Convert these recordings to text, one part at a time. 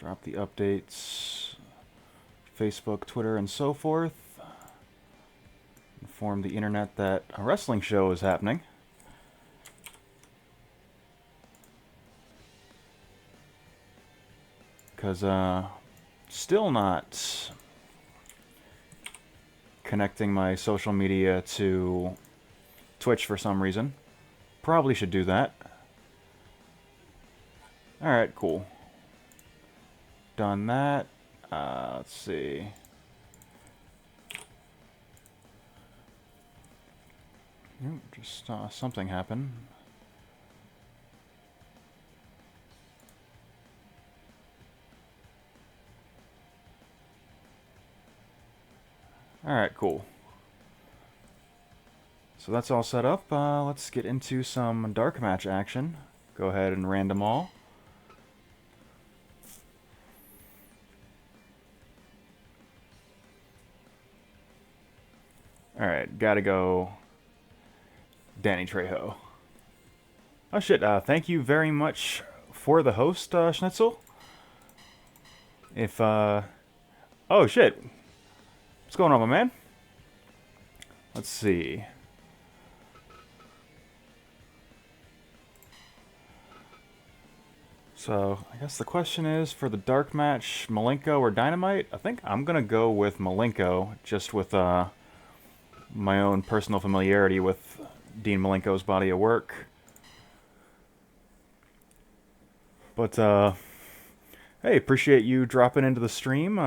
Drop the updates. Facebook, Twitter, and so forth. Inform the internet that a wrestling show is happening. Because, still not connecting my social media to Twitch for some reason. Probably should do that. Alright, cool. Done that. Let's see. Just something happened. Alright, cool. So that's all set up. Let's get into some dark match action. Go ahead and random all. Alright, gotta go Danny Trejo. Oh shit, thank you very much for the host, Schnitzel. If, oh shit. What's going on, my man? Let's see. So, I guess the question is, for the dark match, Makenko or Dynamite? I think I'm gonna go with Makenko, just with, my own personal familiarity with Dean Malenko's body of work. But, hey, appreciate you dropping into the stream.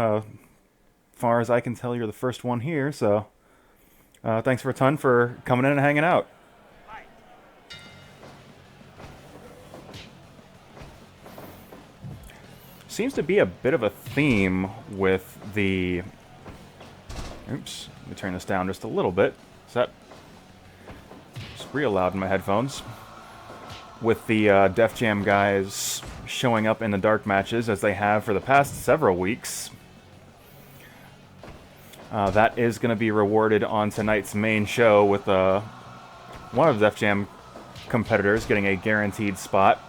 Far as I can tell, you're the first one here, so thanks for a ton for coming in and hanging out. Seems to be a bit of a theme with the... Oops, let me turn this down just a little bit. Is that... It's real loud in my headphones. With the Def Jam guys showing up in the dark matches, as they have for the past several weeks. That is going to be rewarded on tonight's main show with one of the Def Jam competitors getting a guaranteed spot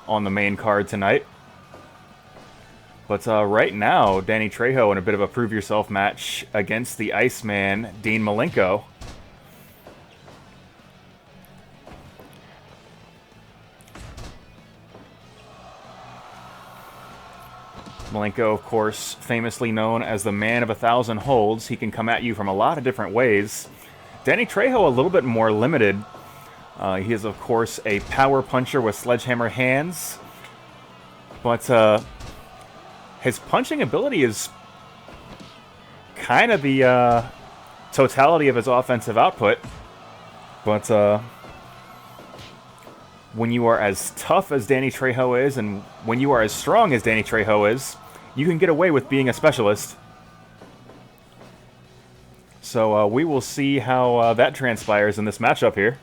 on the main card tonight. But right now, Danny Trejo in a bit of a prove-yourself match against the Iceman, Dean Makenko. Makenko, of course, famously known as the man of 1,000 holds. He can come at you from a lot of different ways. Danny Trejo a little bit more limited. He is, of course, a power puncher with sledgehammer hands. But his punching ability is kind of the totality of his offensive output. But when you are as tough as Danny Trejo is, and when you are as strong as Danny Trejo is, you can get away with being a specialist. So we will see how that transpires in this matchup here.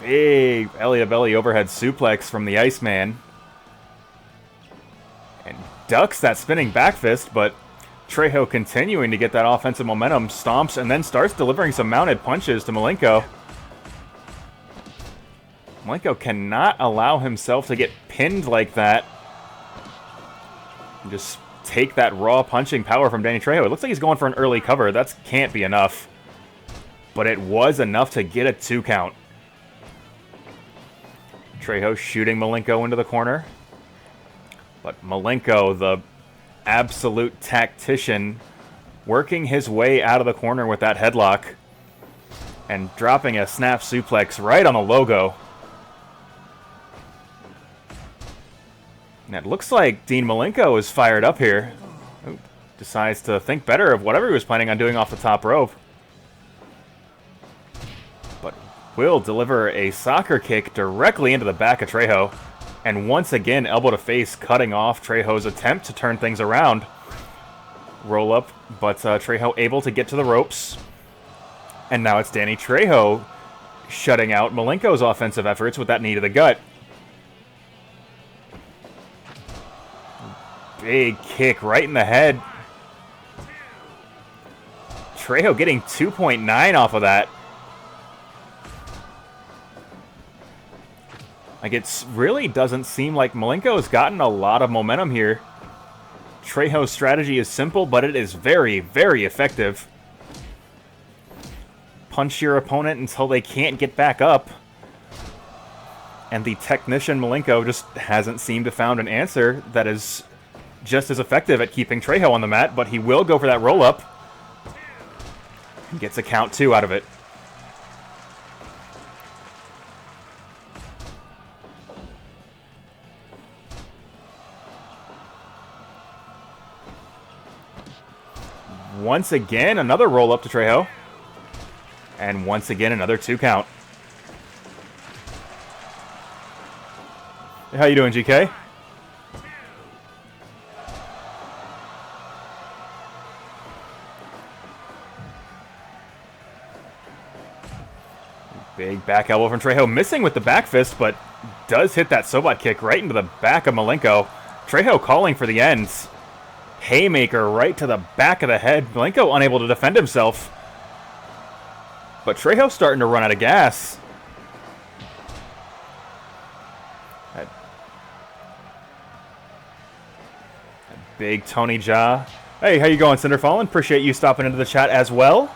Big belly-to-belly overhead suplex from the Iceman. And ducks that spinning back fist, but Trejo continuing to get that offensive momentum, stomps, and then starts delivering some mounted punches to Makenko. Makenko cannot allow himself to get pinned like that. And just take that raw punching power from Danny Trejo. It looks like he's going for an early cover. That can't be enough. But it was enough to get a 2 count. Trejo shooting Makenko into the corner. But Makenko, the absolute tactician, working his way out of the corner with that headlock. And dropping a snap suplex right on the logo. And it looks like Dean Makenko is fired up here. Ooh, decides to think better of whatever he was planning on doing off the top rope. But will deliver a soccer kick directly into the back of Trejo. And once again, elbow to face, cutting off Trejo's attempt to turn things around. Roll up, but Trejo able to get to the ropes. And now it's Danny Trejo shutting out Makenko's offensive efforts with that knee to the gut. Big kick right in the head. Trejo getting 2.9 off of that. Like, it really doesn't seem like Makenko has gotten a lot of momentum here. Trejo's strategy is simple, but it is very, very effective. Punch your opponent until they can't get back up. And the technician Makenko just hasn't seemed to found an answer that is just as effective at keeping Trejo on the mat, but he will go for that roll-up. Gets a count 2 out of it. Once again, another roll-up to Trejo. And once again, another 2 count. How you doing, GK? Big back elbow from Trejo, missing with the back fist, but does hit that Sobot kick right into the back of Makenko. Trejo calling for the ends. Haymaker right to the back of the head. Makenko unable to defend himself. But Trejo starting to run out of gas. That big Tony Jaa. Hey, how you going, Cinderfallen? Appreciate you stopping into the chat as well.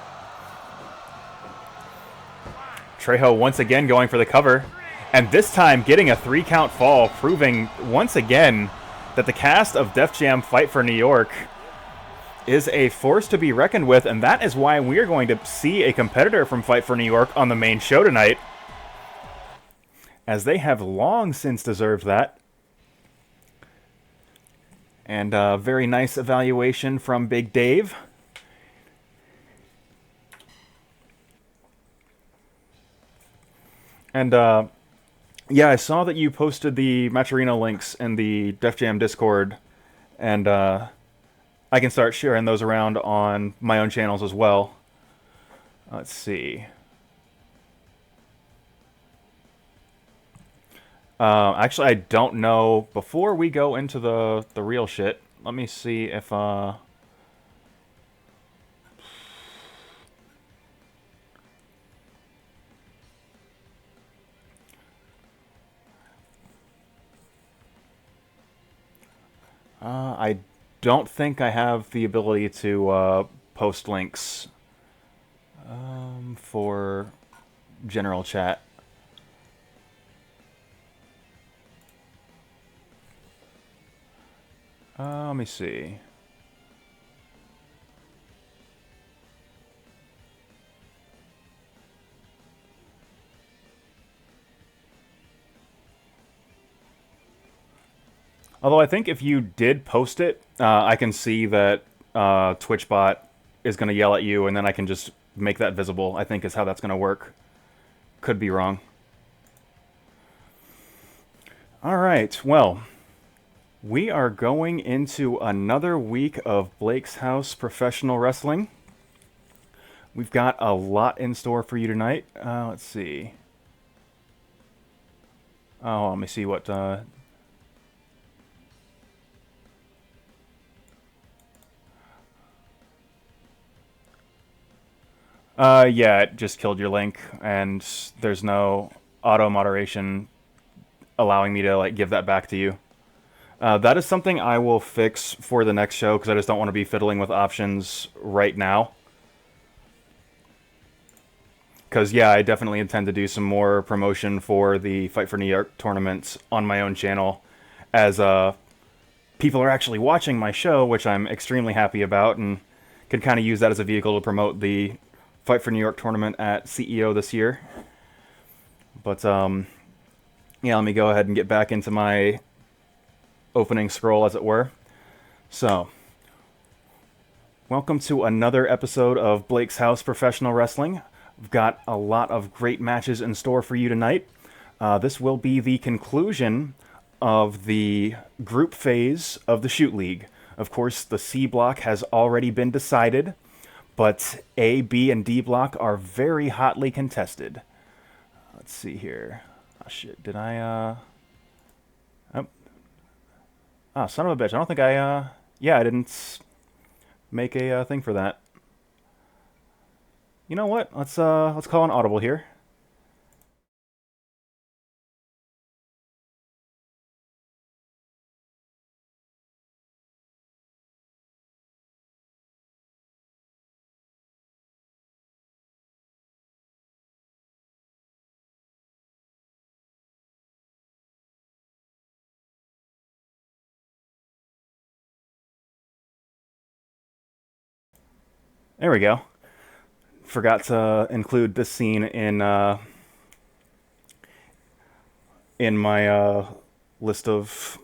Trejo once again going for the cover, and this time getting a 3 count fall, proving once again that the cast of Def Jam Fight for New York is a force to be reckoned with, and that is why we are going to see a competitor from Fight for New York on the main show tonight, as they have long since deserved that. And a very nice evaluation from Big Dave. And, yeah, I saw that you posted the Matcherino links in the Def Jam Discord, and I can start sharing those around on my own channels as well. Let's see. Actually, I don't know. Before we go into the real shit, let me see if... I don't think I have the ability to post links for general chat. Let me see. Although I think if you did post it, I can see that TwitchBot is going to yell at you, and then I can just make that visible, I think is how that's going to work. Could be wrong. Alright, well, we are going into another week of Blake's House Professional Wrestling. We've got a lot in store for you tonight. Let's see. Oh, let me see what... yeah, it just killed your link, and there's no auto-moderation allowing me to, like, give that back to you. That is something I will fix for the next show, because I just don't want to be fiddling with options right now. Because, yeah, I definitely intend to do some more promotion for the Fight for New York tournament on my own channel, as people are actually watching my show, which I'm extremely happy about, and can kind of use that as a vehicle to promote the Fight for New York tournament at CEO this year. But, yeah, let me go ahead and get back into my opening scroll, as it were. So, welcome to another episode of Blake's House Professional Wrestling. We've got a lot of great matches in store for you tonight. This will be the conclusion of the group phase of the Shoot League. Of course, the C block has already been decided, but A, B, and D block are very hotly contested. Let's see here. Oh, shit. Did I, Oh, son of a bitch. I don't think I, yeah, I didn't make a thing for that. You know what? Let's call an audible here. There we go. Forgot to include this scene in my list of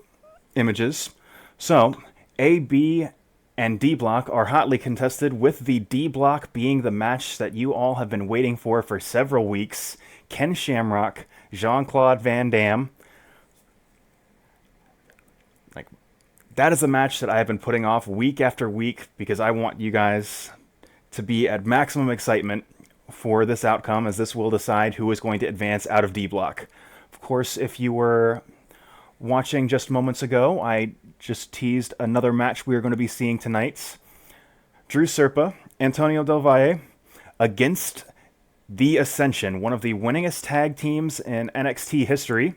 images. So, A, B, and D block are hotly contested, with the D block being the match that you all have been waiting for several weeks. Ken Shamrock, Jean-Claude Van Damme. Like, that is a match that I have been putting off week after week because I want you guys to be at maximum excitement for this outcome, as this will decide who is going to advance out of D block. Of course, if you were watching just moments ago, I just teased another match we are going to be seeing tonight. Drew Serpa, Antonio Del Valle, against the Ascension, one of the winningest tag teams in NXT history.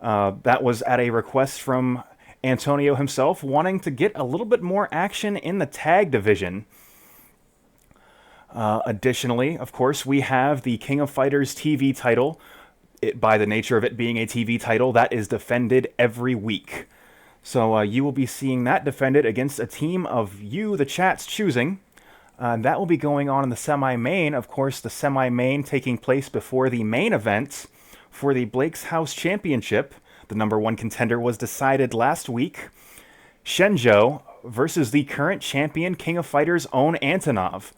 That was at a request from Antonio himself, wanting to get a little bit more action in the tag division. Additionally, of course, we have the King of Fighters TV title. By the nature of it being a TV title, that is defended every week. So you will be seeing that defended against a team of you, the chat's choosing. That will be going on in the semi-main. Of course, the semi-main taking place before the main event for the Blake's House Championship. The #1 contender was decided last week. Hsien-Jo versus the current champion, King of Fighters' own Antinov.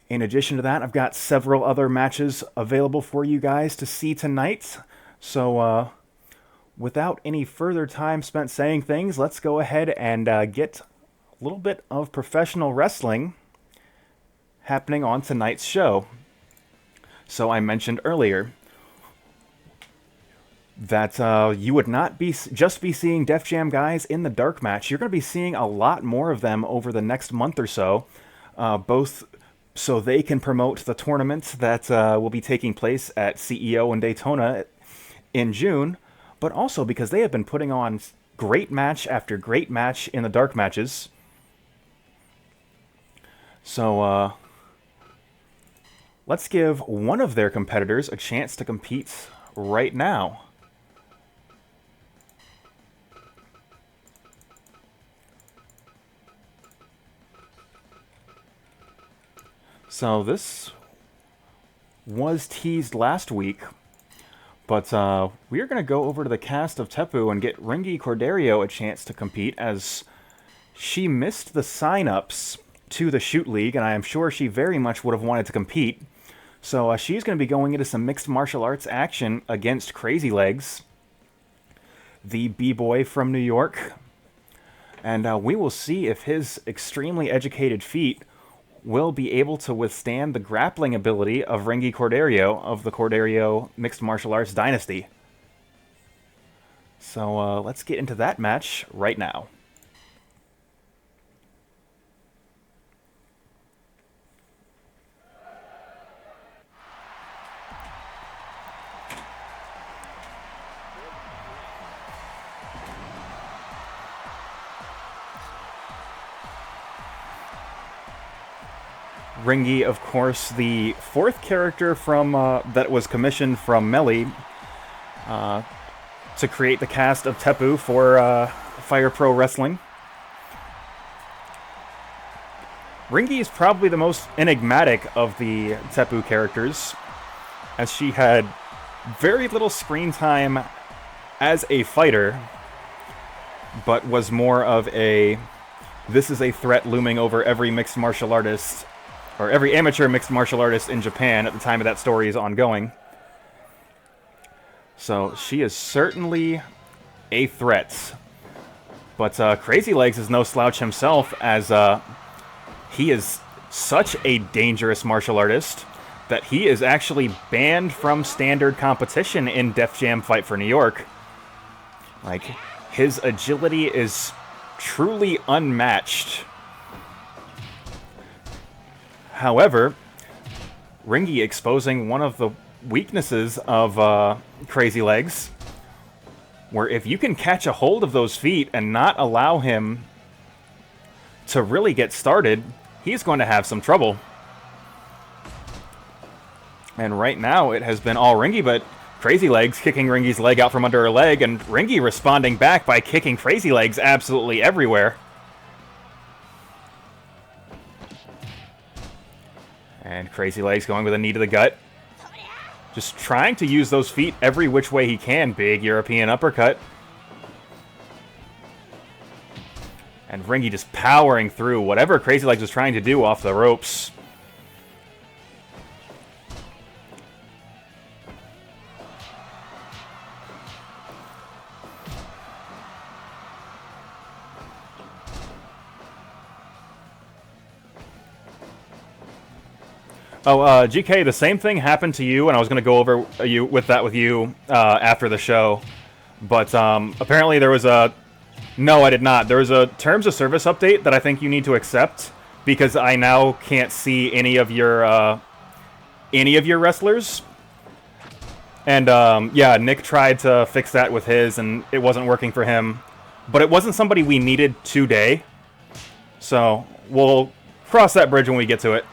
In addition to that, I've got several other matches available for you guys to see tonight. So, without any further time spent saying things, let's go ahead and get a little bit of professional wrestling happening on tonight's show. So I mentioned earlier that you would not just be seeing Def Jam guys in the dark match. You're going to be seeing a lot more of them over the next month or so, both so they can promote the tournament that will be taking place at CEO in Daytona in June, but also because they have been putting on great match after great match in the dark matches. So let's give one of their competitors a chance to compete right now. So this was teased last week, but we are going to go over to the cast of Tepu and get Ringi Cordeiro a chance to compete, as she missed the sign-ups to the Shoot League, and I am sure she very much would have wanted to compete. So she's going to be going into some mixed martial arts action against Crazy Legs, the B-boy from New York. And we will see if his extremely educated feet will be able to withstand the grappling ability of Ringi Cordeiro of the Cordeiro Mixed Martial Arts Dynasty. So let's get into that match right now. Ringi, of course, the fourth character from that was commissioned from Melly to create the cast of Tepu for Fire Pro Wrestling. Ringi is probably the most enigmatic of the Tepu characters, as she had very little screen time as a fighter, but was more of a, this is a threat looming over every mixed martial artist, or every amateur mixed martial artist in Japan at the time of that story is ongoing. So she is certainly a threat. But Crazy Legs is no slouch himself, as he is such a dangerous martial artist that he is actually banned from standard competition in Def Jam Fight for New York. Like, his agility is truly unmatched. However, Ringi exposing one of the weaknesses of Crazy Legs, where if you can catch a hold of those feet and not allow him to really get started, he's going to have some trouble. And right now it has been all Ringi, but Crazy Legs kicking Ringi's leg out from under her leg, and Ringi responding back by kicking Crazy Legs absolutely everywhere. And Crazy Legs going with a knee to the gut. Just trying to use those feet every which way he can. Big European uppercut. And Ringi just powering through whatever Crazy Legs was trying to do off the ropes. Oh, GK, the same thing happened to you, and I was going to go over with you after the show. But apparently there was a... No, I did not. There was a Terms of Service update that I think you need to accept, because I now can't see any of your wrestlers. And yeah, Nick tried to fix that with his, and it wasn't working for him. But it wasn't somebody we needed today. So we'll cross that bridge when we get to it.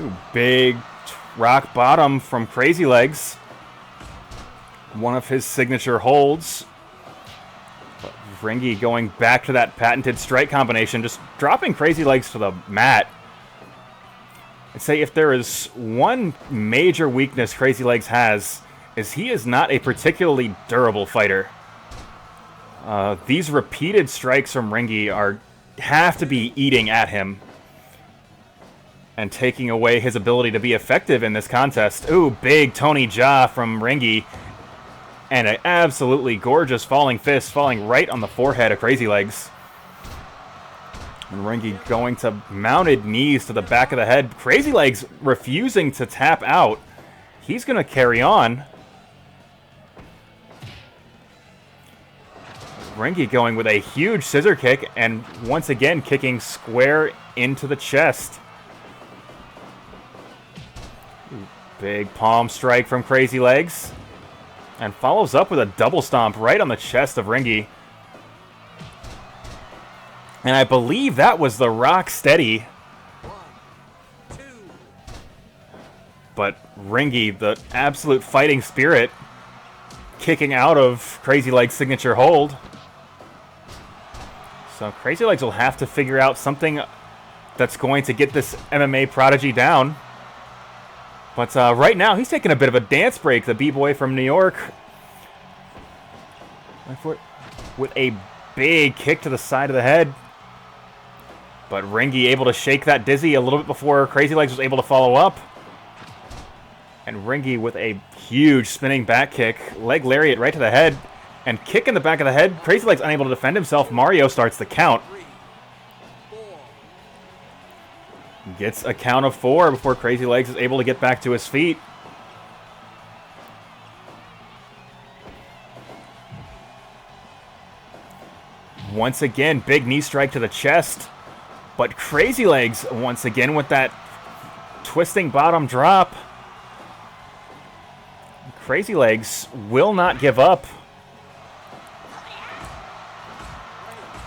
Ooh, big rock bottom from Crazy Legs. One of his signature holds. But Ringi going back to that patented strike combination, just dropping Crazy Legs to the mat. I'd say if there is one major weakness Crazy Legs has, is he is not a particularly durable fighter. These repeated strikes from Ringi have to be eating at him and taking away his ability to be effective in this contest. Ooh, big Tony Jaa from Ringi. And an absolutely gorgeous falling fist falling right on the forehead of Crazy Legs. And Ringi going to mounted knees to the back of the head. Crazy Legs refusing to tap out. He's going to carry on. Ringi going with a huge scissor kick and once again kicking square into the chest. Big palm strike from Crazy Legs. And follows up with a double stomp right on the chest of Ringi. And I believe that was the rock steady. 1, 2. But Ringi, the absolute fighting spirit, kicking out of Crazy Legs' signature hold. So Crazy Legs will have to figure out something that's going to get this MMA prodigy down. But right now, he's taking a bit of a dance break, the B-boy from New York. With a big kick to the side of the head. But Ringi able to shake that dizzy a little bit before Crazy Legs was able to follow up. And Ringi with a huge spinning back kick, leg lariat right to the head, and kick in the back of the head. Crazy Legs unable to defend himself. Mario starts the count. Gets a count of 4 before Crazy Legs is able to get back to his feet. Once again, big knee strike to the chest. But Crazy Legs, once again, with that twisting bottom drop. Crazy Legs will not give up.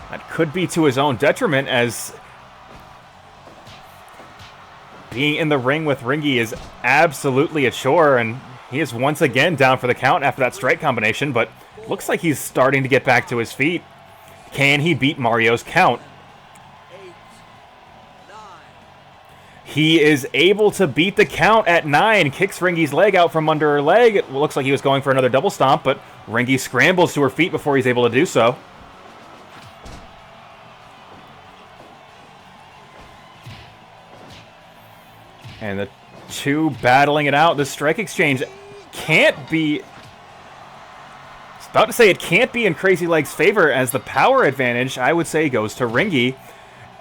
That could be to his own detriment, as being in the ring with Ringi is absolutely a chore, and he is once again down for the count after that strike combination, but looks like he's starting to get back to his feet. Can he beat Mario's count? 8, 9. He is able to beat the count at 9, kicks Ringi's leg out from under her leg. It looks like he was going for another double stomp, but Ringi scrambles to her feet before he's able to do so. And the two battling it out. The strike exchange can't be... I was about to say it can't be in Crazy Legs' favor, as the power advantage, I would say, goes to Ringi.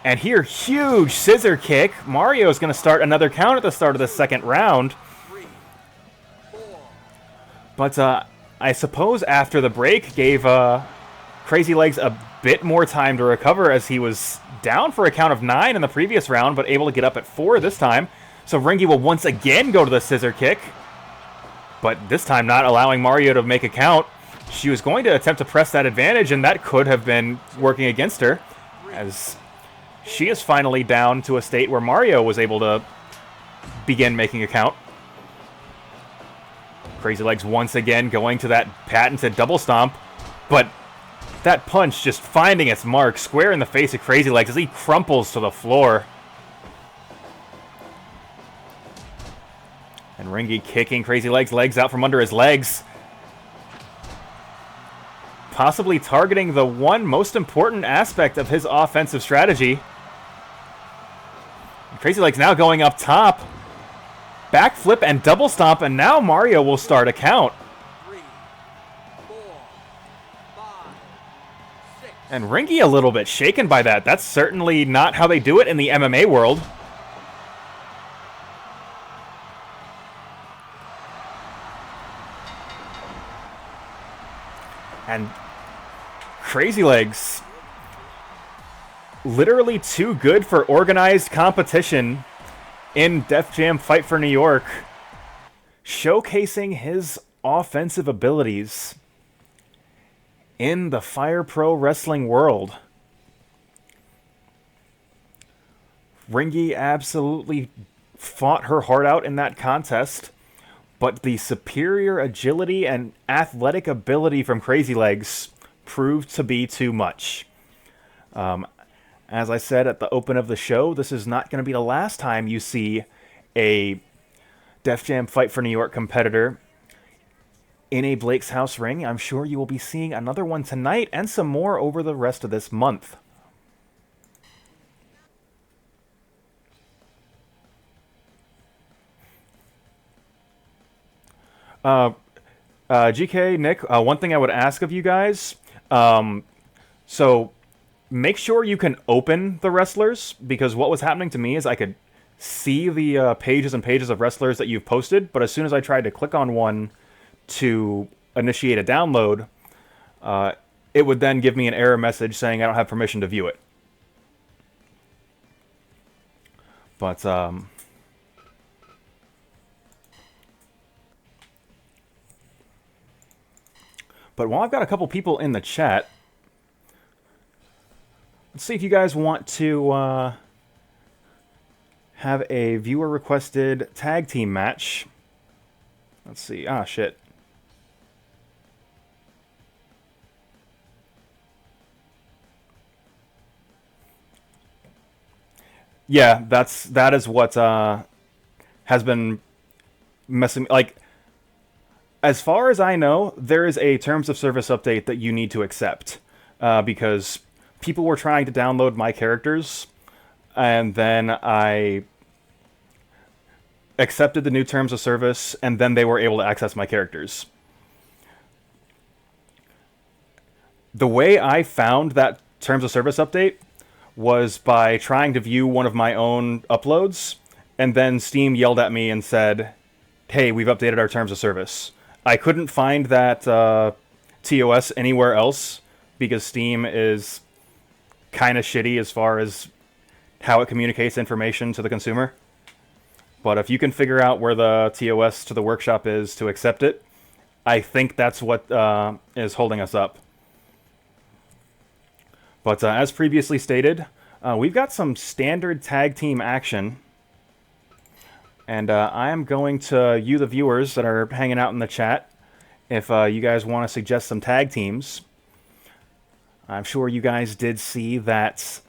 And here, huge scissor kick. Mario's going to start another count at the start of the second round. 3, 4. But I suppose after the break gave Crazy Legs a bit more time to recover, as he was down for a count of 9 in the previous round, but able to get up at 4 this time. So Ringi will once again go to the scissor kick, but this time not allowing Mario to make a count. She was going to attempt to press that advantage, and that could have been working against her, as she is finally down to a state where Mario was able to begin making a count. Crazy Legs once again going to that patented double stomp, but that punch just finding its mark square in the face of Crazy Legs as he crumples to the floor. And Ringi kicking Crazy legs out from under his legs. Possibly targeting the one most important aspect of his offensive strategy. Crazy Legs now going up top. Backflip and double stomp, and now Mario will start a count. 3, 4, 5, 6. And Ringi a little bit shaken by that. That's certainly not how they do it in the MMA world. And Crazy Legs, literally too good for organized competition in Def Jam Fight for New York, showcasing his offensive abilities in the Fire Pro Wrestling world. Ringi absolutely fought her heart out in that contest, but the superior agility and athletic ability from Crazy Legs proved to be too much. As I said at the open of the show, this is not going to be the last time you see a Def Jam Fight for New York competitor in a Blake's House ring. I'm sure you will be seeing another one tonight and some more over the rest of this month. GK, Nick, one thing I would ask of you guys, so make sure you can open the wrestlers, because what was happening to me is I could see the pages and pages of wrestlers that you've posted, but as soon as I tried to click on one to initiate a download, it would then give me an error message saying I don't have permission to view it. But while I've got a couple people in the chat, let's see if you guys want to have a viewer-requested tag team match. Let's see. Ah, shit. Yeah, that is what has been messing. Like, as far as I know, there is a terms of service update that you need to accept, because people were trying to download my characters, and then I accepted the new terms of service, and then they were able to access my characters. The way I found that terms of service update was by trying to view one of my own uploads, and then Steam yelled at me and said, "Hey, we've updated our terms of service." I couldn't find that TOS anywhere else, because Steam is kind of shitty as far as how it communicates information to the consumer. But if you can figure out where the TOS to the workshop is to accept it, I think that's what is holding us up. But as previously stated, we've got some standard tag team action. And I am going to you, the viewers that are hanging out in the chat, if you guys want to suggest some tag teams. I'm sure you guys did see that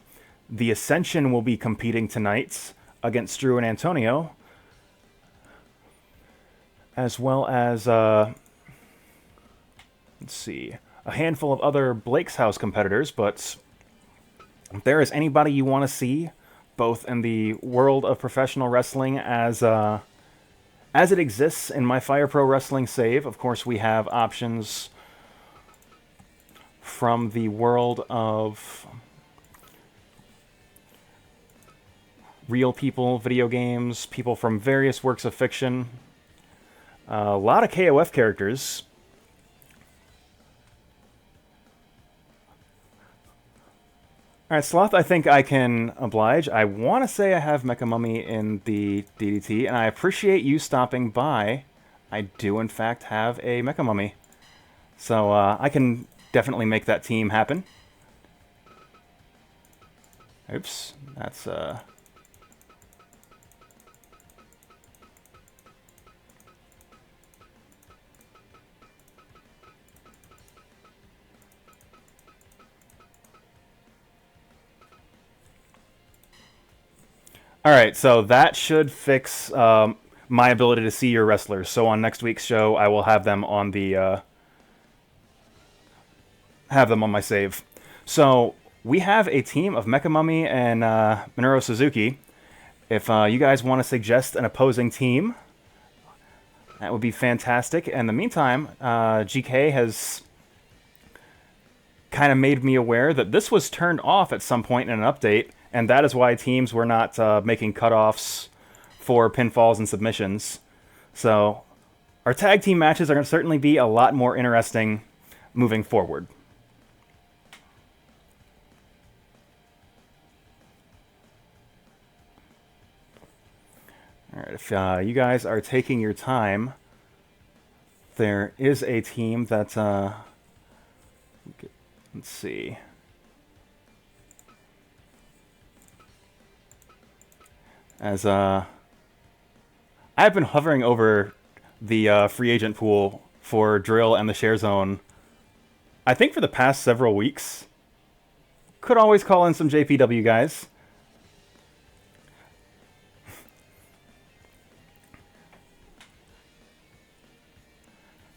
the Ascension will be competing tonight against Drew and Antonio, as well as, let's see, a handful of other Blake's House competitors. But if there is anybody you want to see, both in the world of professional wrestling as it exists in my Fire Pro Wrestling save, of course we have options from the world of real people, video games, people from various works of fiction, a lot of KOF characters. Alright, Sloth, I think I can oblige. I want to say I have Mecha Mummy in the DDT, and I appreciate you stopping by. I do, in fact, have a Mecha Mummy. So, I can definitely make that team happen. Oops, that's, Alright, so that should fix my ability to see your wrestlers. So on next week's show, I will have them on the have them on my save. So we have a team of Mecha Mummy and Minoru Suzuki. If you guys want to suggest an opposing team, that would be fantastic. In the meantime, GK has kind of made me aware that this was turned off at some point in an update, and that is why teams were not making cutoffs for pinfalls and submissions. So our tag team matches are going to certainly be a lot more interesting moving forward. All right, if you guys are taking your time, there is a team that, let's see. As I've been hovering over the free agent pool for Drill and the Share Zone, I think for the past several weeks. Could always call in some JPW guys.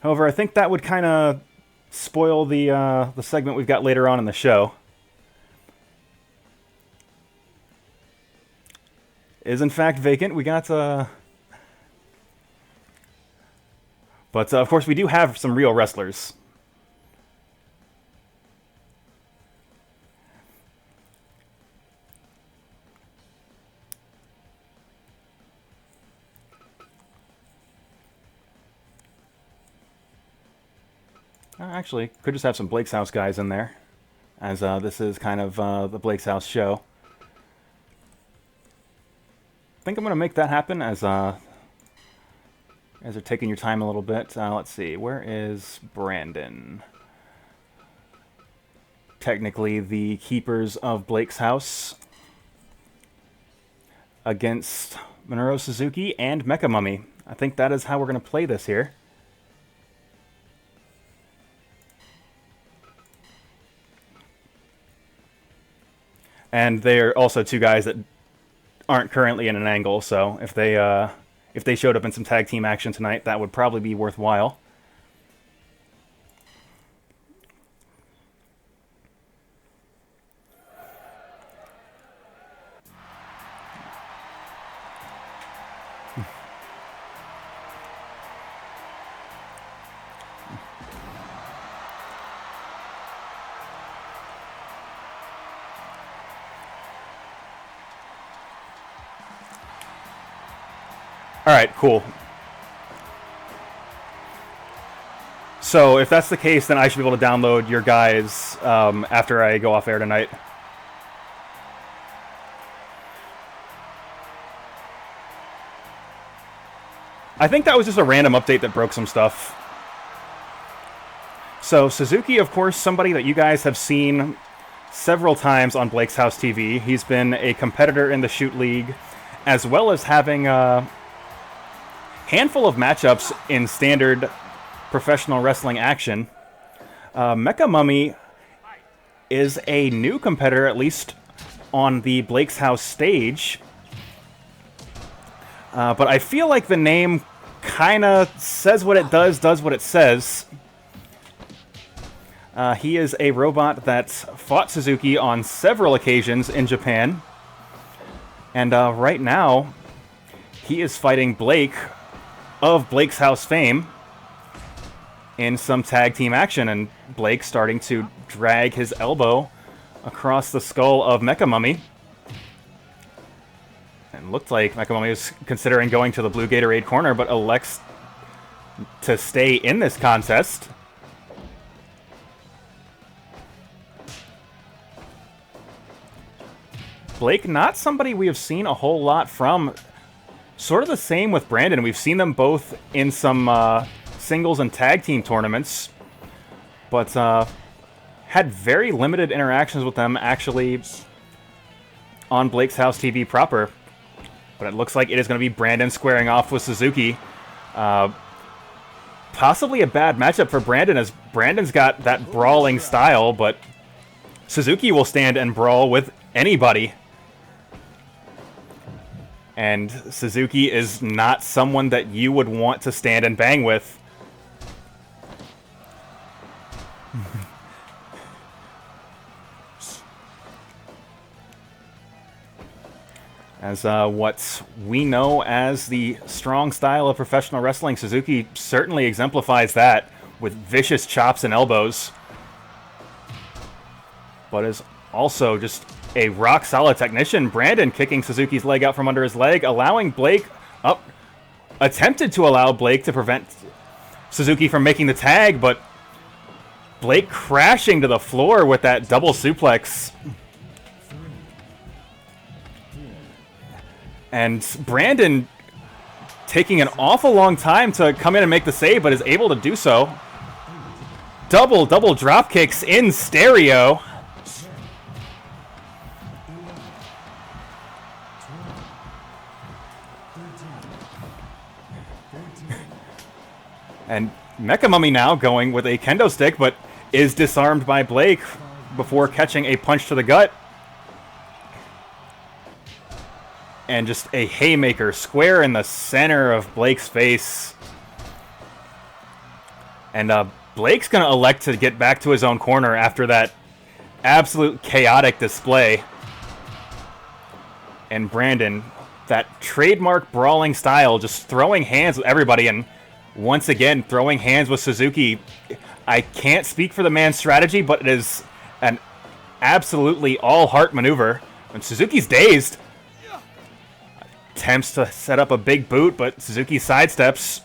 However, I think that would kind of spoil the segment we've got later on in the show. Is in fact vacant. We got but of course we do have some real wrestlers. Actually, could just have some Blake's House guys in there, as this is kind of the Blake's House show. I think I'm going to make that happen as they're taking your time a little bit. Let's see, where is Brandon? Technically the keepers of Blake's House against Minoru Suzuki and Mecha Mummy. I think that is how we're going to play this here. And they're also two guys that aren't currently in an angle, so if they showed up in some tag team action tonight, that would probably be worthwhile. Alright, cool. So, if that's the case, then I should be able to download your guys after I go off air tonight. I think that was just a random update that broke some stuff. So, Suzuki, of course, somebody that you guys have seen several times on Blake's House TV. He's been a competitor in the Shoot League, as well as having handful of matchups in standard professional wrestling action. Mecha Mummy is a new competitor, at least on the Blake's House stage. But I feel like the name kind of says what it does what it says. He is a robot that fought Suzuki on several occasions in Japan. And right now, he is fighting Blake of Blake's House fame in some tag team action, and Blake starting to drag his elbow across the skull of Mecha Mummy. And looked like Mecha Mummy was considering going to the blue Gatorade corner, but elects to stay in this contest. Blake, not somebody we have seen a whole lot from. Sort of the same with Brandon. We've seen them both in some singles and tag team tournaments, but had very limited interactions with them actually on Blake's House TV proper. But it looks like it is going to be Brandon squaring off with Suzuki. Possibly a bad matchup for Brandon, as Brandon's got that brawling style, but Suzuki will stand and brawl with anybody. And Suzuki is not someone that you would want to stand and bang with. As what we know as the strong style of professional wrestling, Suzuki certainly exemplifies that with vicious chops and elbows. But is also just a rock-solid technician. Brandon kicking Suzuki's leg out from under his leg, allowing Blake up. Attempted to allow Blake to prevent Suzuki from making the tag, but Blake crashing to the floor with that double suplex. And Brandon taking an awful long time to come in and make the save, but is able to do so. Double drop kicks in stereo. And Mecha Mummy now going with a kendo stick, but is disarmed by Blake before catching a punch to the gut. And just a haymaker square in the center of Blake's face. And Blake's going to elect to get back to his own corner after that absolute chaotic display. And Brandon, that trademark brawling style, just throwing hands with everybody, and once again throwing hands with Suzuki. I can't speak for the man's strategy, but it is an absolutely all-heart maneuver. And Suzuki's dazed. Attempts to set up a big boot, but Suzuki sidesteps.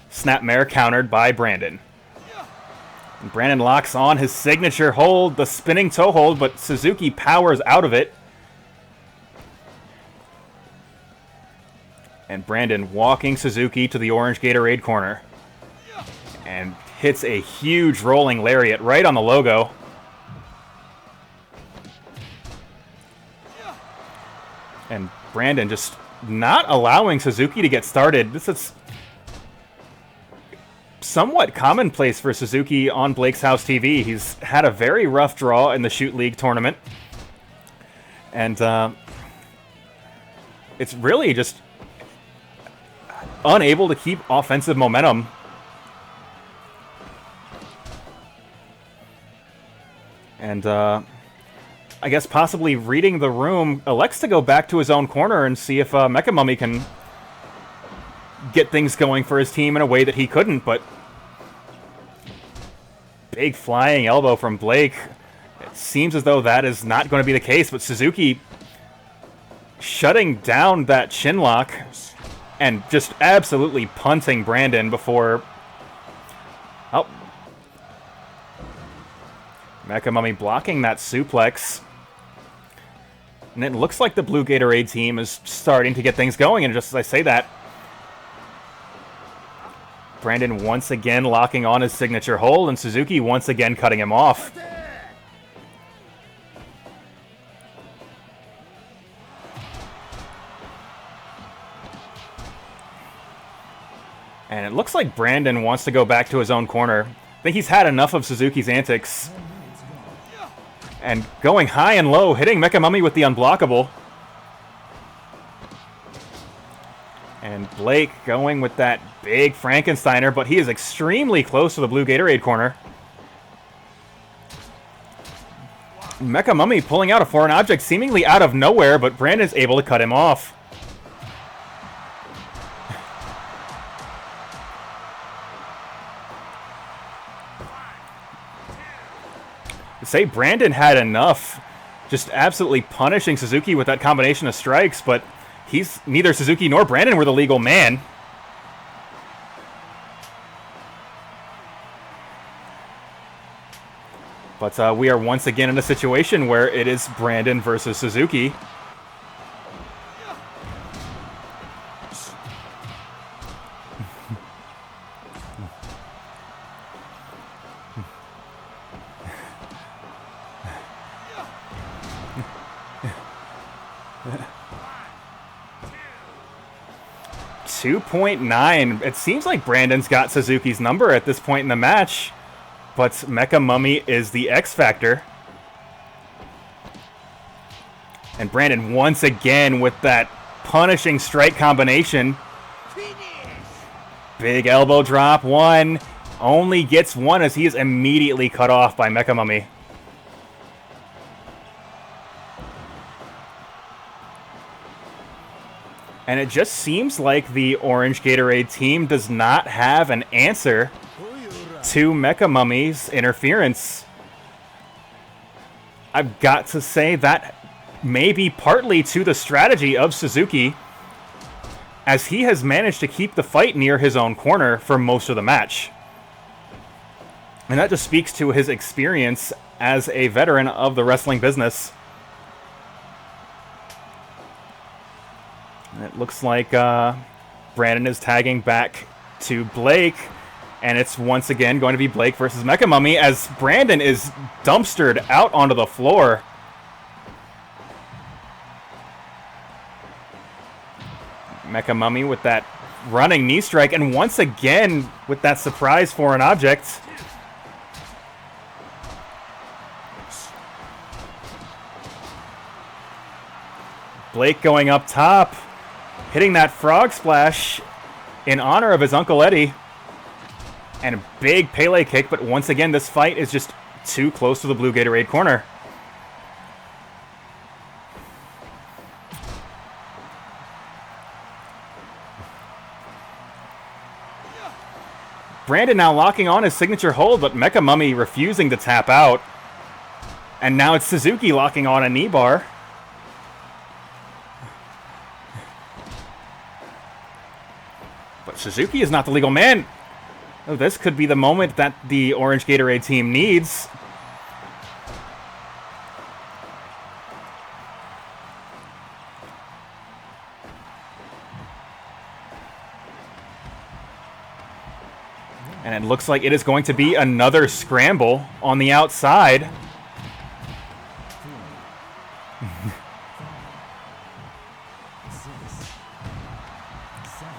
Snapmare countered by Brandon. And Brandon locks on his signature hold, the spinning toe hold, but Suzuki powers out of it. And Brandon walking Suzuki to the orange Gatorade corner. And hits a huge rolling lariat right on the logo. And Brandon just not allowing Suzuki to get started. This is somewhat commonplace for Suzuki on Blake's House TV. He's had a very rough draw in the Shoot League tournament. And it's really just unable to keep offensive momentum. And I guess possibly reading the room, elects to go back to his own corner and see if Mecha Mummy can get things going for his team in a way that he couldn't, but big flying elbow from Blake. It seems as though that is not going to be the case, but Suzuki shutting down that chin lock and just absolutely punting Brandon before... Oh. Mecha Mummy blocking that suplex. And it looks like the Blue Gatorade team is starting to get things going, and just as I say that, Brandon once again locking on his signature hold, and Suzuki once again cutting him off. And it looks like Brandon wants to go back to his own corner. I think he's had enough of Suzuki's antics. And going high and low, hitting Mecha Mummy with the unblockable. And Blake going with that big Frankensteiner, but he is extremely close to the Blue Gatorade corner. Mecha Mummy pulling out a foreign object seemingly out of nowhere, but Brandon's able to cut him off. Say Brandon had enough, just absolutely punishing Suzuki with that combination of strikes, but neither Suzuki nor Brandon were the legal man. But we are once again in a situation where it is Brandon versus Suzuki. 2.9. It seems like Brandon's got Suzuki's number at this point in the match, but Mecha Mummy is the X factor. And Brandon once again with that punishing strike combination. Big elbow drop, one. Only gets one as he is immediately cut off by Mecha Mummy. And it just seems like the Orange Gatorade team does not have an answer to Mecha Mummy's interference. I've got to say that may be partly to the strategy of Suzuki, as he has managed to keep the fight near his own corner for most of the match. And that just speaks to his experience as a veteran of the wrestling business. It looks like Brandon is tagging back to Blake, and it's once again going to be Blake versus Mecha Mummy as Brandon is dumpstered out onto the floor. Mecha Mummy with that running knee strike, and once again with that surprise foreign object. Blake going up top, hitting that frog splash in honor of his Uncle Eddie. And a big Pele kick, but once again, this fight is just too close to the blue Gatorade corner. Brandon now locking on his signature hold, but Mecha Mummy refusing to tap out. And now it's Suzuki locking on a knee bar. But Suzuki is not the legal man. Oh, this could be the moment that the Orange Gatorade team needs. And it looks like it is going to be another scramble on the outside.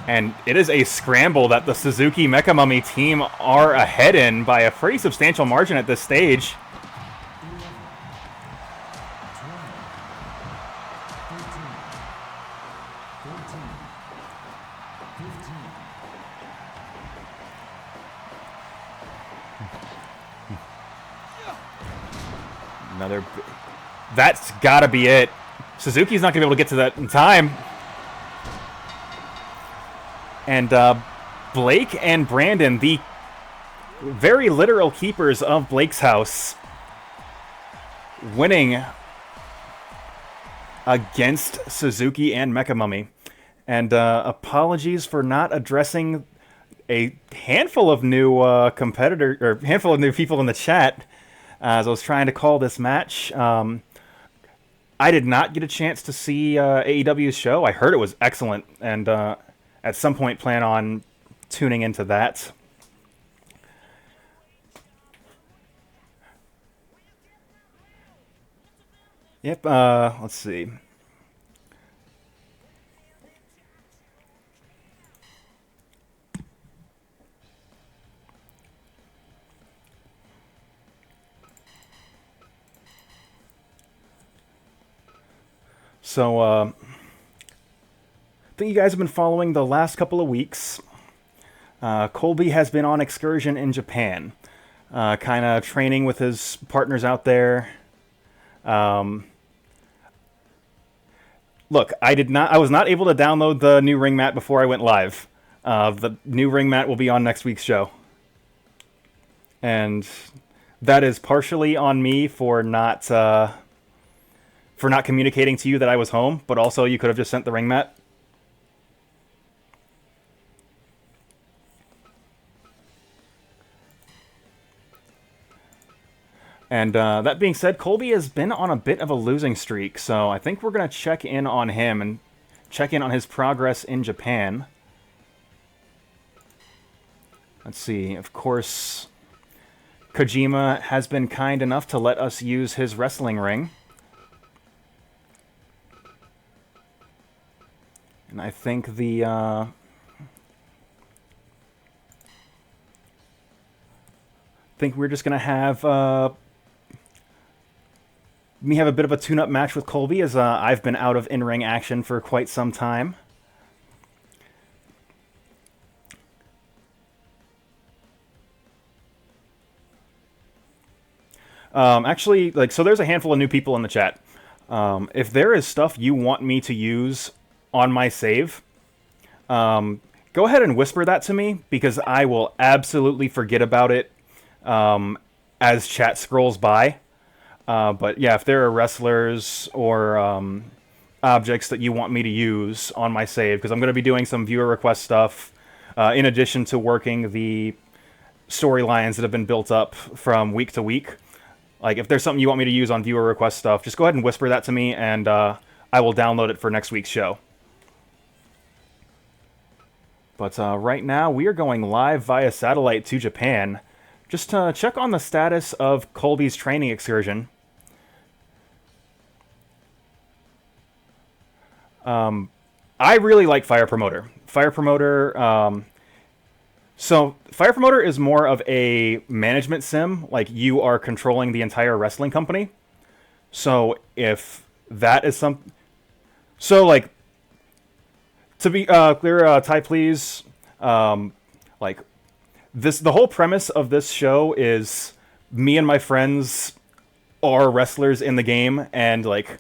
And it is a scramble that the Suzuki Mecha Mummy team are ahead in by a pretty substantial margin at this stage. Another... That's gotta be it. Suzuki's not gonna be able to get to that in time. And Blake and Brandon, the very literal keepers of Blake's house, winning against Suzuki and Mecha Mummy. And apologies for not addressing a handful of new handful of new people in the chat as I was trying to call this match. I did not get a chance to see AEW's show. I heard it was excellent, and at some point plan on tuning into that. Yep, let's see. So, I think you guys have been following the last couple of weeks. COLBY has been on excursion in Japan, kind of training with his partners out there. Look, I was not able to download the new ring mat before I went live. The new ring mat will be on next week's show. And that is partially on me for not communicating to you that I was home, but also you could have just sent the ring mat. And that being said, COLBY has been on a bit of a losing streak, so I think we're going to check in on him and check in on his progress in Japan. Let's see, of course, Kojima has been kind enough to let us use his wrestling ring. And I think we're just going to have me have a bit of a tune-up match with Colby, as I've been out of in-ring action for quite some time. Actually, like, so there's a handful of new people in the chat. If there is stuff you want me to use on my save, go ahead and whisper that to me, because I will absolutely forget about it as chat scrolls by. But yeah, if there are wrestlers or objects that you want me to use on my save, because I'm going to be doing some viewer request stuff, in addition to working the storylines that have been built up from week to week. Like, if there's something you want me to use on viewer request stuff, just go ahead and whisper that to me, and I will download it for next week's show. But right now, we are going live via satellite to Japan, just to check on the status of Colby's training excursion. I really like Fire Promoter. Fire Promoter... So, Fire Promoter is more of a management sim, like you are controlling the entire wrestling company. So, if that is some... So, like, to be clear, Ty, please, like, the whole premise of this show is me and my friends are wrestlers in the game, and, like,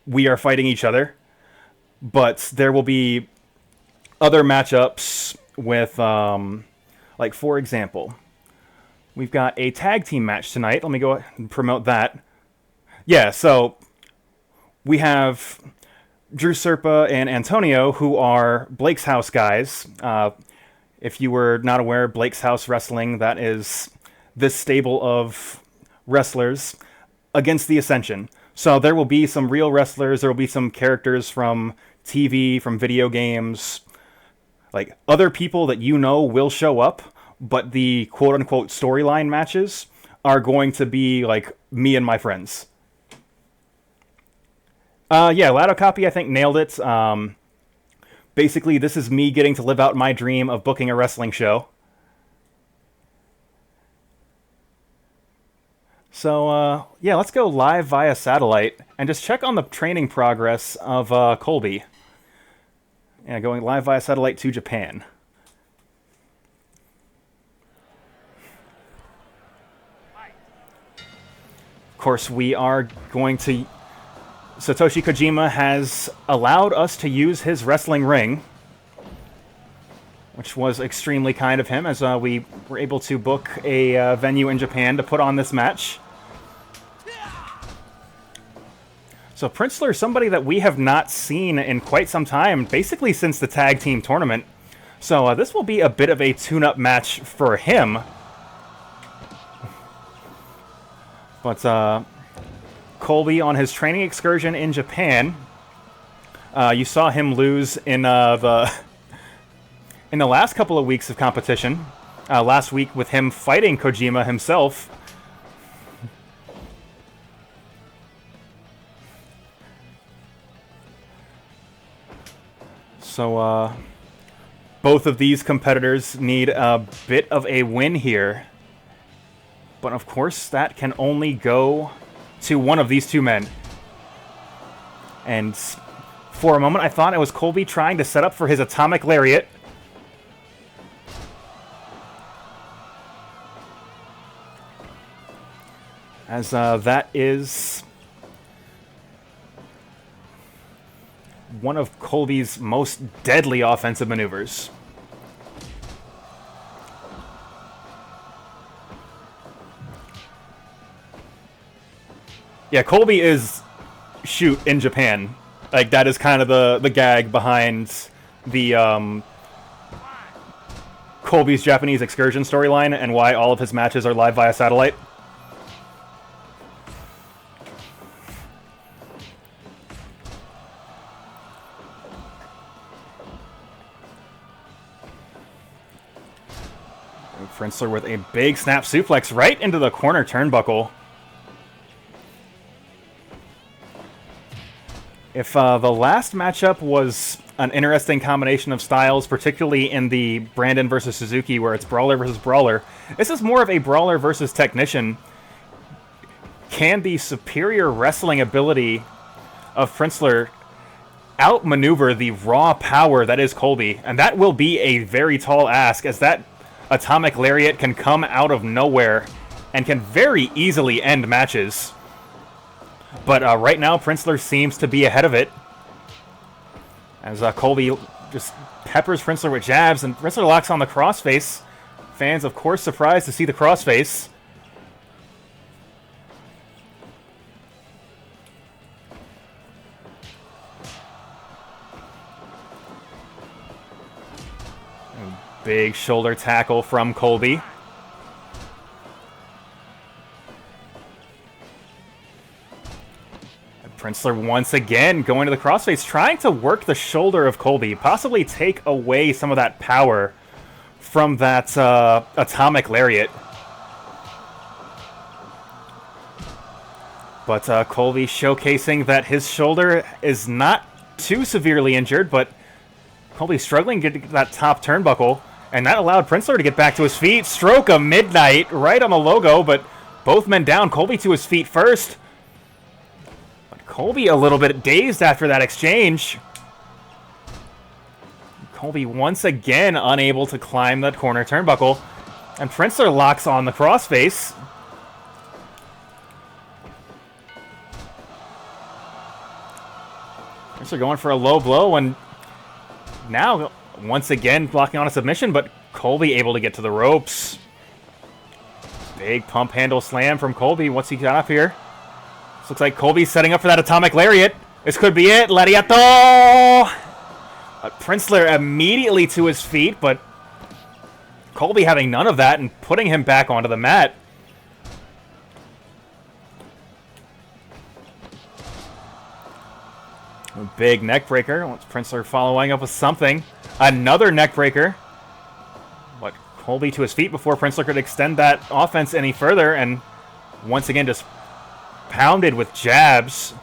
we are fighting each other. But there will be other matchups with... Like, for example, we've got a tag team match tonight. Let me go and promote that. Yeah, so we have Drew Serpa and Antonio, who are Blake's House guys. If you were not aware, Blake's House Wrestling, that is this stable of wrestlers against the Ascension. So there will be some real wrestlers. There will be some characters from TV, from video games. Like, other people that you know will show up, but the quote-unquote storyline matches are going to be, like, me and my friends. Yeah, Lado Copy, I think, nailed it. Basically, this is me getting to live out my dream of booking a wrestling show. So, yeah, let's go live via satellite and just check on the training progress of Colby. Yeah, going live via satellite to Japan. Of course, we are going to... Satoshi Kojima has allowed us to use his wrestling ring, which was extremely kind of him, as we were able to book a venue in Japan to put on this match. So Princler, somebody that we have not seen in quite some time, basically since the tag team tournament. So this will be a bit of a tune-up match for him. But Colby, on his training excursion in Japan, you saw him lose in the last couple of weeks of competition. Last week with him fighting Kojima himself. So, both of these competitors need a bit of a win here. But, of course, that can only go to one of these two men. And for a moment, I thought it was Colby trying to set up for his Atomic Lariat. As that is... one of Colby's most deadly offensive maneuvers. Yeah, Colby is shoot in Japan. Like, that is kind of the gag behind the Colby's Japanese excursion storyline and why all of his matches are live via satellite. Princler with a big snap suplex right into the corner turnbuckle. If the last matchup was an interesting combination of styles, particularly in the Brandon versus Suzuki, where it's brawler versus brawler, this is more of a brawler versus technician. can the superior wrestling ability of Princler outmaneuver the raw power that is COLBY? And that will be a very tall ask, as that Atomic Lariat can come out of nowhere and can very easily end matches. But right now, Princler seems to be ahead of it, as COLBY just peppers Princler with jabs, and Princler locks on the crossface. Fans, of course, surprised to see the crossface. Big shoulder tackle from COLBY. Princler once again going to the crossface, trying to work the shoulder of COLBY, possibly take away some of that power from that Atomic Lariat. But COLBY showcasing that his shoulder is not too severely injured, but COLBY struggling to get that top turnbuckle, and that allowed Princler to get back to his feet. Stroke of Midnight right on the logo, but both men down. COLBY to his feet first. COLBY a little bit dazed after that exchange. COLBY once again unable to climb that corner turnbuckle. And Princler locks on the crossface. Princler going for a low blow, and now once again blocking on a submission, but COLBY able to get to the ropes. Big pump handle slam from COLBY. What's he got up here? Looks like COLBY's setting up for that Atomic Lariat. This could be it. Lariato! Princler immediately to his feet, but COLBY having none of that and putting him back onto the mat. A big neck breaker. Princler following up with something. Another neck breaker. But COLBY to his feet before Princler could extend that offense any further, and once again just pounded with jabs.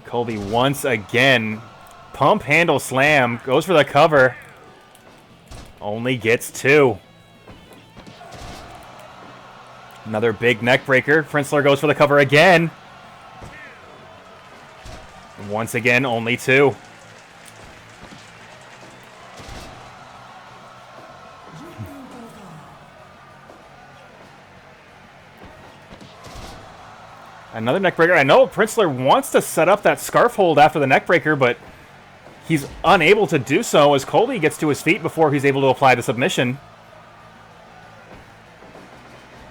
COLBY once again. Pump handle slam. Goes for the cover. Only gets two. Another big neck breaker. Princler goes for the cover again. Once again, only two. Another neckbreaker. I know Princler wants to set up that scarf hold after the neckbreaker, but he's unable to do so as COLBY gets to his feet before he's able to apply the submission.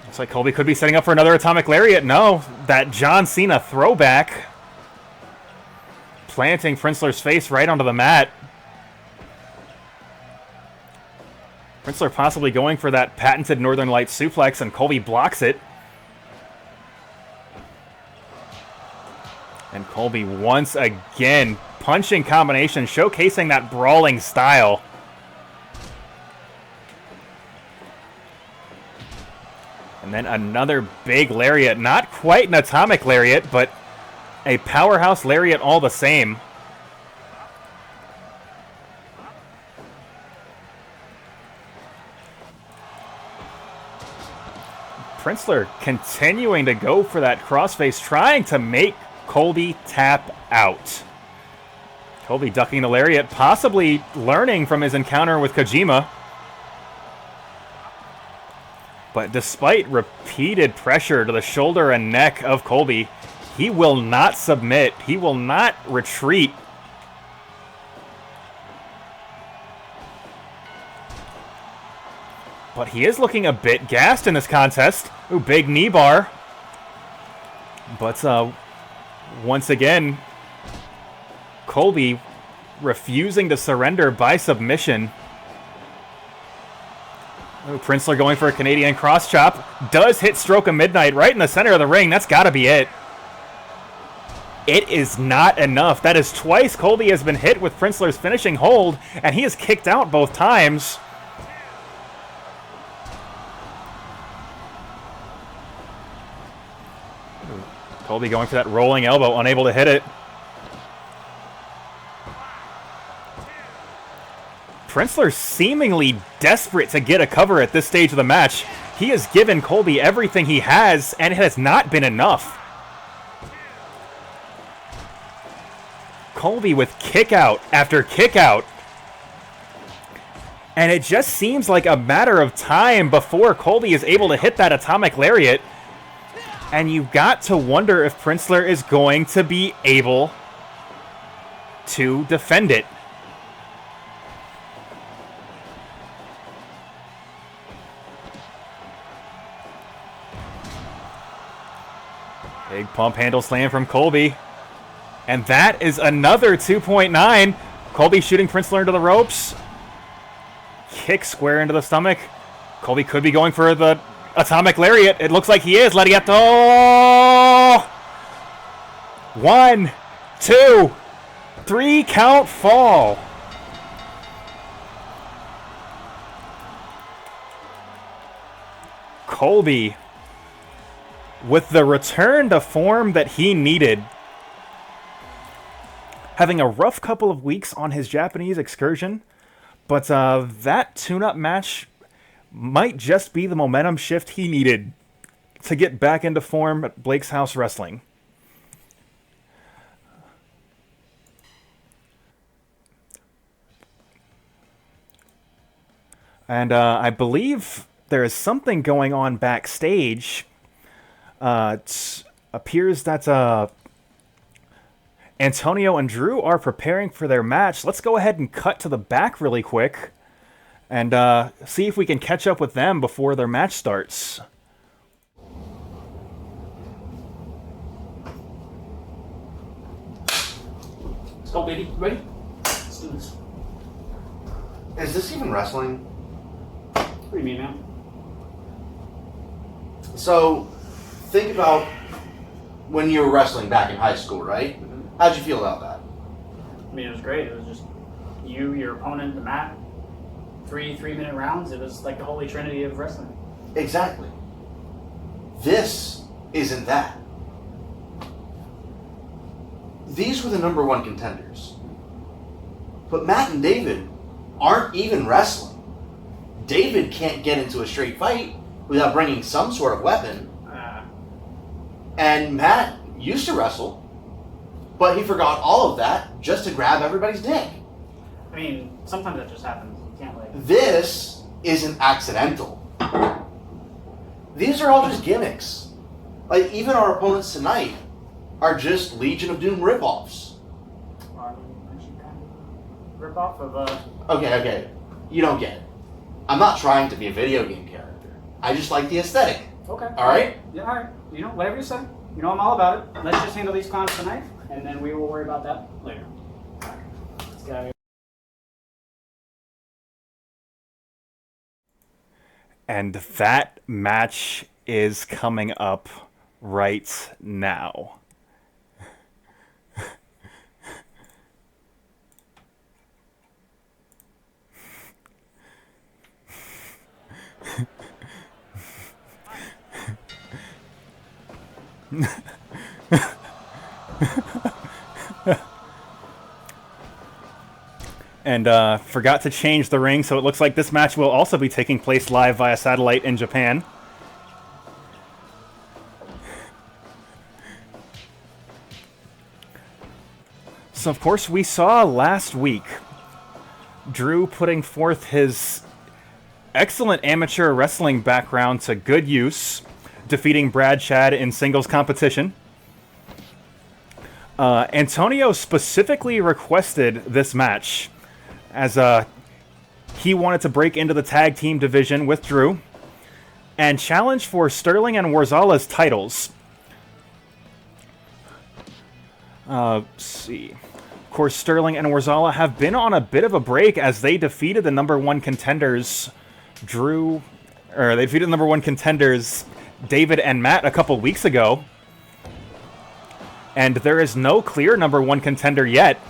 Looks like COLBY could be setting up for another Atomic Lariat. No, that John Cena throwback. Planting Princler's face right onto the mat. Princler possibly going for that patented Northern Lights suplex, and COLBY blocks it. And COLBY once again, punching combination, showcasing that brawling style. And then another big lariat. Not quite an Atomic Lariat, but a powerhouse lariat all the same. Princler continuing to go for that crossface, trying to make COLBY tap out. COLBY ducking the lariat, possibly learning from his encounter with Kojima. But despite repeated pressure to the shoulder and neck of COLBY, he will not submit. He will not retreat. But he is looking a bit gassed in this contest. Ooh, big knee bar. But once again, COLBY refusing to surrender by submission. Ooh, Princler going for a Canadian cross chop. Does hit Stroke of Midnight right in the center of the ring. That's got to be it. It is not enough. That is twice COLBY has been hit with Princler's finishing hold, and he is kicked out both times. COLBY going for that rolling elbow, unable to hit it. Princler seemingly desperate to get a cover at this stage of the match. He has given COLBY everything he has, and it has not been enough. COLBY with kick out after kick out. And it just seems like a matter of time before COLBY is able to hit that atomic lariat. And you've got to wonder if Princler is going to be able to defend it. Big pump handle slam from COLBY. And that is another 2.9. COLBY shooting Princler into the ropes. Kick square into the stomach. COLBY could be going for the atomic lariat. It looks like he is letting it. Oh! 1, 2, 3 count fall. COLBY with the return to form that he needed. Having a rough couple of weeks on his Japanese excursion, but that tune-up match might just be the momentum shift he needed to get back into form at Blake's House Wrestling. And I believe there is something going on backstage. It appears that Antonio and Drew are preparing for their match. Let's go ahead and cut to the back really quick and see if we can catch up with them before their match starts. Let's go, baby. Ready? Let's do this. Is this even wrestling? What do you mean, man? So, think about when you were wrestling back in high school, right? Mm-hmm. How'd you feel about that? I mean, it was great. It was just you, your opponent, the mat. 3 3-minute rounds. It was like the holy trinity of wrestling. Exactly. This isn't that. These were the #1 contenders. But Matt and David aren't even wrestling. David can't get into a straight fight without bringing some sort of weapon. And Matt used to wrestle, but he forgot all of that just to grab everybody's dick. I mean, sometimes that just happens. You can't like. This isn't accidental. These are all just gimmicks. Like, even our opponents tonight are just Legion of Doom ripoffs. Aren't you kind of rip off of Okay. You don't get it. I'm not trying to be a video game character. I just like the aesthetic. Okay. Alright? Yeah, alright. You know, whatever you say. You know I'm all about it. Let's just handle these clowns tonight, and then we will worry about that later. Alright. Let's get out of here. And that match is coming up right now. And forgot to change the ring, so it looks like this match will also be taking place live via satellite in Japan. So, of course, we saw last week Drew putting forth his excellent amateur wrestling background to good use, defeating Brad Chad in singles competition. Antonio specifically requested this match as he wanted to break into the tag team division with Drew and challenge for Sterling and Warzala's titles. Let's see. Of course, Sterling and Warzala have been on a bit of a break as they defeated the #1 contenders, they defeated the #1 contenders, David and Matt, a couple weeks ago. And there is no clear #1 contender yet.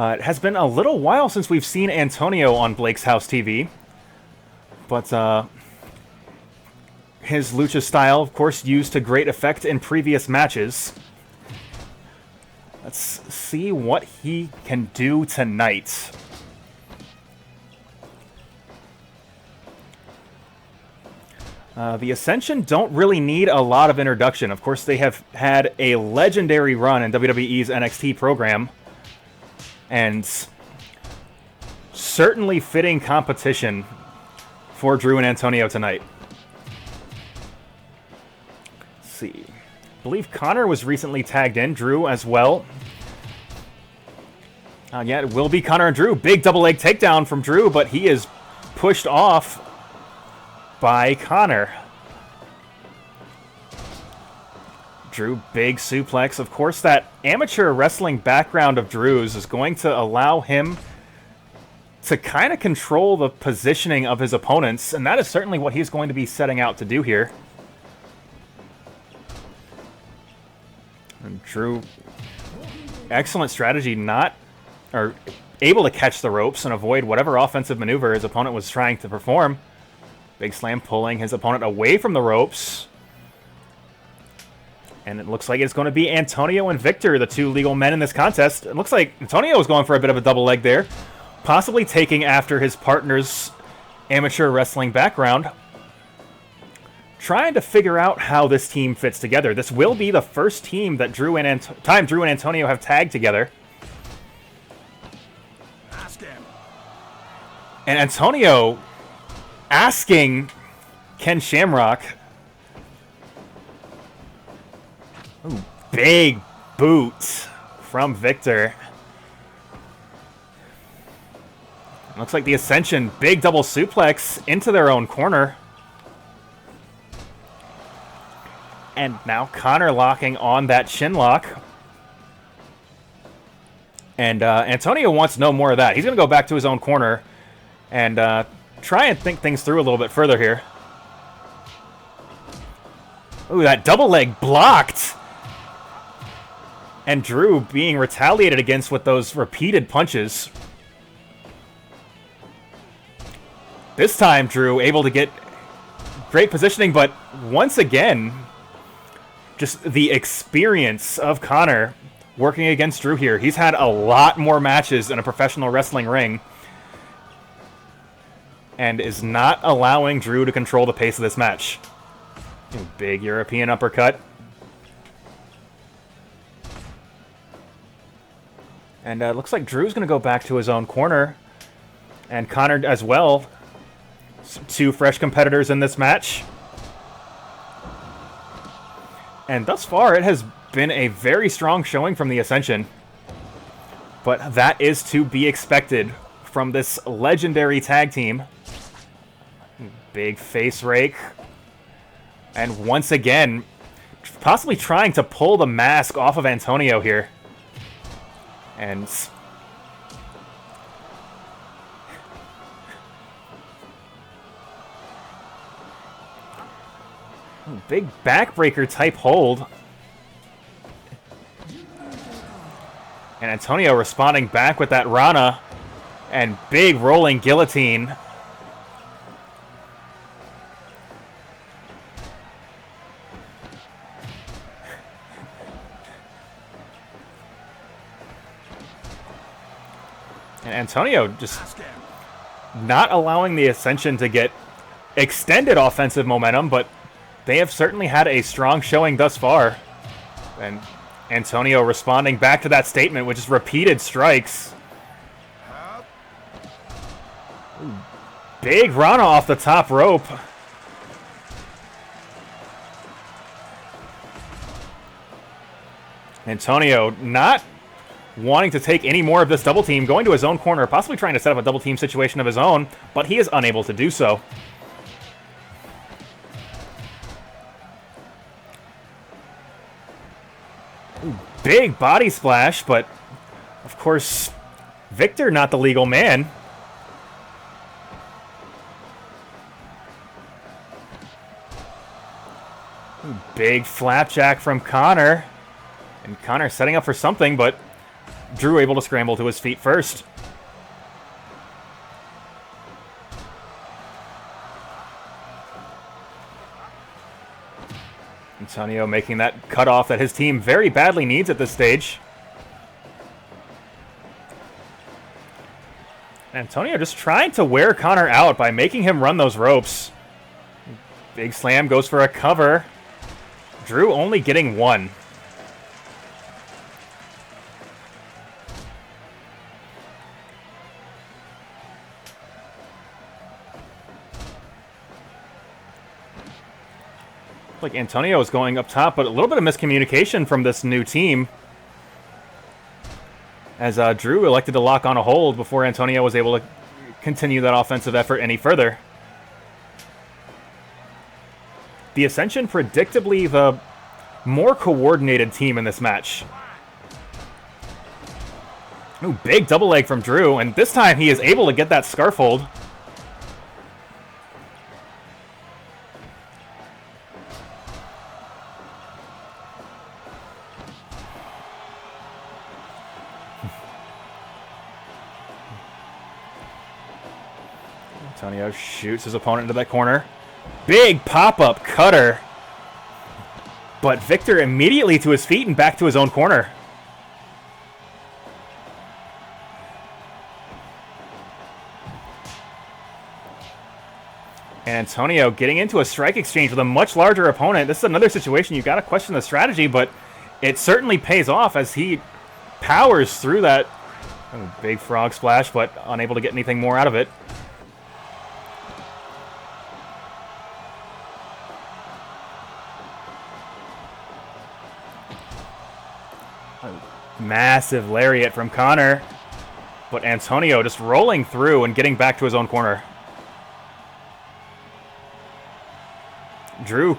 It has been a little while since we've seen Antonio on Blake's House TV. But his lucha style, of course, used to great effect in previous matches. Let's see what he can do tonight. The Ascension don't really need a lot of introduction. Of course, they have had a legendary run in WWE's NXT program, and certainly fitting competition for Drew and Antonio tonight. Let's see. I believe Connor was recently tagged in, Drew as well. Yeah, it will be Connor and Drew. Big double leg takedown from Drew, but he is pushed off by Connor. Drew, big suplex. Of course, that amateur wrestling background of Drew's is going to allow him to kind of control the positioning of his opponents, and that is certainly what he's going to be setting out to do here. And Drew, excellent strategy, able to catch the ropes and avoid whatever offensive maneuver his opponent was trying to perform. Big slam pulling his opponent away from the ropes. And it looks like it's going to be Antonio and Victor, the two legal men in this contest. It looks like Antonio is going for a bit of a double leg there, possibly taking after his partner's amateur wrestling background. Trying to figure out how this team fits together. This will be the first team that Drew and Antonio have tagged together. And Antonio asking Ken Shamrock. Ooh, big boot from Victor. Looks like the Ascension, big double suplex into their own corner. And now Connor locking on that chin lock. And Antonio wants no more of that. He's going to go back to his own corner and try and think things through a little bit further here. Ooh, that double leg blocked. And Drew being retaliated against with those repeated punches. This time, Drew able to get great positioning, but once again, just the experience of Connor working against Drew here. He's had a lot more matches in a professional wrestling ring and is not allowing Drew to control the pace of this match. Big European uppercut. And it looks like Drew's going to go back to his own corner. And Connor as well. Two fresh competitors in this match. And thus far, it has been a very strong showing from the Ascension. But that is to be expected from this legendary tag team. Big face rake. And once again, possibly trying to pull the mask off of Antonio here. And big backbreaker type hold. And Antonio responding back with that Rana. And big rolling guillotine. And Antonio just not allowing the Ascension to get extended offensive momentum, but they have certainly had a strong showing thus far. And Antonio responding back to that statement, which is repeated strikes. Ooh, big Rana off the top rope. Antonio not wanting to take any more of this double team, going to his own corner, possibly trying to set up a double team situation of his own, but he is unable to do so. Ooh, big body splash, but of course, Victor not the legal man. Ooh, big flapjack from Connor. And Connor setting up for something, but Drew able to scramble to his feet first. Antonio making that cutoff that his team very badly needs at this stage. Antonio just trying to wear Connor out by making him run those ropes. Big slam goes for a cover. Drew only getting one. Like Antonio is going up top, but a little bit of miscommunication from this new team. As Drew elected to lock on a hold before Antonio was able to continue that offensive effort any further. The Ascension, predictably the more coordinated team in this match. Ooh, big double leg from Drew, and this time he is able to get that scarf hold. Antonio shoots his opponent into that corner. Big pop-up cutter. But Victor immediately to his feet and back to his own corner. And Antonio getting into a strike exchange with a much larger opponent. This is another situation you got to question the strategy, but it certainly pays off as he powers through that. Big frog splash, but unable to get anything more out of it. Massive lariat from Connor, but Antonio just rolling through and getting back to his own corner. Drew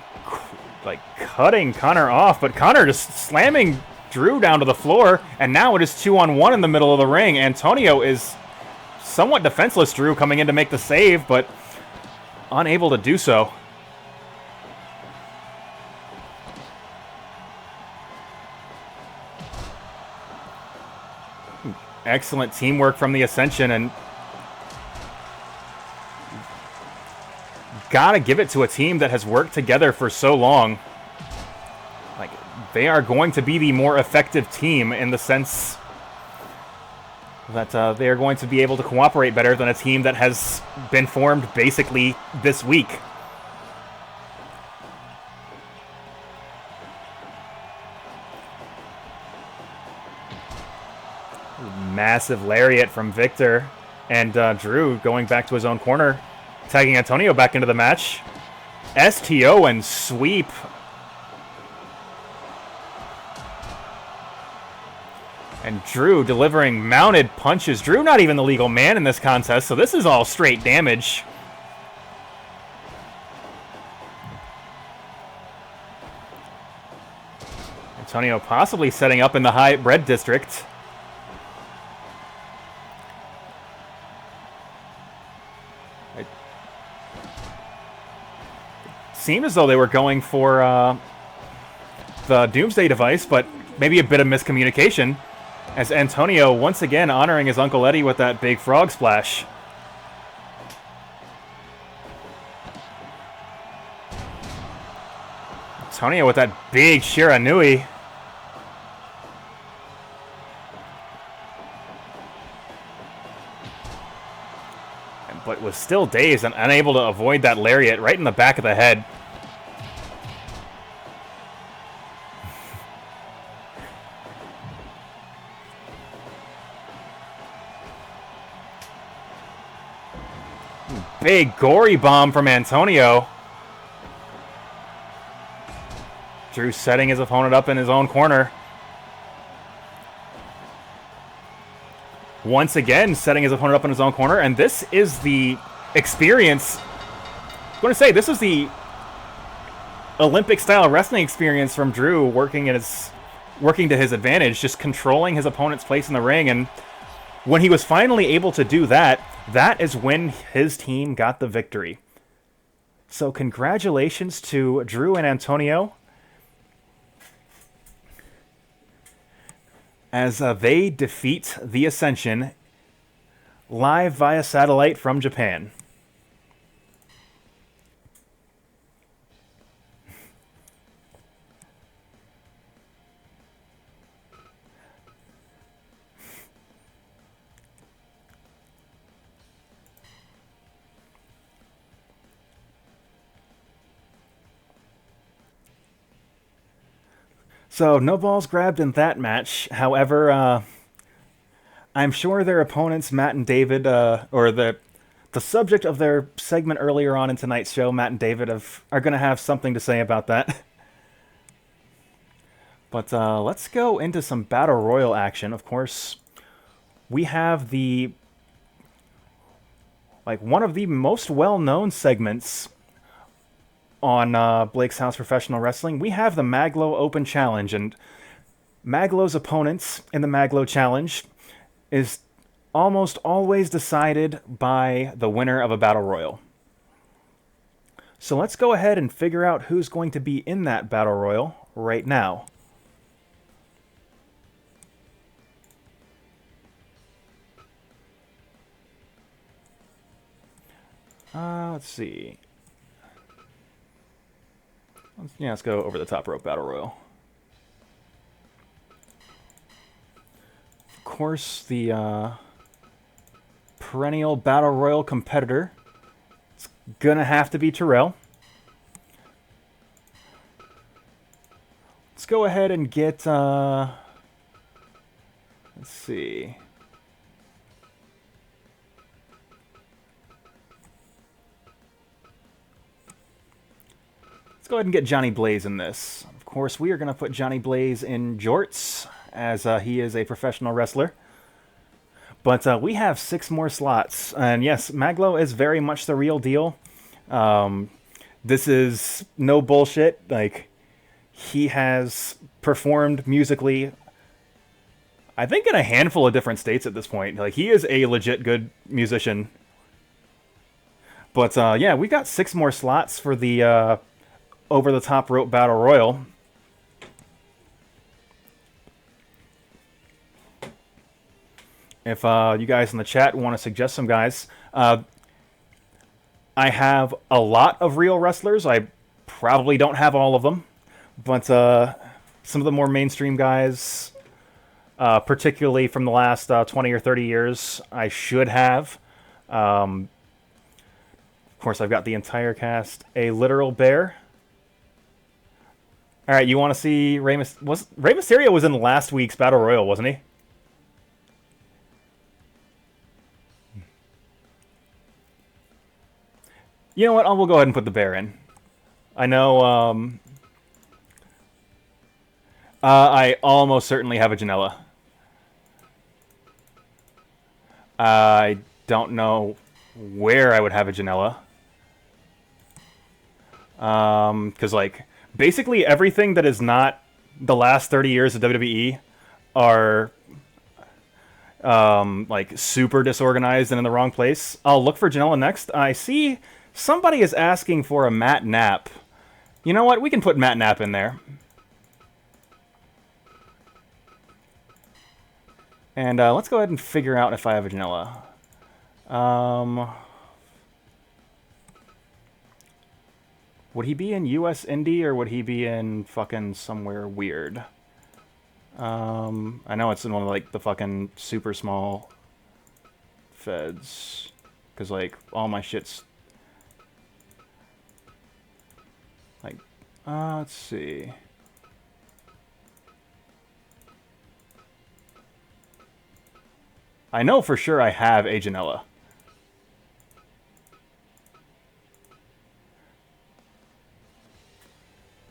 like cutting Connor off, but Connor just slamming Drew down to the floor, and now it is 2-on-1 in the middle of the ring. Antonio is somewhat defenseless. Drew coming in to make the save, but unable to do so. Excellent teamwork from the Ascension, and gotta give it to a team that has worked together for so long. Like, they are going to be the more effective team in the sense that they are going to be able to cooperate better than a team that has been formed basically this week. Massive lariat from Victor, and Drew going back to his own corner, tagging Antonio back into the match. STO and sweep. And Drew delivering mounted punches. Drew not even the legal man in this contest, so this is all straight damage. Antonio possibly setting up in the high bread district. Seemed as though they were going for the Doomsday device, but maybe a bit of miscommunication, as Antonio once again honoring his Uncle Eddie with that big frog splash. Antonio with that big Shiranui. But was still dazed and unable to avoid that lariat right in the back of the head. Big gory bomb from Antonio. Drew setting his opponent up in his own corner. Once again, setting his opponent up in his own corner, and this is the experience. I'm going to say, this is the Olympic-style wrestling experience from Drew, working to his advantage, just controlling his opponent's place in the ring, and when he was finally able to do that, that is when his team got the victory. So congratulations to Drew and Antonio, as they defeat the Ascension live via satellite from Japan. So, no balls grabbed in that match. However, I'm sure their opponents, Matt and David, or the subject of their segment earlier on in tonight's show, Matt and David, are going to have something to say about that. But let's go into some Battle Royal action. Of course, we have one of the most well-known segments on Blake's House Professional Wrestling. We have the Maglo Open Challenge, and Maglo's opponents in the Maglo Challenge is almost always decided by the winner of a Battle Royal. So let's go ahead and figure out who's going to be in that Battle Royal right now. Let's see. Let's go over the top rope Battle Royal. Of course, the perennial Battle Royal competitor. It's gonna have to be Terrell. Let's go ahead and get, let's see. Let's go ahead and get Johnny Blaze in this. Of course, we are going to put Johnny Blaze in jorts, as he is a professional wrestler. But we have 6 more slots. And yes, Maglo is very much the real deal. This is no bullshit. Like, he has performed musically, I think, in a handful of different states at this point. Like, he is a legit good musician. But yeah, we got 6 more slots for the over-the-top rope Battle Royal. If you guys in the chat want to suggest some guys, I have a lot of real wrestlers. I probably don't have all of them, but some of the more mainstream guys, particularly from the last 20 or 30 years, I should have. Of course, I've got the entire cast. A literal bear. All right, you want to see Rey Mysterio was in last week's Battle Royal, wasn't he? You know what? We'll go ahead and put the bear in. I know. I almost certainly have a Janela. I don't know where I would have a Janela. Because, like, basically everything that is not the last 30 years of WWE are, like, super disorganized and in the wrong place. I'll look for Janela next. I see somebody is asking for a Matt Knapp. You know what? We can put Matt Knapp in there. And let's go ahead and figure out if I have a Janela. Would he be in US Indie, or would he be in fucking somewhere weird? I know it's in one of, like, the fucking super small feds. Because, like, all my shit's... Like, let's see... I know for sure I have a Janela.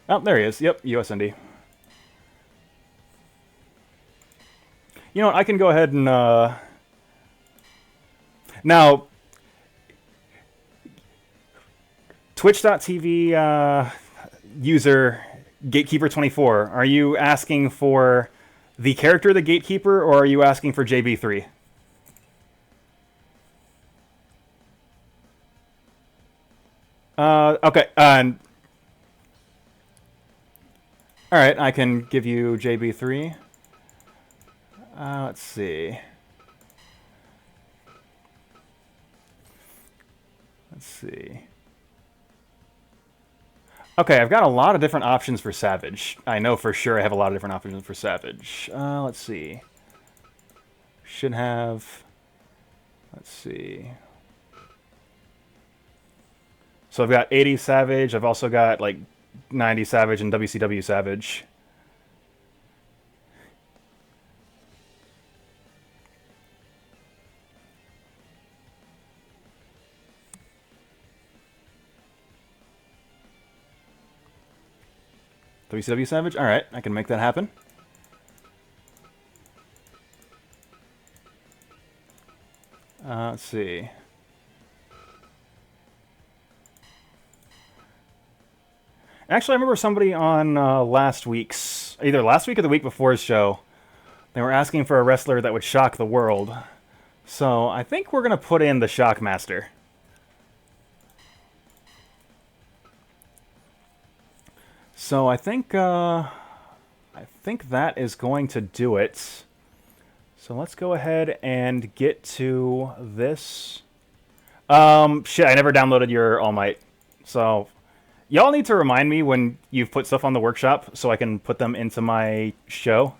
Oh, there he is. Yep, USND. You know what? I can go ahead and... Now, Twitch.tv user Gatekeeper24, are you asking for the character the Gatekeeper, or are you asking for JB3? Okay, alright, I can give you JB3. Let's see. Let's see. Okay, I've got a lot of different options for Savage. I know for sure I have a lot of different options for Savage. Let's see. Should have... Let's see... So I've got 80 Savage, I've also got, like, 90 Savage and WCW Savage. WCW Savage? Alright, I can make that happen. Let's see. Actually, I remember somebody on either last week or the week before's show, they were asking for a wrestler that would shock the world. So I think we're going to put in the Shockmaster. So I think that is going to do it. So let's go ahead and get to this. Shit, I never downloaded your All Might. So y'all need to remind me when you've put stuff on the workshop so I can put them into my show.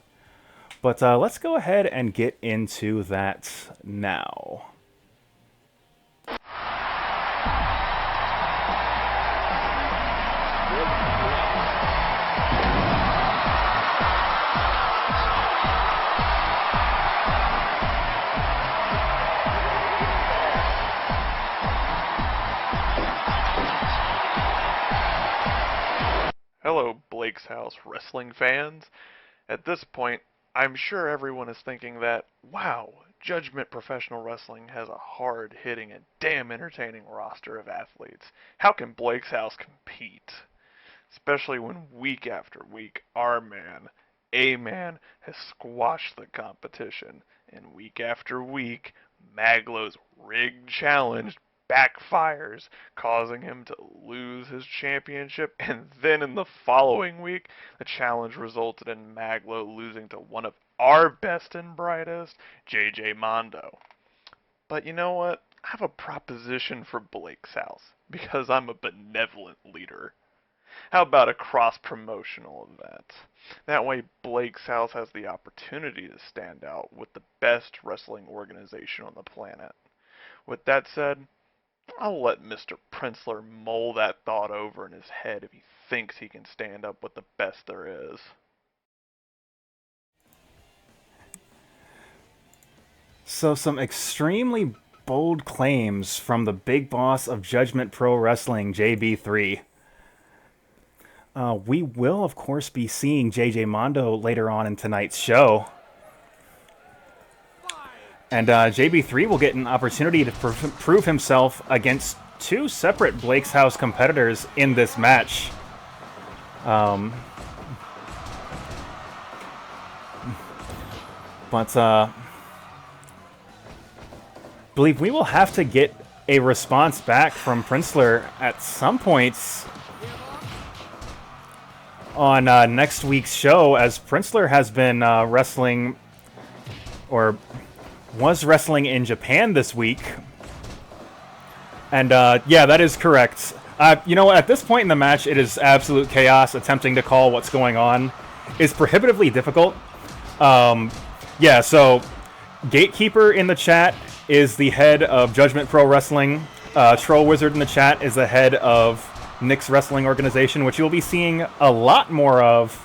But let's go ahead and get into that now. Hello, Blake's House wrestling fans. At this point, I'm sure everyone is thinking that, wow, Judgment Professional Wrestling has a hard-hitting and damn entertaining roster of athletes. How can Blake's House compete? Especially when week after week, our man, A-Man, has squashed the competition. And week after week, Maglow's rigged challenge backfires, causing him to lose his championship, and then in the following week, the challenge resulted in Maglow losing to one of our best and brightest, JJ Mondo. But you know what? I have a proposition for Blake's House, because I'm a benevolent leader. How about a cross-promotional event? That way Blake's House has the opportunity to stand out with the best wrestling organization on the planet. With that said, I'll let Mr. Princler mull that thought over in his head if he thinks he can stand up with the best there is. So some extremely bold claims from the big boss of Judgment Pro Wrestling, JB3. We will, of course, be seeing JJ Mondo later on in tonight's show. And JB3 will get an opportunity to prove himself against two separate Blake's House competitors in this match. Believe we will have to get a response back from Princler at some points on next week's show, as Princler has been wrestling, or was wrestling in Japan this week. And yeah, that is correct. You know, at this point in the match, it is absolute chaos. Attempting to call what's going on is prohibitively difficult. Yeah, so Gatekeeper in the chat is the head of Judgment Pro Wrestling. Troll Wizard in the chat is the head of Nick's Wrestling Organization, which you'll be seeing a lot more of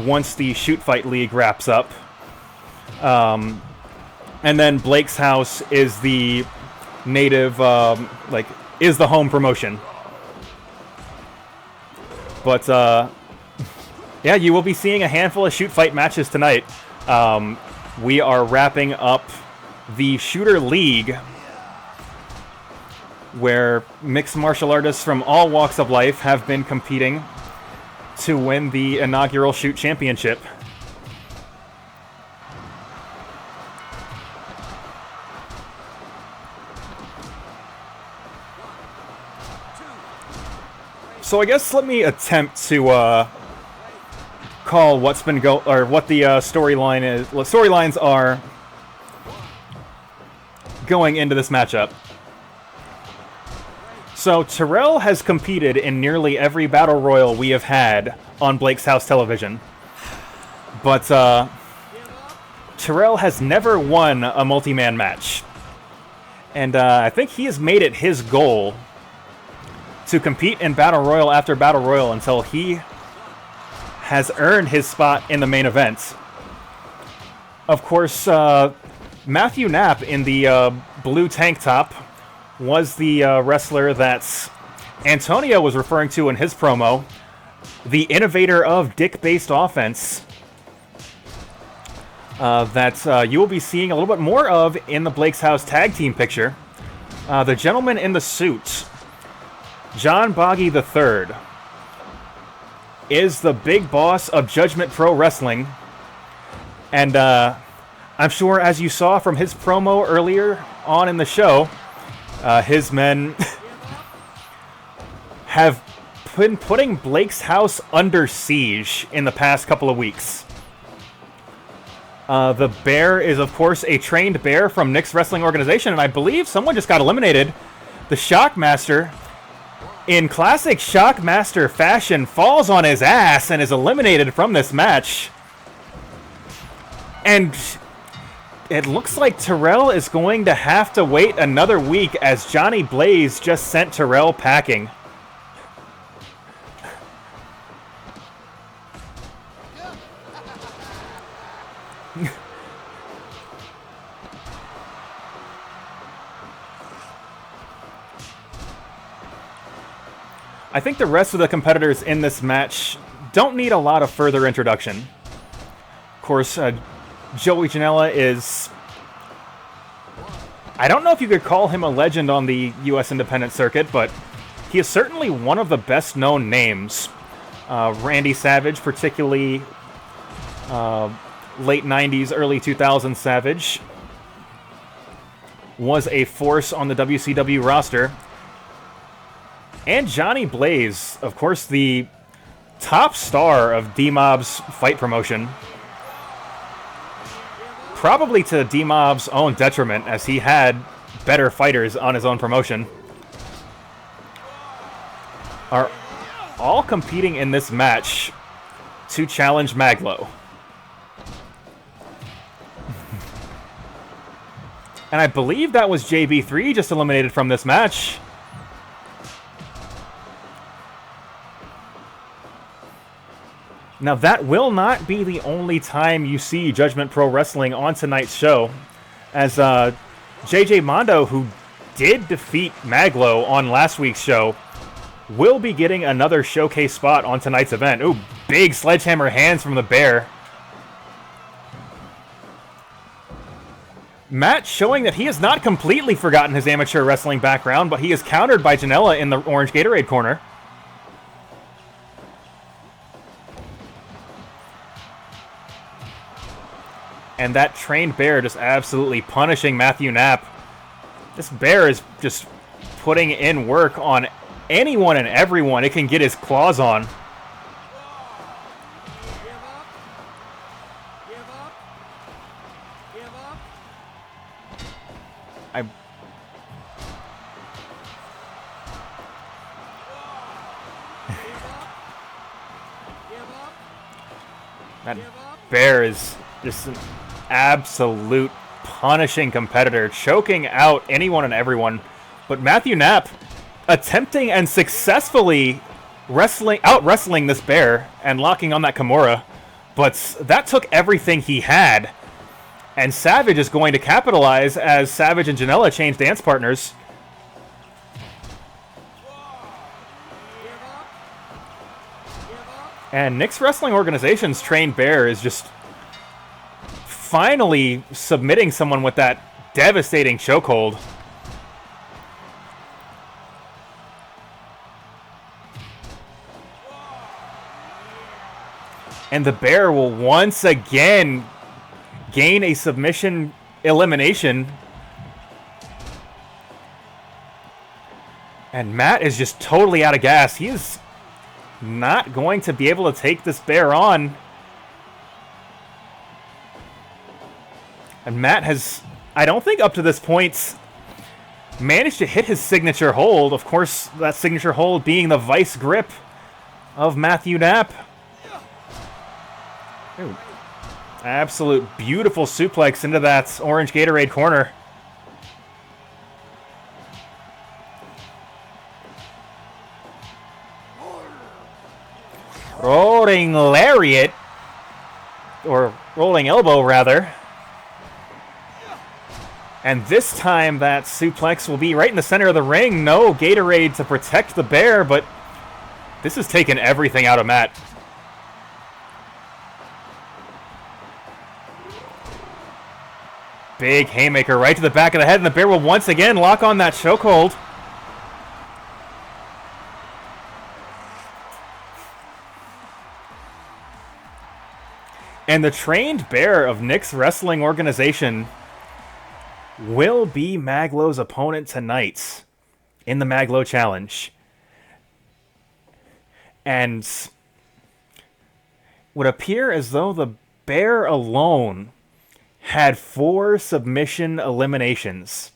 once the Shoot Fight League wraps up. And then Blake's House is the native, is the home promotion. But, yeah, you will be seeing a handful of Shoot Fight matches tonight. We are wrapping up the Shooter League, where mixed martial artists from all walks of life have been competing to win the inaugural Shoot Championship. So I guess let me attempt to call what's been what the storyline is. Storylines are going into this matchup. So Terrell has competed in nearly every battle royal we have had on Blake's House television, but Terrell has never won a multi-man match, and I think he has made it his goal to compete in battle royal after battle royal until he has earned his spot in the main event. Of course, Matthew Knapp in the blue tank top was the wrestler that Antonio was referring to in his promo the innovator of dick-based offense that you will be seeing a little bit more of in the Blake's House tag team picture. The gentleman in the suit, John Boggy III, is the big boss of Judgment Pro Wrestling. And I'm sure, as you saw from his promo earlier on in the show, his men have been putting Blake's House under siege in the past couple of weeks. The bear is, of course, a trained bear from Nick's Wrestling Organization, and I believe someone just got eliminated. The Shockmaster, in classic Shockmaster fashion, falls on his ass and is eliminated from this match. And it looks like Terrell is going to have to wait another week, as Johnny Blaze just sent Terrell packing. I think the rest of the competitors in this match don't need a lot of further introduction. Of course, Joey Janela is... I don't know if you could call him a legend on the U.S. independent circuit, but he is certainly one of the best-known names. Randy Savage, particularly late 90s, early 2000s Savage, was a force on the WCW roster. And Johnny Blaze, of course, the top star of D-Mob's fight promotion. Probably to D-Mob's own detriment, as he had better fighters on his own promotion. Are all competing in this match to challenge Maglo. And I believe that was JB3 just eliminated from this match. Now, that will not be the only time you see Judgment Pro Wrestling on tonight's show, as JJ Mondo, who did defeat Maglo on last week's show, will be getting another showcase spot on tonight's event. Ooh, big sledgehammer hands from the bear. Matt showing that he has not completely forgotten his amateur wrestling background, but he is countered by Janela in the orange Gatorade corner. And that trained bear just absolutely punishing Matthew Knapp. This bear is just putting in work on anyone and everyone it can get his claws on. That bear is just an absolute punishing competitor, choking out anyone and everyone. But Matthew Knapp attempting and successfully out-wrestling this bear and locking on that Kimura. But that took everything he had. And Savage is going to capitalize as Savage and Janela change dance partners. And Nick's Wrestling Organization's trained bear is just finally submitting someone with that devastating chokehold. And the bear will once again gain a submission elimination. And Matt is just totally out of gas. He is not going to be able to take this bear on. And Matt has, I don't think up to this point, managed to hit his signature hold. Of course, that signature hold being the vice grip of Matthew Knapp. Ooh. Absolute beautiful suplex into that orange Gatorade corner. Rolling lariat, or rolling elbow rather. And this time that suplex will be right in the center of the ring. No Gatorade to protect the bear, but This has taken everything out of Matt. Big haymaker right to the back of the head, and the bear will once again lock on that chokehold. And the trained bear of Nick's wrestling organization will be Maglo's opponent tonight in the Maglo Challenge. And would appear as though the bear alone had 4 submission eliminations.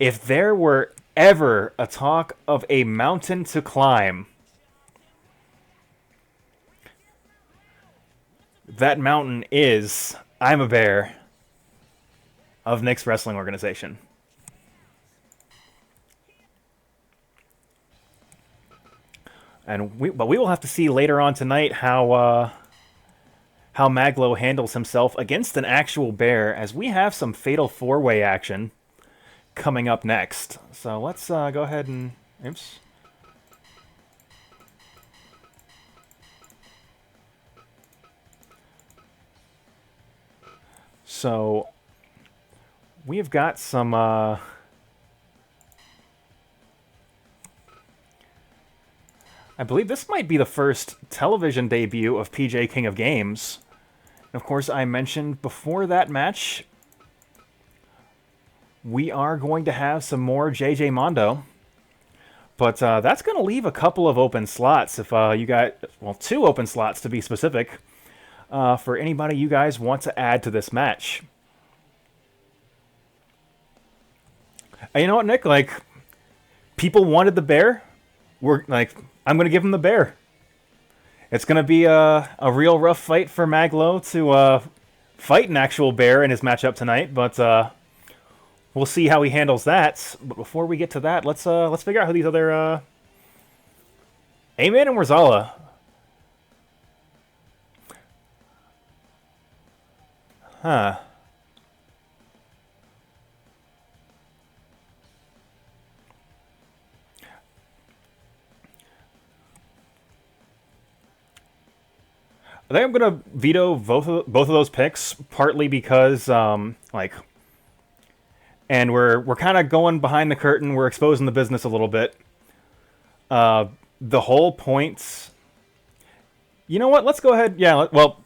If there were ever a talk of a mountain to climb, that mountain is I'm a Bear of Nick's wrestling organization. But we will have to see later on tonight how Maglo handles himself against an actual bear, as we have some fatal 4-way action coming up next. So let's go ahead and... Oops. So we've got some... I believe this might be the first television debut of PJ King of Games. And of course, I mentioned before that match, we are going to have some more JJ Mondo. But that's going to leave a couple of open slots if you got, well, 2 open slots to be specific, for anybody you guys want to add to this match. And you know what, Nick? Like, people wanted the bear. We're like, I'm going to give him the bear. It's going to be a real rough fight for Maglo to fight an actual bear in his matchup tonight, but we'll see how he handles that. But before we get to that, let's figure out who these other A-Man and Warzala. Huh. I think I'm gonna veto both of those picks, partly because like, and we're kind of going behind the curtain. We're exposing the business a little bit. The whole point. You know what? Let's go ahead. Yeah. Well,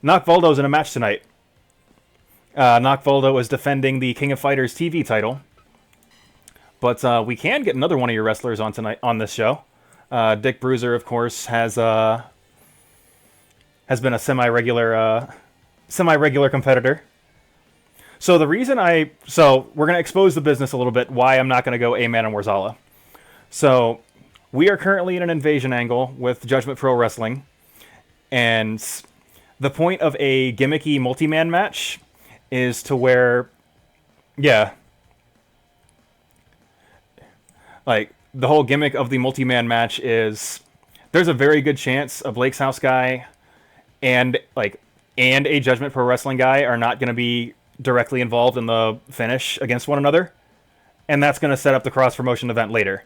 Nock Voldo's in a match tonight. Nock Voldo is defending the King of Fighters TV title. But we can get another one of your wrestlers on tonight on this show. Dick Bruiser, of course, has been a semi-regular competitor. So the reason we're going to expose the business a little bit, why I'm not going to go A-Man and Warzala. So we are currently in an invasion angle with Judgment Pro Wrestling, and the point of a gimmicky multi-man match is to where, yeah, like, the whole gimmick of the multi-man match is there's a very good chance a Blake's House guy and a Judgment Pro Wrestling guy are not going to be directly involved in the finish against one another, and that's going to set up the cross-promotion event later.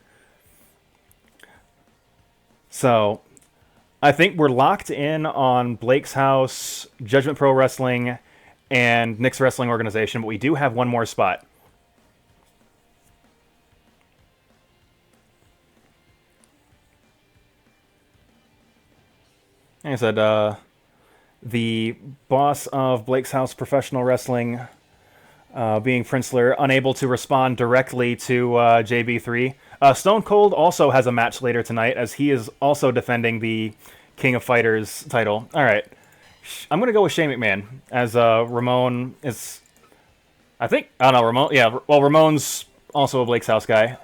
So I think we're locked in on Blake's House, Judgment Pro Wrestling, and Nick's Wrestling Organization, but we do have one more spot. Like I said, the boss of Blake's House Professional Wrestling, being Princler, unable to respond directly to JB3. Stone Cold also has a match later tonight, as he is also defending the King of Fighters title. All right. I'm going to go with Shane McMahon, as Ramon is... I don't know, Ramon... Yeah, well, Ramon's also a Blake's House guy.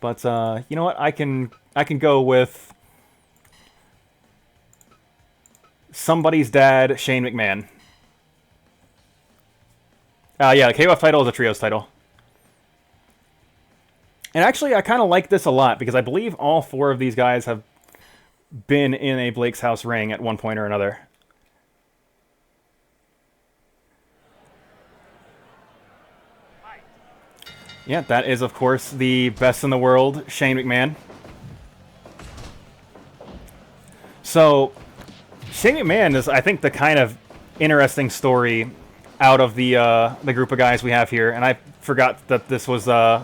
But, you know what? I can go with somebody's dad, Shane McMahon. Yeah, the KOF title is a trios title. And actually, I kind of like this a lot, because I believe all 4 of these guys have been in a Blake's House ring at one point or another. Yeah, that is, of course, the best in the world, Shane McMahon. So, Shane McMahon is, I think, the kind of interesting story out of the group of guys we have here. And I forgot that this was the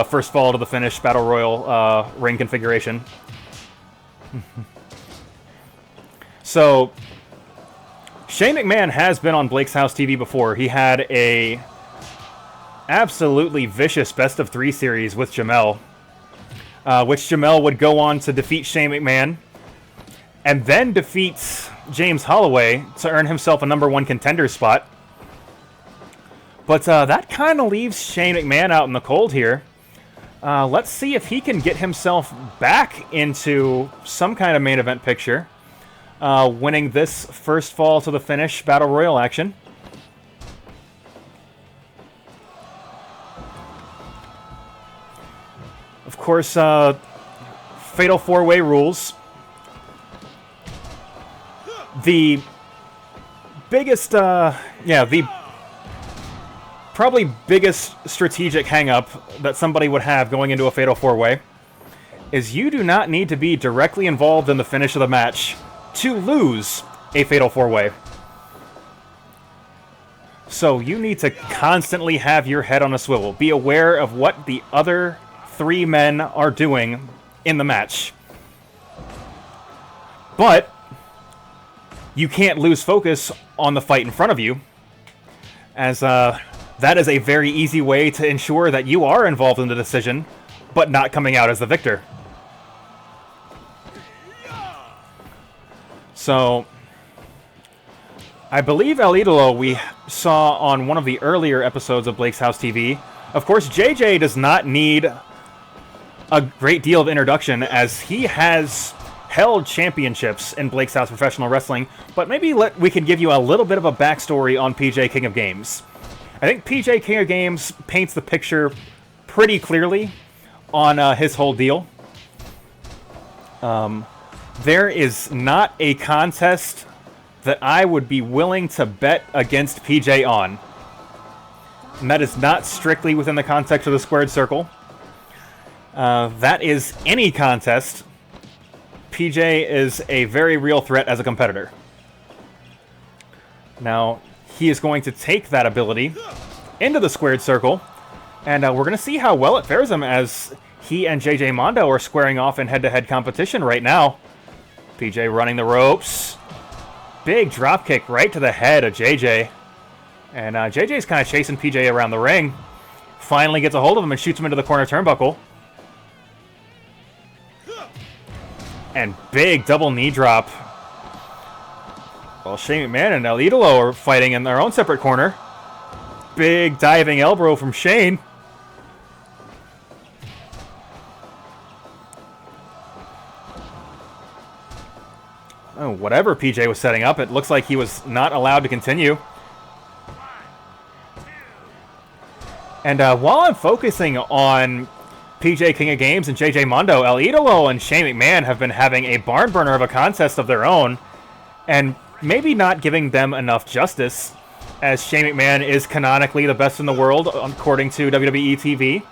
first fall to the finish Battle Royal ring configuration. So, Shane McMahon has been on Blake's House TV before. He had a absolutely vicious best-of-3 series with Jamel, which Jamel would go on to defeat Shane McMahon, and then defeats James Holloway to earn himself a #1 contender spot. But that kind of leaves Shane McMahon out in the cold here. Let's see if he can get himself back into some kind of main event picture, winning this first fall to the finish Battle Royal action. Of course, Fatal 4-Way rules. The biggest, the probably biggest strategic hang-up that somebody would have going into a Fatal 4-Way is you do not need to be directly involved in the finish of the match to lose a Fatal 4-Way. So you need to constantly have your head on a swivel. Be aware of what the other 3 men are doing in the match. But you can't lose focus on the fight in front of you, as that is a very easy way to ensure that you are involved in the decision, but not coming out as the victor. So, I believe El Idolo we saw on one of the earlier episodes of Blake's House TV. Of course, JJ does not need a great deal of introduction, as he has held championships in Blake's House Professional Wrestling, but maybe we can give you a little bit of a backstory on PJ King of Games. I think PJ King of Games paints the picture pretty clearly on his whole deal. There is not a contest that I would be willing to bet against PJ on. And that is not strictly within the context of the squared circle. That is any contest. PJ is a very real threat as a competitor. Now, he is going to take that ability into the squared circle, and we're going to see how well it fares him, as he and JJ Mondo are squaring off in head-to-head competition right now. PJ running the ropes. Big dropkick right to the head of JJ. And JJ's kind of chasing PJ around the ring. Finally gets a hold of him and shoots him into the corner turnbuckle. And big double knee drop. Well, Shane McMahon and El Idolo are fighting in their own separate corner. Big diving elbow from Shane. Oh, whatever PJ was setting up, it looks like he was not allowed to continue. And while I'm focusing on PJ King of Games and JJ Mondo, El Idolo and Shane McMahon have been having a barn burner of a contest of their own, and maybe not giving them enough justice, as Shane McMahon is canonically the best in the world according to WWE TV.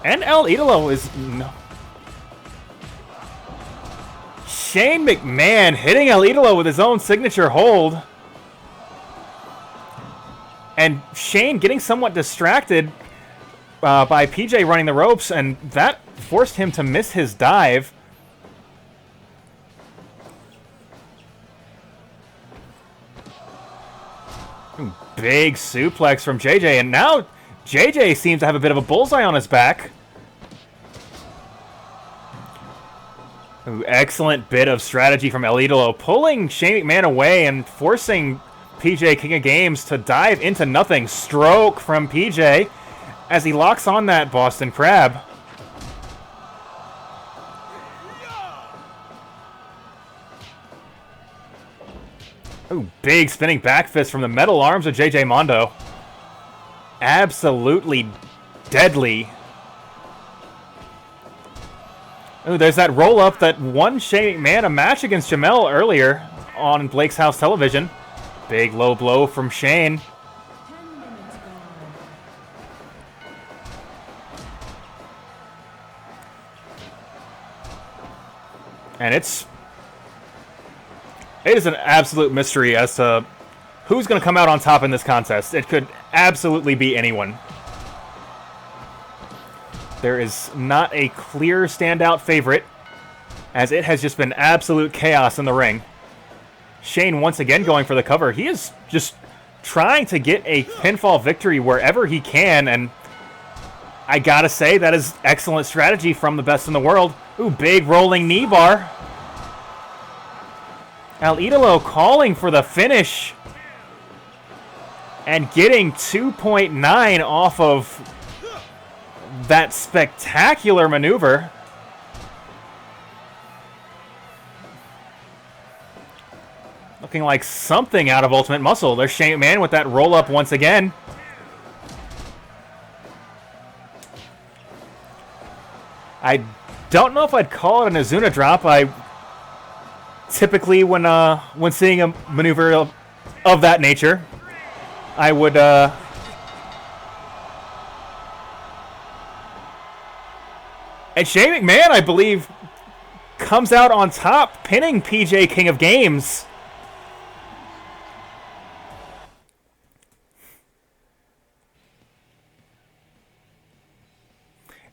And El Idolo is... Shane McMahon hitting El Idolo with his own signature hold. And Shane getting somewhat distracted by PJ running the ropes, and that forced him to miss his dive. Big suplex from JJ, and now JJ seems to have a bit of a bullseye on his back. Ooh, excellent bit of strategy from El Idolo, pulling Shane McMahon away and forcing PJ King of Games to dive into nothing. Stroke from PJ as he locks on that Boston Crab. Ooh, big spinning back fist from the metal arms of JJ Mondo. Absolutely deadly. Ooh, there's that roll-up that won Shane McMahon a match against Jamel earlier on Blake's House Television. Big low blow from Shane. And it is an absolute mystery as to who's going to come out on top in this contest. It could absolutely be anyone. There is not a clear standout favorite, as it has just been absolute chaos in the ring. Shane once again going for the cover. He is just trying to get a pinfall victory wherever he can, and I gotta say, that is excellent strategy from the best in the world. Ooh, big rolling knee bar. El Idolo calling for the finish and getting 2.9 off of that spectacular maneuver. Looking like something out of Ultimate Muscle. There's Shane McMahon with that roll-up once again. I don't know if I'd call it an Azuna drop. I typically, when seeing a maneuver of that nature, I would and Shane McMahon, I believe, comes out on top, pinning PJ King of Games.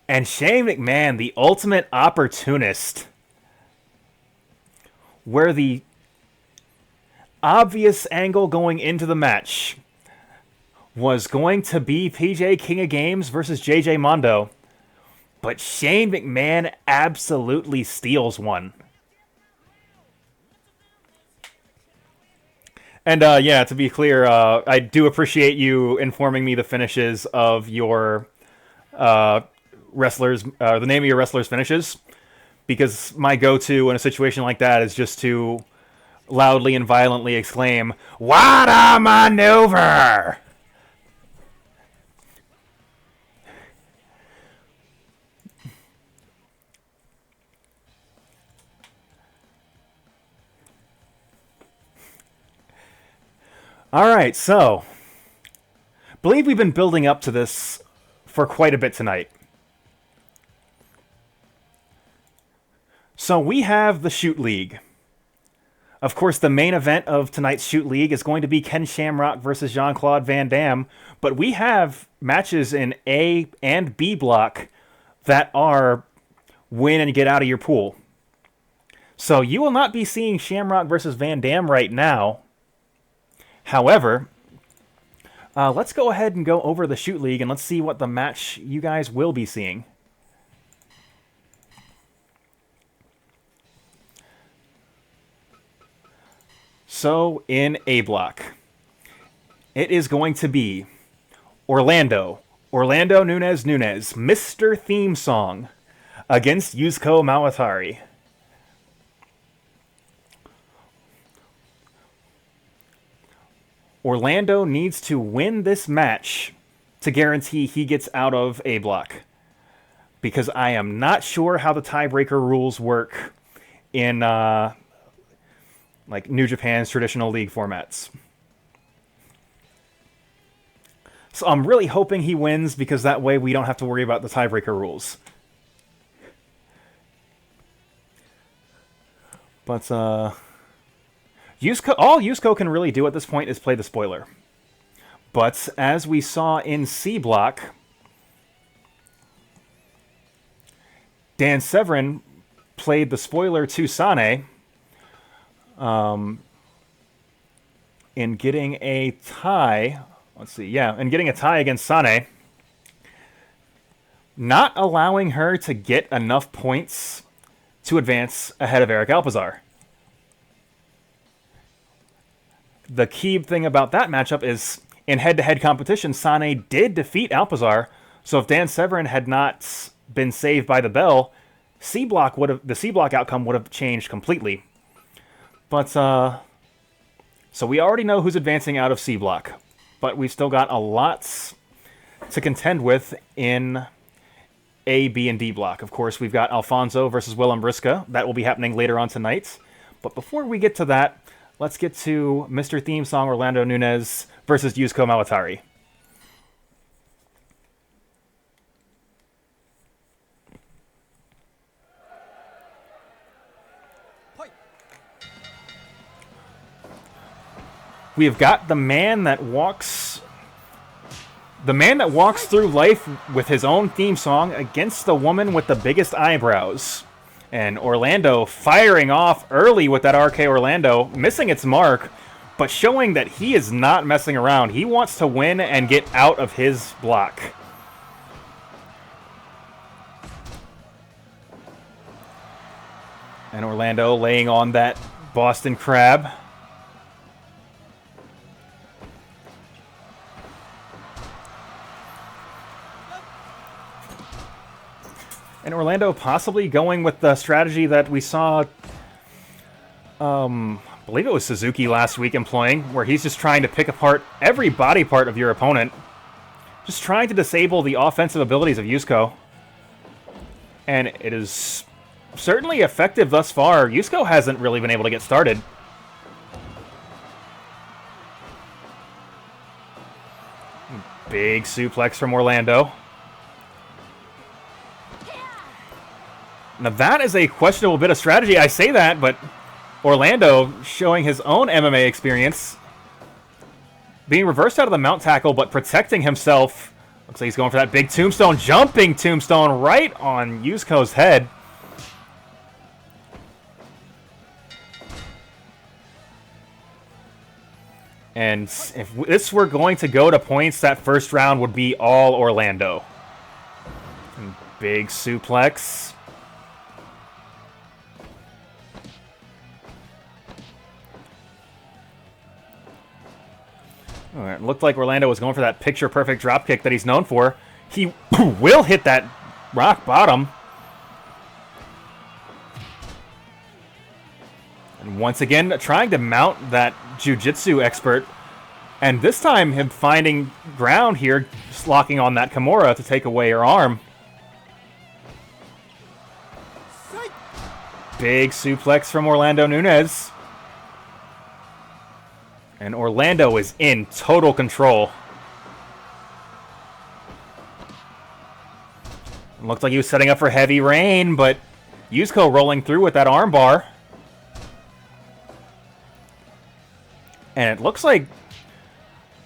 And Shane McMahon, the ultimate opportunist, where the obvious angle going into the match was going to be PJ King of Games versus JJ Mondo. But Shane McMahon absolutely steals one. And yeah, to be clear, I do appreciate you informing me the finishes of your wrestlers, the name of your wrestlers' finishes, because my go-to in a situation like that is just to loudly and violently exclaim, "What a maneuver!" Alright, so I believe we've been building up to this for quite a bit tonight. So we have the Shoot League. Of course, the main event of tonight's Shoot League is going to be Ken Shamrock versus Jean-Claude Van Damme, but we have matches in A and B block that are win and get out of your pool. So you will not be seeing Shamrock versus Van Damme right now. However, let's go ahead and go over the Shoot League and let's see what the match you guys will be seeing. So, in A block, it is going to be Orlando Nunes, Mr. Theme Song, against Yuzko Mawatari. Orlando needs to win this match to guarantee he gets out of A block, because I am not sure how the tiebreaker rules work in like New Japan's traditional league formats. So I'm really hoping he wins, because that way we don't have to worry about the tiebreaker rules. But Yuzko, all Yuzko can really do at this point is play the spoiler. But as we saw in C block, Dan Severin played the spoiler to Sane in getting a tie. Let's see, yeah, in getting a tie against Sane, not allowing her to get enough points to advance ahead of Eric Alpazar. The key thing about that matchup is, in head-to-head competition, Sane did defeat Alpazar, so if Dan Severin had not been saved by the bell, the C block outcome would have changed completely. But, so we already know who's advancing out of C block, but we've still got a lot to contend with in A, B, and D block. Of course, we've got Alfonso versus Willem Ruska. That will be happening later on tonight. But before we get to that, let's get to Mr. Theme Song Orlando Nunes versus Yuzko Mawatari. we have got the man that walks through life with his own theme song against the woman with the biggest eyebrows. And Orlando firing off early with that RK Orlando, missing its mark, but showing that he is not messing around. He wants to win and get out of his block. And Orlando laying on that Boston Crab. And Orlando possibly going with the strategy that we saw, I believe it was Suzuki last week employing, where he's just trying to pick apart every body part of your opponent. Just trying to disable the offensive abilities of Yuzko. And it is certainly effective thus far. Yuzko hasn't really been able to get started. Big suplex from Orlando. Now that is a questionable bit of strategy. I say that, but Orlando showing his own MMA experience. Being reversed out of the mount tackle, but protecting himself. Looks like he's going for that big tombstone. Jumping tombstone right on Yuzko's head. And if this were going to go to points, that first round would be all Orlando. And big suplex. Oh, it looked like Orlando was going for that picture-perfect dropkick that he's known for. He will hit that rock bottom. And once again, trying to mount that jiu-jitsu expert. And this time, him finding ground here, just locking on that Kimura to take away her arm. Big suplex from Orlando Nunes. And Orlando is in total control. Looked like he was setting up for heavy rain, but Yuzko rolling through with that armbar. And it looks like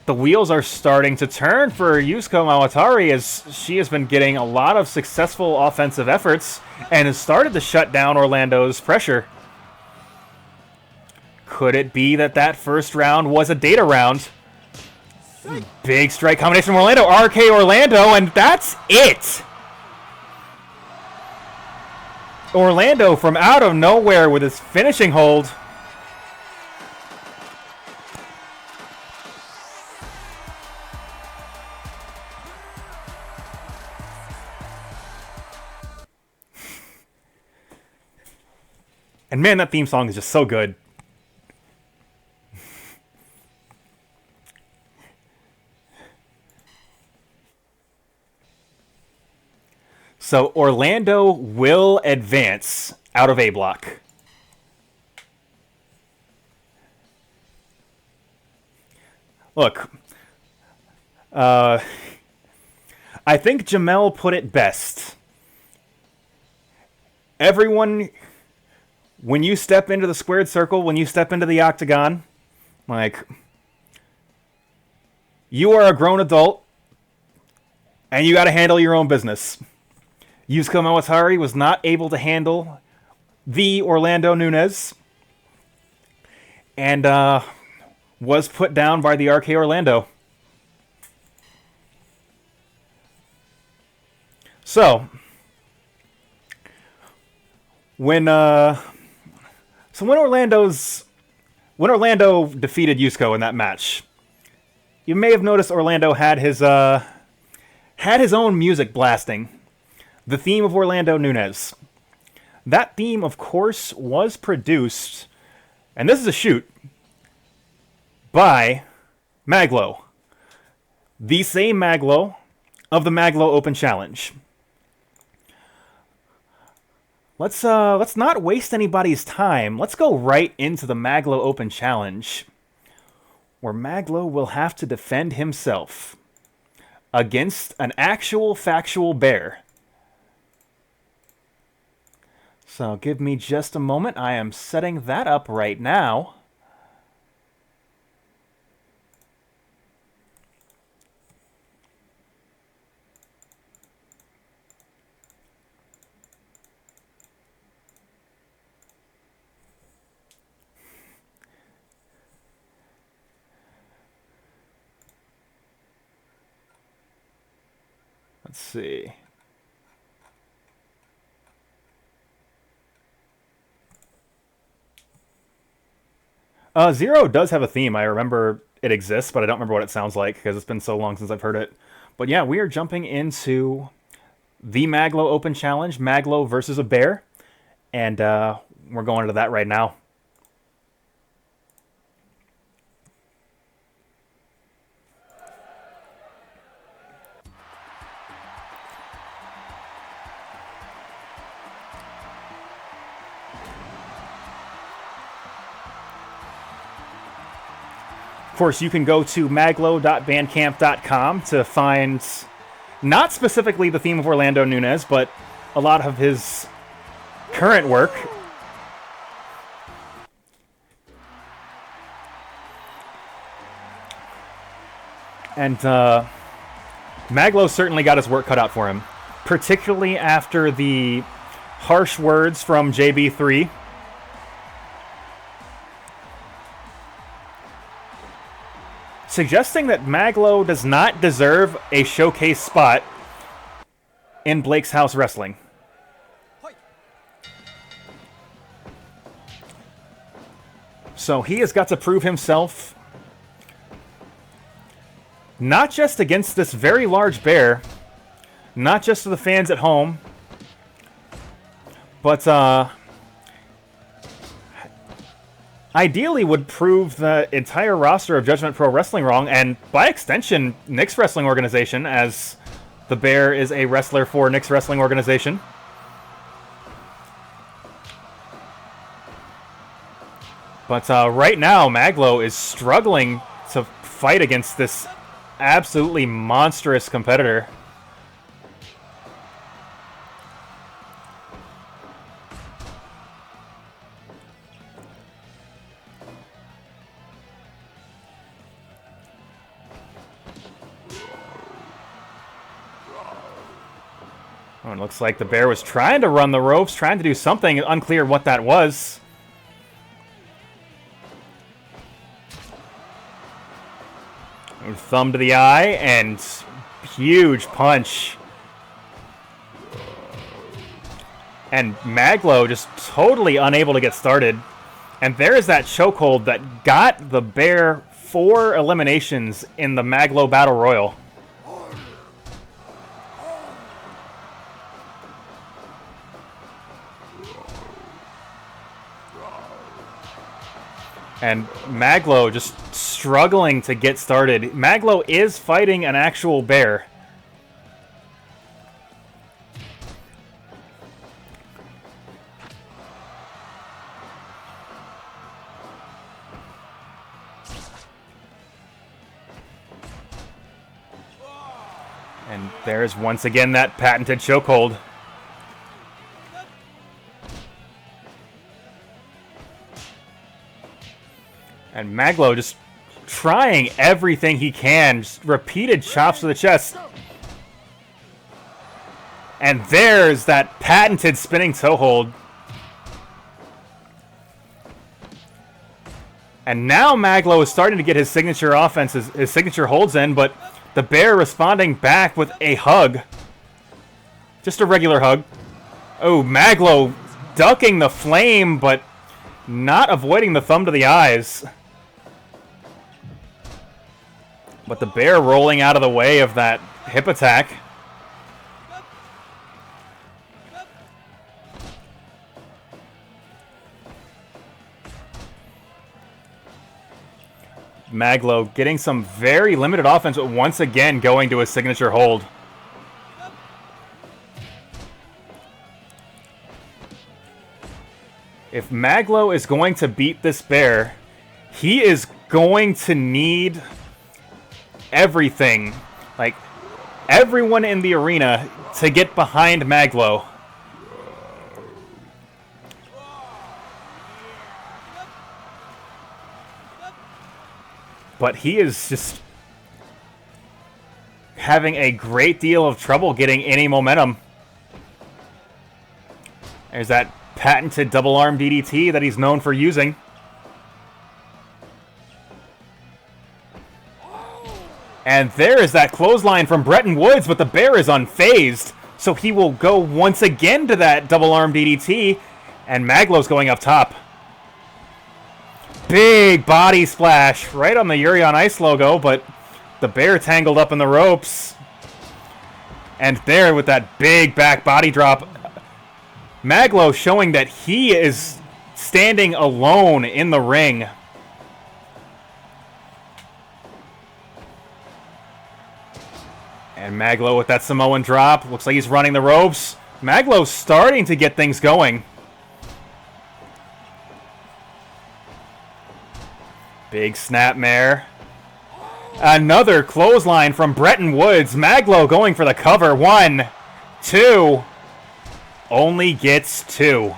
the wheels are starting to turn for Yuzko Mawatari as she has been getting a lot of successful offensive efforts and has started to shut down Orlando's pressure. Could it be that that first round was a data round? Big strike combination from Orlando. RK Orlando, and that's it! Orlando from out of nowhere with his finishing hold. And man, that theme song is just so good. So Orlando will advance out of A block. Look, I think Jamel put it best. Everyone, when you step into the squared circle, when you step into the octagon, like, you are a grown adult, and you got to handle your own business. Yuzko Mawatari was not able to handle the Orlando Nunes, and was put down by the RK Orlando. So when Orlando defeated Yuzko in that match, you may have noticed Orlando had his own music blasting. The theme of Orlando Nunes. That theme, of course, was produced, and this is a shoot, by Maglo. The same Maglo of the Maglo Open Challenge. Let's not waste anybody's time. Let's go right into the Maglo Open Challenge, where Maglo will have to defend himself against an actual factual bear. So give me just a moment. I am setting that up right now. Let's see. Zero does have a theme. I remember it exists, but I don't remember what it sounds like because it's been so long since I've heard it. But yeah, we are jumping into the Maglo Open Challenge, Maglo versus a bear. And we're going into that right now. Of course, you can go to maglo.bandcamp.com to find not specifically the theme of Orlando Nunes, but a lot of his current work. And Maglo certainly got his work cut out for him, particularly after the harsh words from JB3. Suggesting that Maglo does not deserve a showcase spot in Blake's House Wrestling. So he has got to prove himself, not just against this very large bear, not just to the fans at home, but ideally would prove the entire roster of Judgment Pro Wrestling wrong, and by extension, Nick's Wrestling Organization, as the bear is a wrestler for Nick's Wrestling Organization. But right now, Maglo is struggling to fight against this absolutely monstrous competitor. Oh, it looks like the bear was trying to run the ropes, trying to do something. Unclear what that was. Thumb to the eye and huge punch. And Maglo just totally unable to get started. And there is that chokehold that got the bear 4 eliminations in the Maglo Battle Royal. And Maglo just struggling to get started. Maglo is fighting an actual bear. And there's once again that patented chokehold. And Maglo just trying everything he can. Just repeated chops to the chest. And there's that patented spinning toe hold. And now Maglo is starting to get his signature offenses, his signature holds in, but the bear responding back with a hug. Just a regular hug. Oh, Maglo ducking the flame, but not avoiding the thumb to the eyes. But the bear rolling out of the way of that hip attack. Maglo getting some very limited offense, but once again going to his signature hold. If Maglo is going to beat this bear, he is going to need everything, like everyone in the arena, to get behind Maglo. But he is just having a great deal of trouble getting any momentum. There's that patented double arm DDT that he's known for using. And there is that clothesline from Bretton Woods, but the Bear is unfazed. So he will go once again to that double arm DDT. And Maglo's going up top. Big body splash right on the Yuri on Ice logo, but the Bear tangled up in the ropes. And there with that big back body drop, Maglo showing that he is standing alone in the ring. And Maglo with that Samoan drop. Looks like he's running the ropes. Maglo's starting to get things going. Big snapmare. Another clothesline from Bretton Woods. Maglo going for the cover. 1, 2. Only gets 2.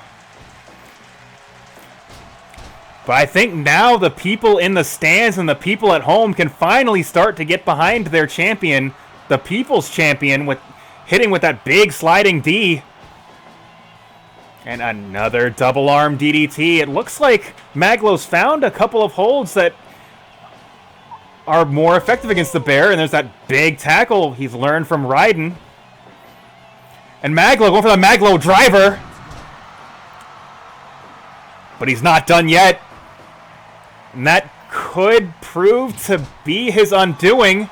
But I think now the people in the stands and the people at home can finally start to get behind their champion, the People's Champion, with hitting with that big sliding D. And another double arm DDT. It looks like Maglo's found a couple of holds that are more effective against the Bear. And there's that big tackle he's learned from Raiden. And Maglo going for the Maglo driver. But he's not done yet. And that could prove to be his undoing,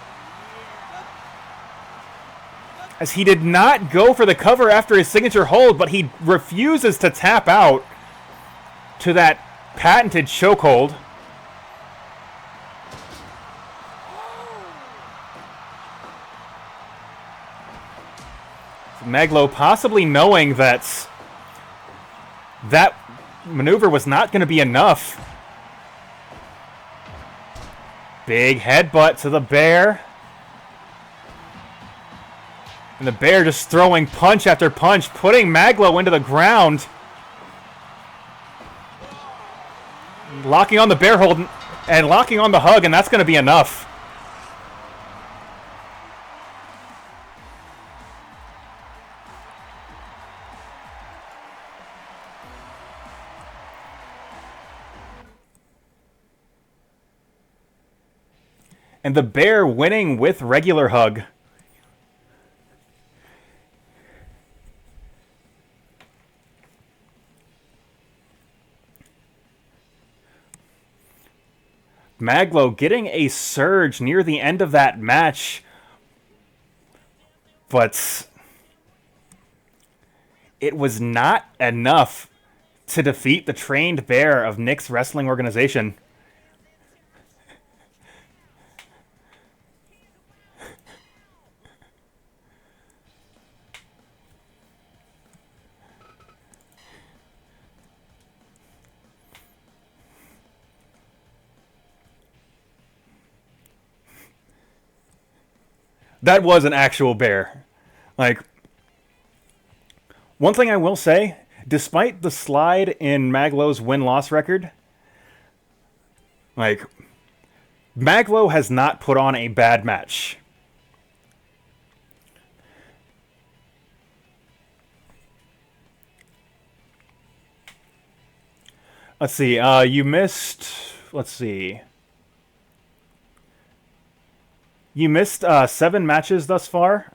as he did not go for the cover after his signature hold, but he refuses to tap out to that patented chokehold. Maglo possibly knowing that that maneuver was not going to be enough. Big headbutt to the Bear. And the Bear just throwing punch after punch, putting Maglo into the ground. Locking on the Bear hold and locking on the hug, and that's going to be enough. And the Bear winning with regular hug. Maglo getting a surge near the end of that match, but it was not enough to defeat the trained Bear of Nick's wrestling organization. That was an actual bear. Like, one thing I will say, despite the slide in Maglo's win-loss record, like, Maglo has not put on a bad match. Let's see, you missed, let's see. You missed 7 matches thus far.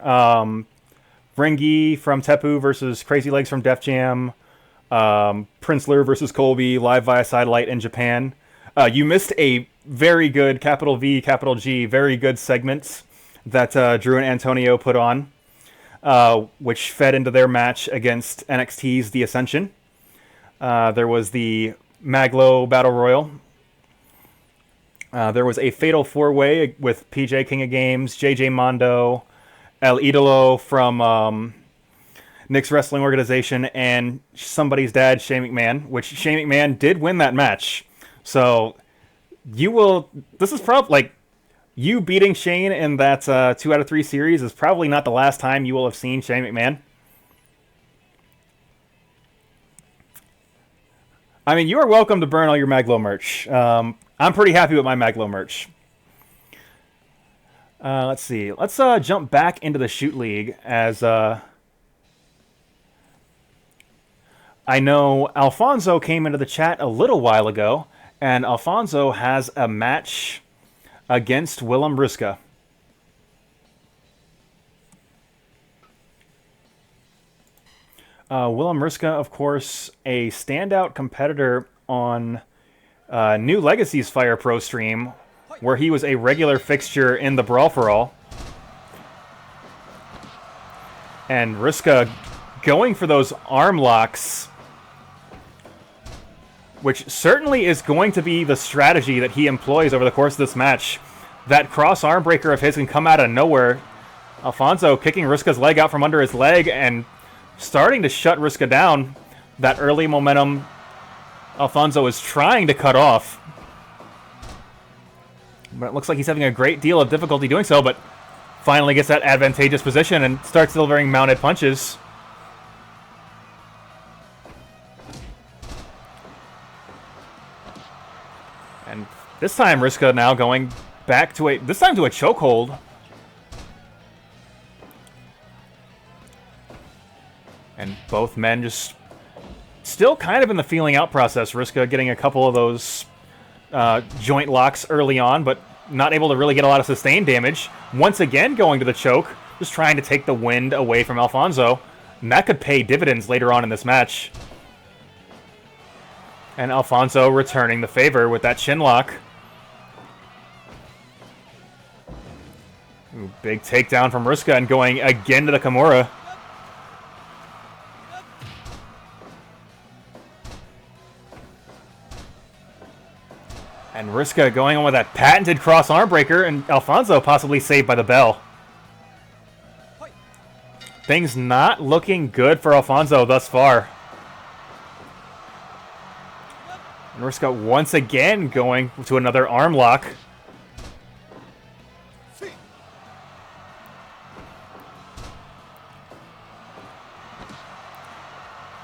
Ringi from Tepu versus Crazy Legs from Def Jam. Princler versus COLBY, live via Sattelite in Japan. You missed a very good, capital V, capital G, very good segment that Drew and Antonio put on, which fed into their match against NXT's The Ascension. There was the Maglo Battle Royal. There was a fatal 4-way with PJ King of Games, JJ Mondo, El Idolo from Nick's wrestling organization, and somebody's dad, Shane McMahon, which Shane McMahon did win that match. So you will, this is probably, like, you beating Shane in that 2 out of 3 series is probably not the last time you will have seen Shane McMahon. I mean, you are welcome to burn all your Maglo merch. I'm pretty happy with my Maglo merch. Let's see. Let's jump back into the Shoot League, as I know Alfonso came into the chat a little while ago, and Alfonso has a match against Willem Ruska. Willem Ruska, of course, a standout competitor on New Legacy's Fire Pro stream, where he was a regular fixture in the Brawl for All. And Ruska going for those arm locks, which certainly is going to be the strategy that he employs over the course of this match. That cross arm breaker of his can come out of nowhere. Alfonso kicking Ruska's leg out from under his leg and starting to shut Ruska down. That early momentum Alfonso is trying to cut off. But it looks like he's having a great deal of difficulty doing so, but finally gets that advantageous position and starts delivering mounted punches. And this time Ruska now going back to this time to a chokehold. And both men just still kind of in the feeling out process. Ruska getting a couple of those joint locks early on, but not able to really get a lot of sustained damage. Once again going to the choke, just trying to take the wind away from Alfonso. And that could pay dividends later on in this match. And Alfonso returning the favor with that shin lock. Ooh, big takedown from Ruska and going again to the Kimura. And Ruska going on with that patented cross arm breaker, and Alfonso possibly saved by the bell. Things not looking good for Alfonso thus far. And Ruska once again going to another arm lock.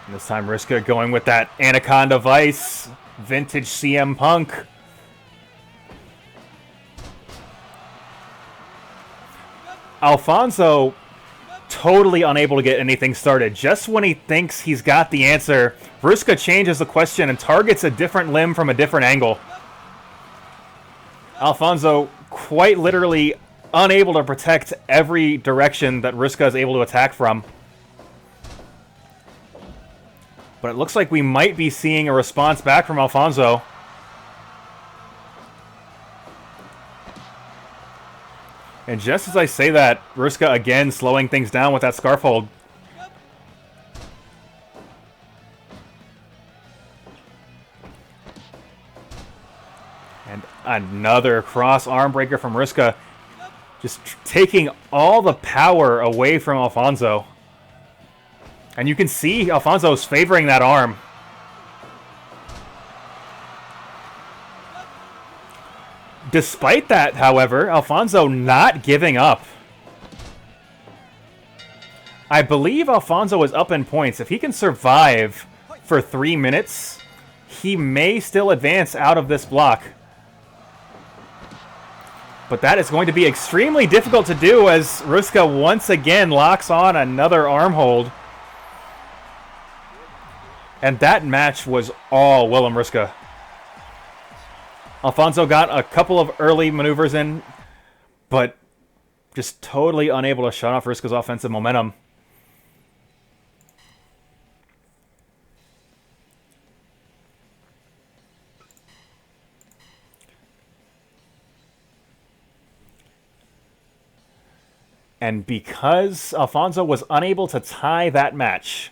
And this time Ruska going with that Anaconda Vice, vintage CM Punk. Alfonso totally unable to get anything started. Just when he thinks he's got the answer, Ruska changes the question and targets a different limb from a different angle. Alfonso quite literally unable to protect every direction that Ruska is able to attack from. But it looks like we might be seeing a response back from Alfonso. And just as I say that, Ruska again slowing things down with that scarf hold. And another cross arm breaker from Ruska. Just taking all the power away from Alfonso. And you can see Alfonso's favoring that arm. Despite that, however, Alfonso not giving up. I believe Alfonso is up in points. If he can survive for 3 minutes, he may still advance out of this block. But that is going to be extremely difficult to do as Ruska once again locks on another arm hold. And that match was all Willem Ruska. Alfonso got a couple of early maneuvers in, but just totally unable to shut off Ruska's offensive momentum. And because Alfonso was unable to tie that match,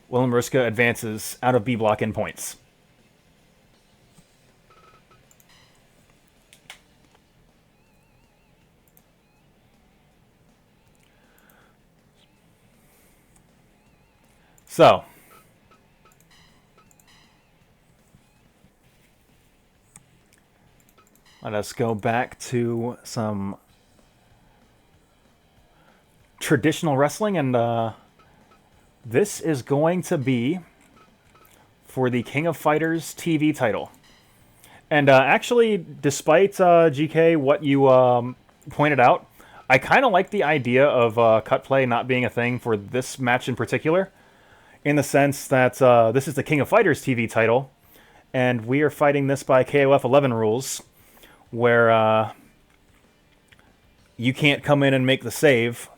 Willem Ruska advances out of B block in points. So, let us go back to some traditional wrestling, and this is going to be for the King of Fighters TV title. And actually, despite GK, what you pointed out, I kind of like the idea of cut play not being a thing for this match in particular, in the sense that this is the King of Fighters TV title, and we are fighting this by KOF 11 rules, where you can't come in and make the save.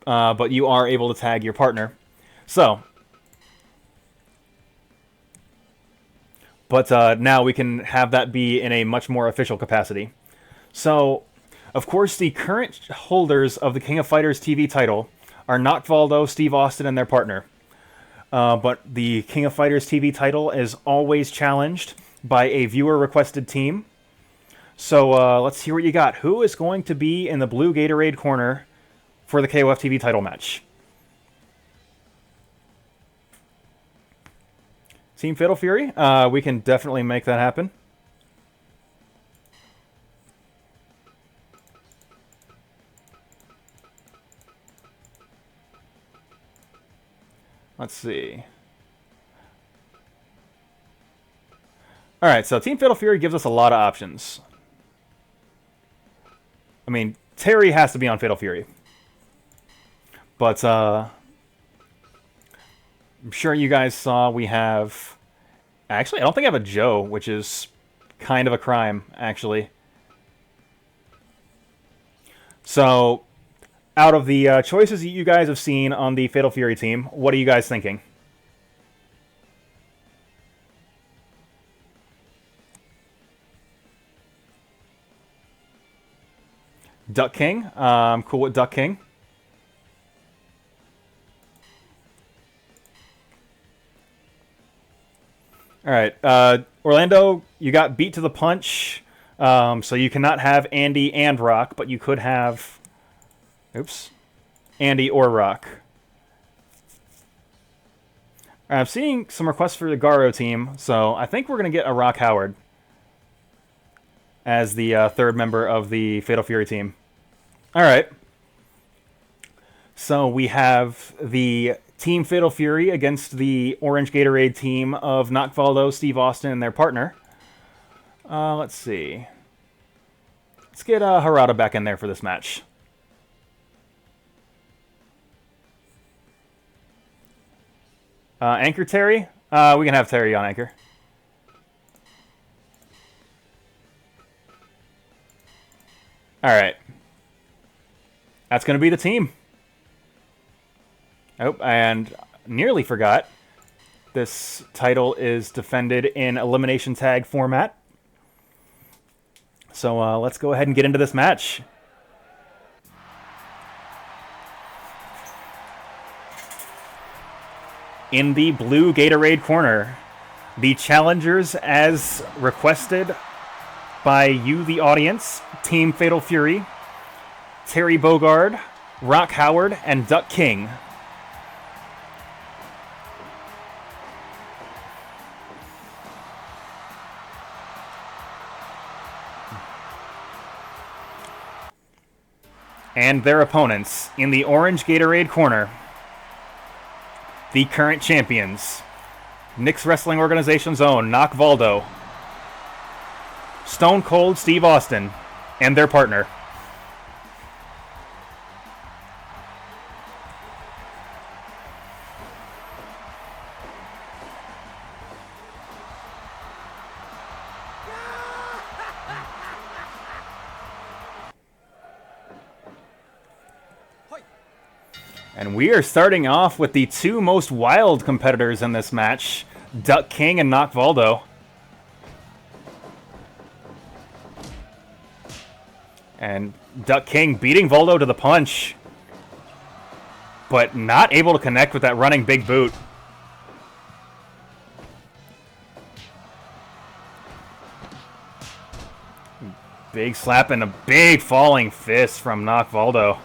but you are able to tag your partner. So, but now we can have that be in a much more official capacity. So, of course, the current holders of the King of Fighters TV title are Nock, Voldo, Steve Austin, and their partner. But the King of Fighters TV title is always challenged by a viewer-requested team. So let's hear what you got. Who is going to be in the blue Gatorade corner for the KOF TV title match? Team Fatal Fury? We can definitely make that happen. Let's see. Alright, so Team Fatal Fury gives us a lot of options. I mean, Terry has to be on Fatal Fury. But, I'm sure you guys saw we have... Actually, I don't think I have a Joe, which is kind of a crime, actually. So, out of the choices that you guys have seen on the Fatal Fury team, what are you guys thinking? Duck King. I'm cool with Duck King. Alright, Orlando, you got beat to the punch, so you cannot have Andy and Rock, but you could have... Oops. Andy or Rock. I'm seeing some requests for the Garo team, so I think we're going to get a Rock Howard as the third member of the Fatal Fury team. Alright. So we have the Team Fatal Fury against the Orange Gatorade team of Nock, Voldo, Steve Austin, and their partner. Let's see. Let's get Harada back in there for this match. Anchor Terry? We can have Terry on Anchor. Alright. That's going to be the team. Oh, and nearly forgot. This title is defended in elimination tag format. So let's go ahead and get into this match. In the blue Gatorade corner, the challengers as requested by you, the audience, Team Fatal Fury, Terry Bogard, Rock Howard, and Duck King. And their opponents in the orange Gatorade corner, the current champions, Nick's Wrestling Organization's own Nock, Voldo, Stone Cold Steve Austin, and their partner. And we are starting off with the two most wild competitors in this match, Duck King and Nock, Voldo. And Duck King beating Voldo to the punch, but not able to connect with that running big boot. Big slap and a big falling fist from Nock, Voldo.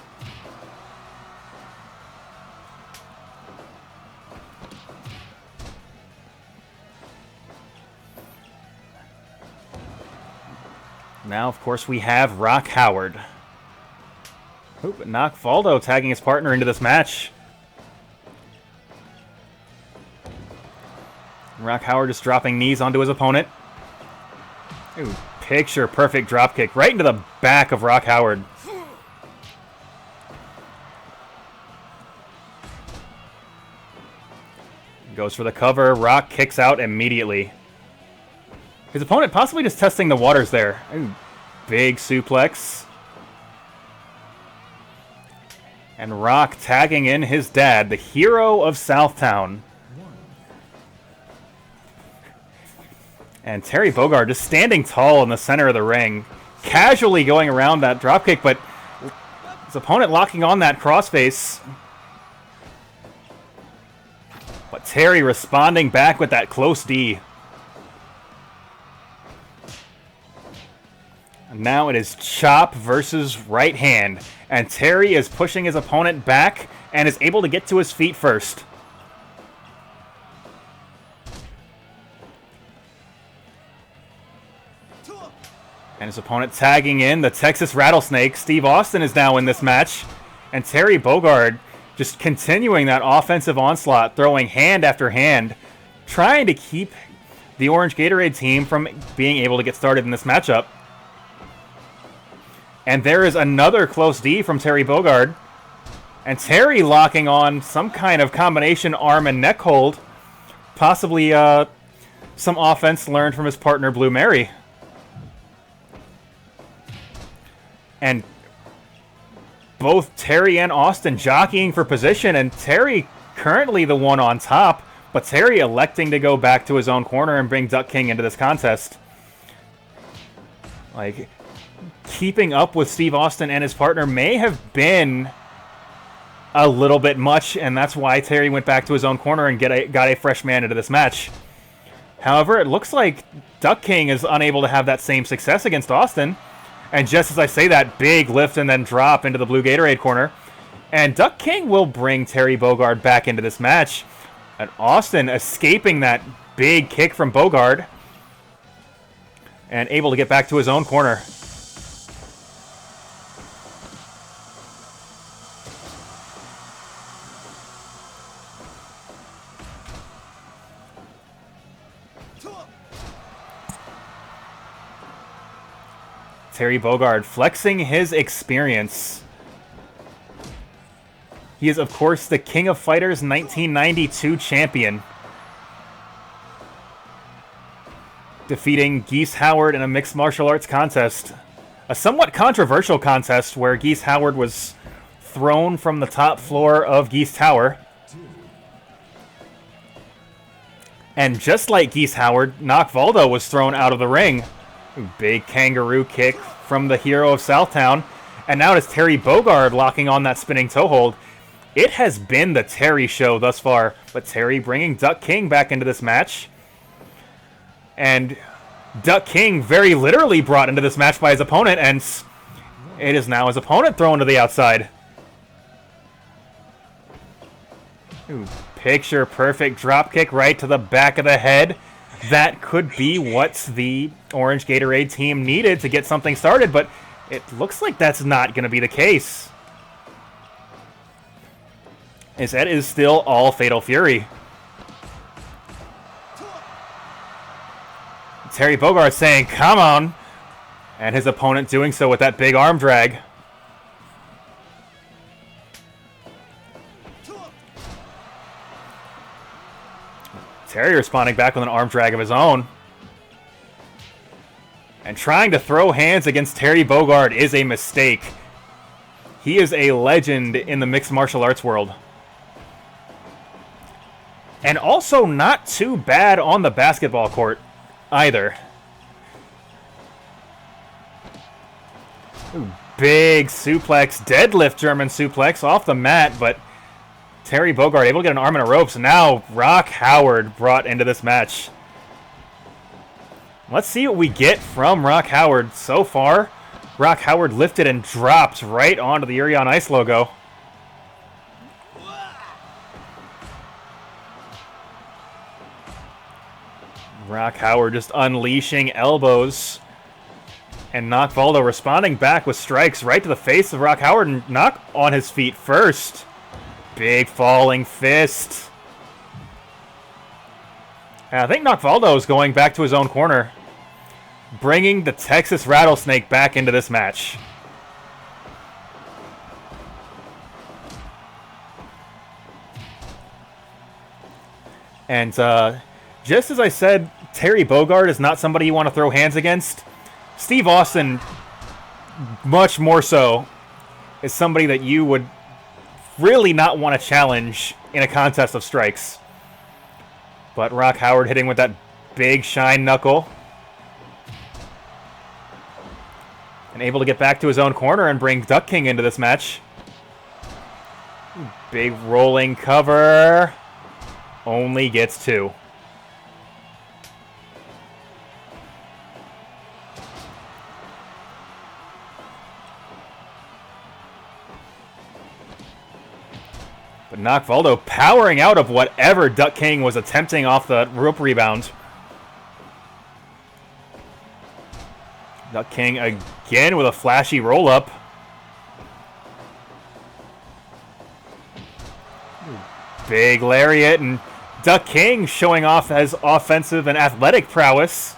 Now, of course, we have Rock Howard. Oop, Nock, Voldo tagging his partner into this match. Rock Howard just dropping knees onto his opponent. Ooh, picture perfect dropkick right into the back of Rock Howard. Goes for the cover. Rock kicks out immediately. His opponent possibly just testing the waters there. Ooh, big suplex. And Rock tagging in his dad, the hero of Southtown. And Terry Bogard just standing tall in the center of the ring, casually going around that dropkick, but his opponent locking on that crossface. But Terry responding back with that close D. And now it is chop versus right hand. And Terry is pushing his opponent back and is able to get to his feet first. And his opponent tagging in the Texas Rattlesnake. Steve Austin is now in this match. And Terry Bogard just continuing that offensive onslaught, throwing hand after hand, trying to keep the Orange Gatorade team from being able to get started in this matchup. And there is another close D from Terry Bogard. And Terry locking on some kind of combination arm and neck hold. Possibly some offense learned from his partner Blue Mary. And both Terry and Austin jockeying for position, and Terry currently the one on top, but Terry electing to go back to his own corner and bring Duck King into this contest. Like, keeping up with Steve Austin and his partner may have been a little bit much, and that's why Terry went back to his own corner and got a fresh man into this match. However, it looks like Duck King is unable to have that same success against Austin. And just as I say that, big lift and then drop into the blue Gatorade corner. And Duck King will bring Terry Bogard back into this match. And Austin escaping that big kick from Bogard. And able to get back to his own corner. Terry Bogard flexing his experience. He is, of course, the King of Fighters 1992 champion. Defeating Geese Howard in a mixed martial arts contest. A somewhat controversial contest where Geese Howard was thrown from the top floor of Geese Tower. And just like Geese Howard, Nock Voldo was thrown out of the ring. Big kangaroo kick from the hero of Southtown. And now it is Terry Bogard locking on that spinning toe hold. It has been the Terry show thus far. But Terry bringing Duck King back into this match. And Duck King very literally brought into this match by his opponent. And it is now his opponent thrown to the outside. Ooh, picture perfect drop kick right to the back of the head. That could be what the Orange Gatorade team needed to get something started, but it looks like that's not going to be the case. As that is still all Fatal Fury. Terry Bogard saying, come on, and his opponent doing so with that big arm drag. Terry responding back with an arm drag of his own. And trying to throw hands against Terry Bogard is a mistake. He is a legend in the mixed martial arts world. And also not too bad on the basketball court either. Ooh, big suplex, deadlift German suplex off the mat, but Terry Bogard able to get an arm in a rope, so now Rock Howard brought into this match. Let's see what we get from Rock Howard so far. Rock Howard lifted and dropped right onto the Yuri on Ice logo. Rock Howard just unleashing elbows. And Nock Voldo responding back with strikes right to the face of Rock Howard, and Nock on his feet first. Big falling fist. And I think Nock Voldo is going back to his own corner. Bringing the Texas Rattlesnake back into this match. And just as I said, Terry Bogard is not somebody you want to throw hands against. Steve Austin, much more so, is somebody that you would really not want to challenge in a contest of strikes. But Rock Howard hitting with that big shine knuckle. And able to get back to his own corner and bring Duck King into this match. Big rolling cover. Only gets 2. But Nock Voldo powering out of whatever Duck King was attempting off the rope rebound. Duck King again with a flashy roll-up. Big lariat, and Duck King showing off his offensive and athletic prowess.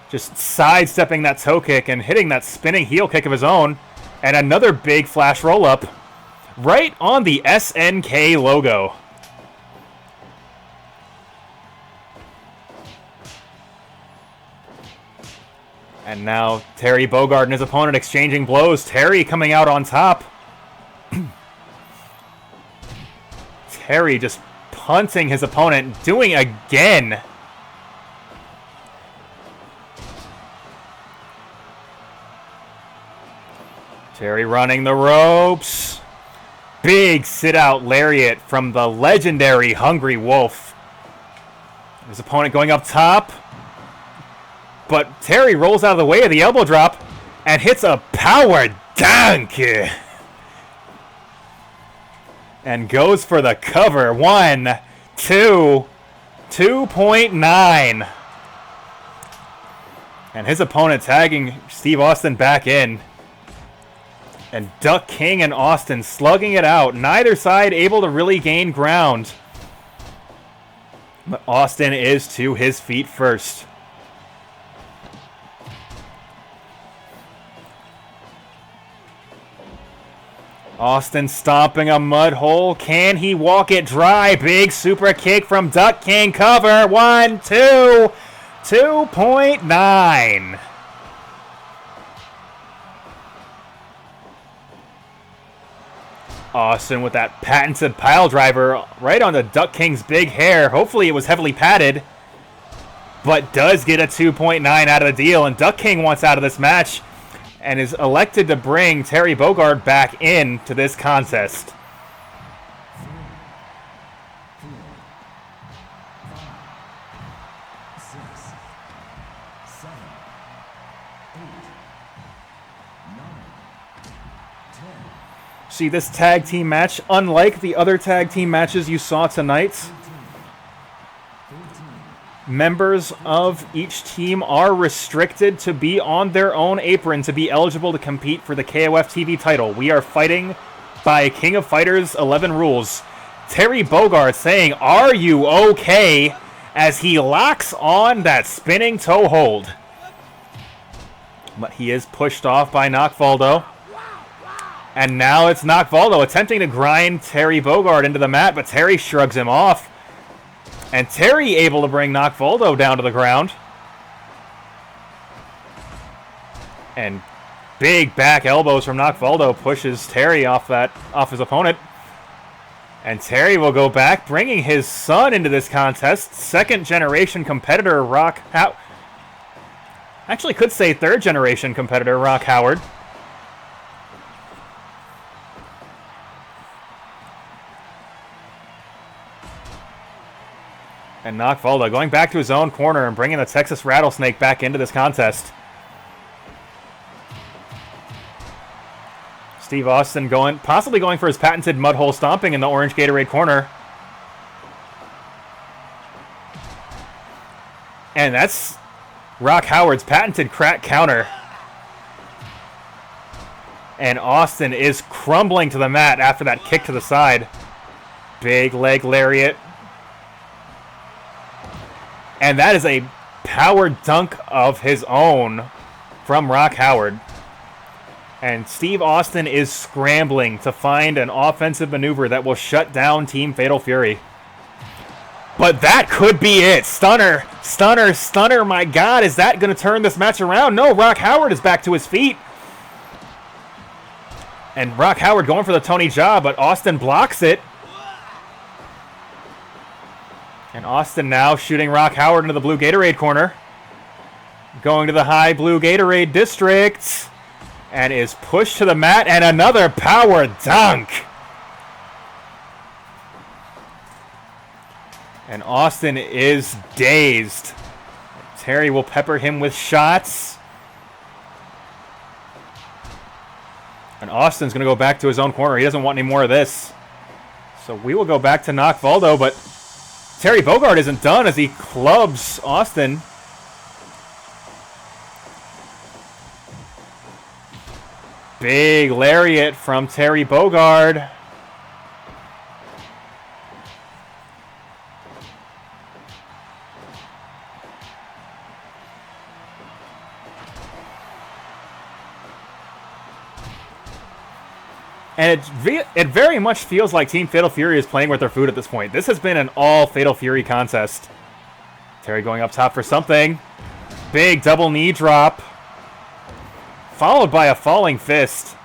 Just sidestepping that toe kick and hitting that spinning heel kick of his own. And another big flash roll-up right on the SNK logo. And now Terry Bogard and his opponent exchanging blows. Terry coming out on top. Terry just punting his opponent, doing again. Terry running the ropes. Big sit-out lariat from the legendary Hungry Wolf. His opponent going up top. But Terry rolls out of the way of the elbow drop and hits a power dunk. And goes for the cover. 1, 2, 2.9. And his opponent tagging Steve Austin back in. And Duck King and Austin slugging it out. Neither side able to really gain ground. But Austin is to his feet first. Austin stomping a mud hole. Can he walk it dry? Big super kick from Duck King. Cover. 1, 2, 2.9. Austin with that patented pile driver right on the Duck King's big hair. Hopefully it was heavily padded, but does get a 2.9 out of the deal. And Duck King wants out of this match and is elected to bring Terry Bogard back into this contest. See, this tag team match, unlike the other tag team matches you saw tonight, members of each team are restricted to be on their own apron to be eligible to compete for the KOF TV title. We are fighting by King of Fighters 11 rules. Terry Bogard saying, "Are you okay?" as he locks on that spinning toe hold. But he is pushed off by Nock Voldo. And now it's Nock Voldo attempting to grind Terry Bogard into the mat, but Terry shrugs him off. And Terry able to bring Nock Voldo down to the ground. And big back elbows from Nock Voldo pushes Terry off his opponent. And Terry will go back, bringing his son into this contest. Second generation competitor Rock Howard. Actually could say third generation competitor Rock Howard. And Nock Voldo going back to his own corner and bringing the Texas Rattlesnake back into this contest. Steve Austin possibly going for his patented mud hole stomping in the orange Gatorade corner. And that's Rock Howard's patented crack counter. And Austin is crumbling to the mat after that kick to the side. Big leg lariat. And that is a power dunk of his own from Rock Howard. And Steve Austin is scrambling to find an offensive maneuver that will shut down Team Fatal Fury. But that could be it. Stunner, stunner, stunner. My God, is that going to turn this match around? No, Rock Howard is back to his feet. And Rock Howard going for the Tony Jaa, but Austin blocks it. And Austin now shooting Rock Howard into the blue Gatorade corner. Going to the high blue Gatorade district. And is pushed to the mat, and another power dunk. And Austin is dazed. Terry will pepper him with shots. And Austin's going to go back to his own corner. He doesn't want any more of this. So we will go back to Nock Voldo, but Terry Bogard isn't done as he clubs Austin. Big lariat from Terry Bogard. And it very much feels like Team Fatal Fury is playing with their food at this point. This has been an all Fatal Fury contest. Terry going up top for something. Big double knee drop. Followed by a falling fist.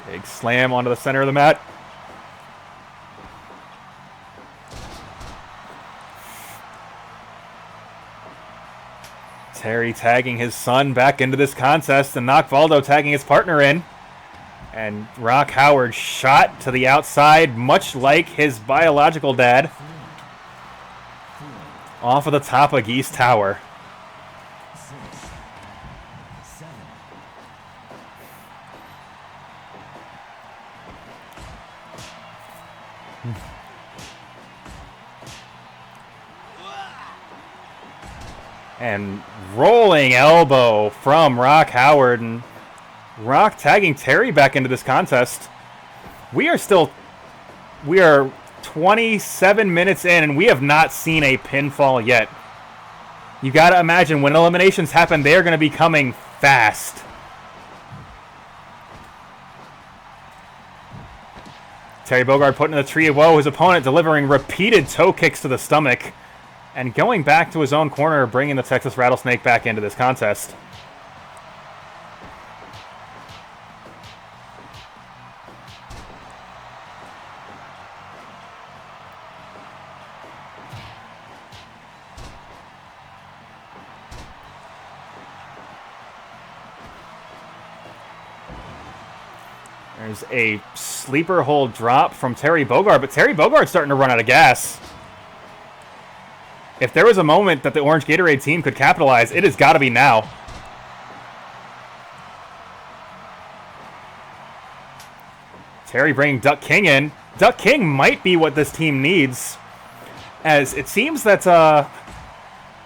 Big slam onto the center of the mat. Terry tagging his son back into this contest, and Nock Voldo tagging his partner in. And Rock Howard shot to the outside, much like his biological dad. Off of the top of Geese Tower. And rolling elbow from Rock Howard, and Rock tagging Terry back into this contest. We are 27 minutes in, and we have not seen a pinfall yet. You got to imagine when eliminations happen, they are going to be coming fast. Terry Bogard putting in the tree of woe, his opponent delivering repeated toe kicks to the stomach. And going back to his own corner, bringing the Texas Rattlesnake back into this contest. There's a sleeper hold drop from Terry Bogard, but Terry Bogard's starting to run out of gas. If there was a moment that the Orange Gatorade team could capitalize, it has got to be now. Terry bringing Duck King in. Duck King might be what this team needs, as it seems that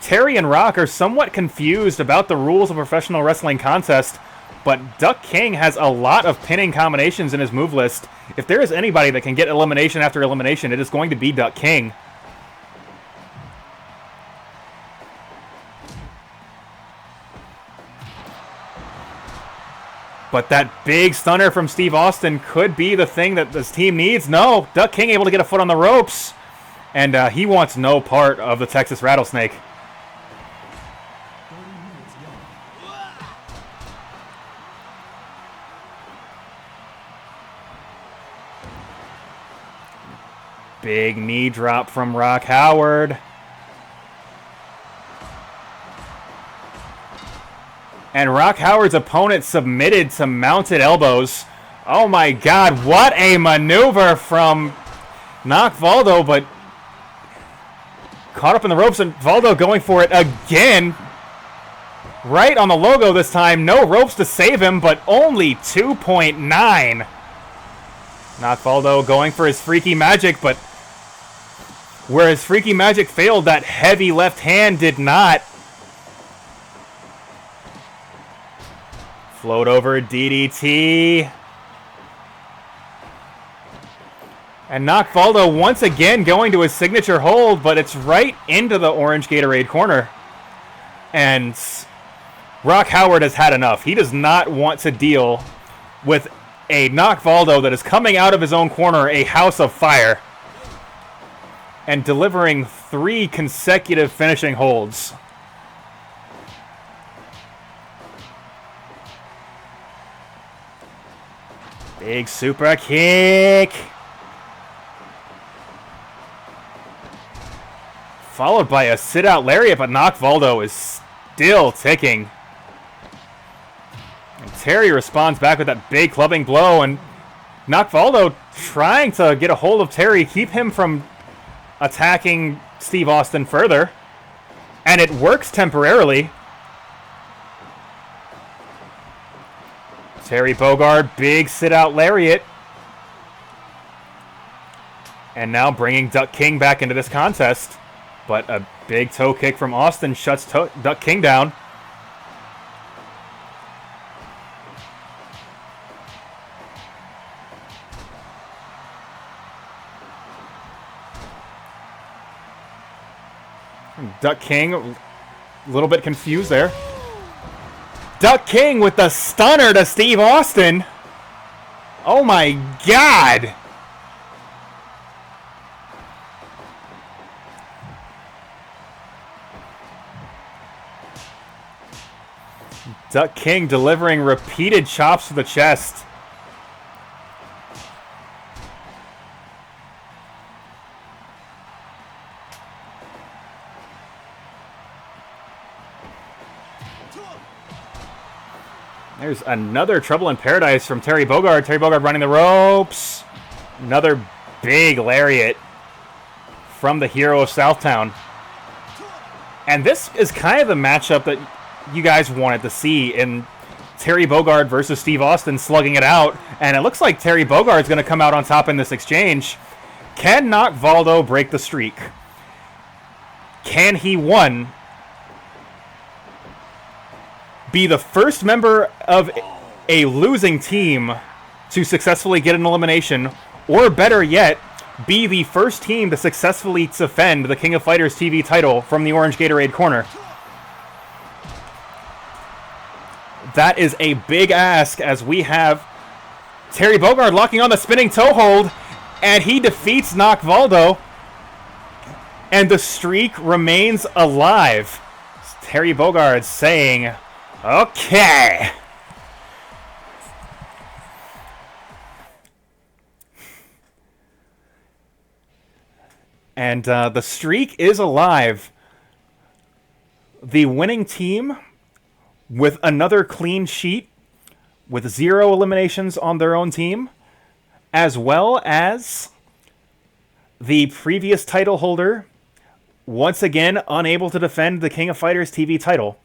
Terry and Rock are somewhat confused about the rules of professional wrestling contest, but Duck King has a lot of pinning combinations in his move list. If there is anybody that can get elimination after elimination, it is going to be Duck King. But that big stunner from Steve Austin could be the thing that this team needs. No, Duck King able to get a foot on the ropes. And he wants no part of the Texas Rattlesnake. Big knee drop from Rock Howard. And Rock Howard's opponent submitted to mounted elbows. Oh my God, what a maneuver from Nock Voldo, but caught up in the ropes, and Voldo going for it again. Right on the logo this time. No ropes to save him, but only 2.9. Nock Voldo going for his freaky magic, but where his freaky magic failed, that heavy left hand did not. Float over DDT. And Nock Voldo once again going to his signature hold, but it's right into the Orange Gatorade corner. And Rock Howard has had enough. He does not want to deal with a Nock Voldo that is coming out of his own corner, a house of fire, and delivering 3 consecutive finishing holds. Big super kick. Followed by a sit-out lariat, but Nock Voldo is still ticking. And Terry responds back with that big clubbing blow, and Nock Voldo trying to get a hold of Terry, keep him from attacking Steve Austin further. And it works temporarily. Terry Bogard, big sit-out lariat. And now bringing Duck King back into this contest. But a big toe kick from Austin shuts Duck King down. Duck King, a little bit confused there. Duck King with the stunner to Steve Austin. Oh my God. Duck King delivering repeated chops to the chest. There's another Trouble in Paradise from Terry Bogard. Terry Bogard running the ropes. Another big lariat from the hero of Southtown. And this is kind of the matchup that you guys wanted to see in Terry Bogard versus Steve Austin slugging it out. And it looks like Terry Bogard's going to come out on top in this exchange. Can Nock Voldo break the streak? Can he, one, be the first member of a losing team to successfully get an elimination, or better yet, be the first team to successfully defend the King of Fighters TV title from the Orange Gatorade corner? That is a big ask, as we have Terry Bogard locking on the spinning toe hold, and he defeats Nock Voldo, and the streak remains alive. Terry Bogard saying, okay. And the streak is alive. The winning team, with another clean sheet, with 0 eliminations on their own team, as well as the previous title holder, once again unable to defend the King of Fighters TV title.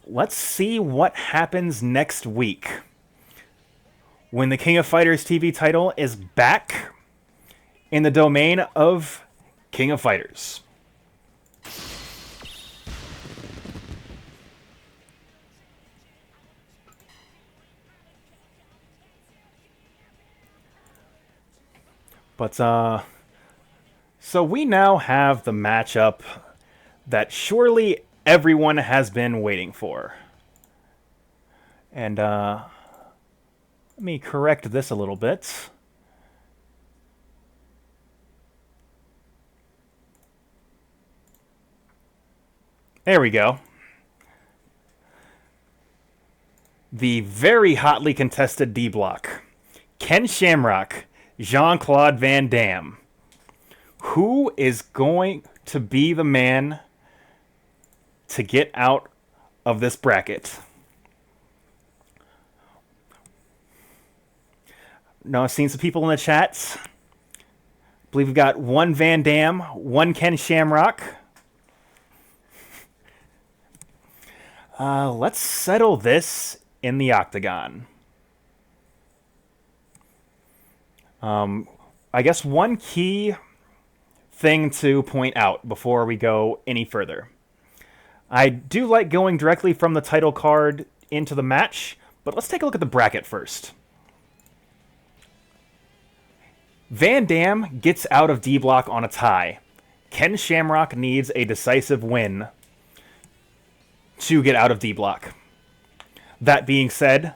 Let's see what happens next week when the King of Fighters TV title is back in the domain of King of Fighters. But, so we now have the matchup that surely everyone has been waiting for. And, let me correct this a little bit. There we go. The very hotly contested D block. Ken Shamrock, Jean-Claude Van Damme. Who is going to be the man to get out of this bracket? Now, I've seen some people in the chat. I believe we've got one Van Damme, one Ken Shamrock. Let's settle this in the octagon. I guess one key thing to point out before we go any further. I do like going directly from the title card into the match, but let's take a look at the bracket first. Van Damme gets out of D block on a tie. Ken Shamrock needs a decisive win to get out of D block. That being said,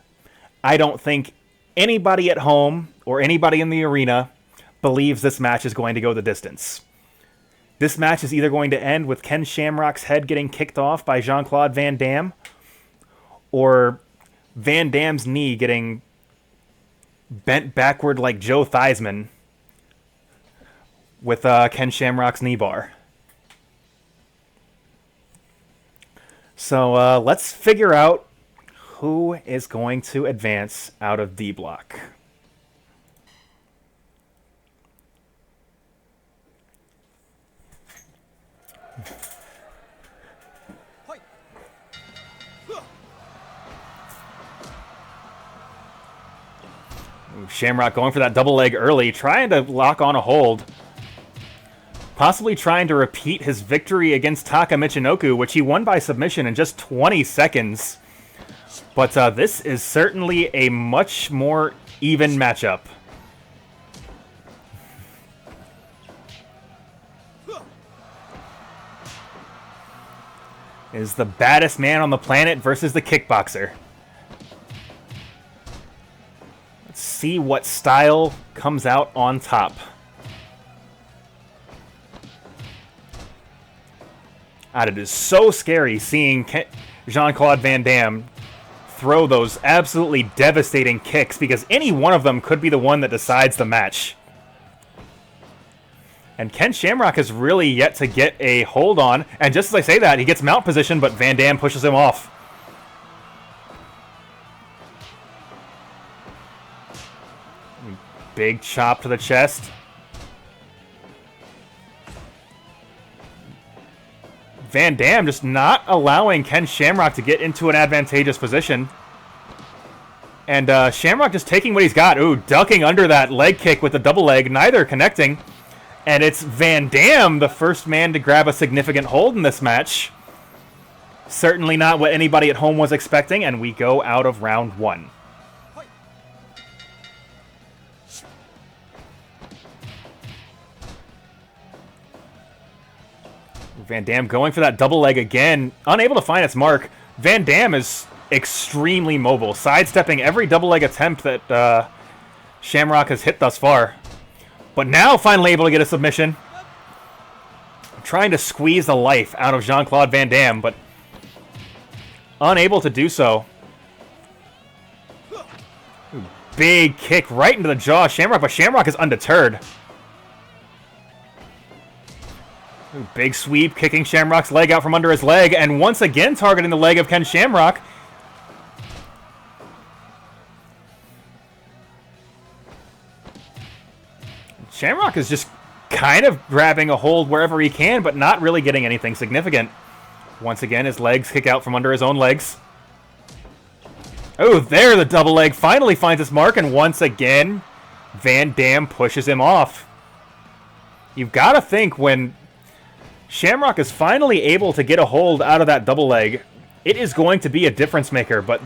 I don't think anybody at home or anybody in the arena believes this match is going to go the distance. This match is either going to end with Ken Shamrock's head getting kicked off by Jean-Claude Van Damme, or Van Damme's knee getting bent backward like Joe Theismann with Ken Shamrock's knee bar. So let's figure out who is going to advance out of D block. Shamrock going for that double leg early, trying to lock on a hold. Possibly trying to repeat his victory against Taka Michinoku, which he won by submission in just 20 seconds. But this is certainly a much more even matchup. Is the baddest man on the planet versus the kickboxer. Let's see what style comes out on top. It is so scary seeing Jean-Claude Van Damme throw those absolutely devastating kicks, because any one of them could be the one that decides the match. And Ken Shamrock has really yet to get a hold on, and just as I say that, he gets mount position, but Van Damme pushes him off. Big chop to the chest. Van Damme just not allowing Ken Shamrock to get into an advantageous position. And Shamrock just taking what he's got. Ooh, ducking under that leg kick with the double leg, neither connecting. And it's Van Damme, the first man to grab a significant hold in this match. Certainly not what anybody at home was expecting, and we go out of round one. Van Damme going for that double leg again, unable to find its mark. Van Damme is extremely mobile, sidestepping every double leg attempt that Shamrock has hit thus far. But now finally able to get a submission. Trying to squeeze the life out of Jean-Claude Van Damme, but unable to do so. Big kick right into the jaw of Shamrock, but Shamrock is undeterred. Big sweep, kicking Shamrock's leg out from under his leg, and once again targeting the leg of Ken Shamrock. Shamrock is just kind of grabbing a hold wherever he can, but not really getting anything significant. Once again, his legs kick out from under his own legs. Oh, there the double leg finally finds its mark, and once again, Van Damme pushes him off. You've got to think when Shamrock is finally able to get a hold out of that double leg, it is going to be a difference maker, but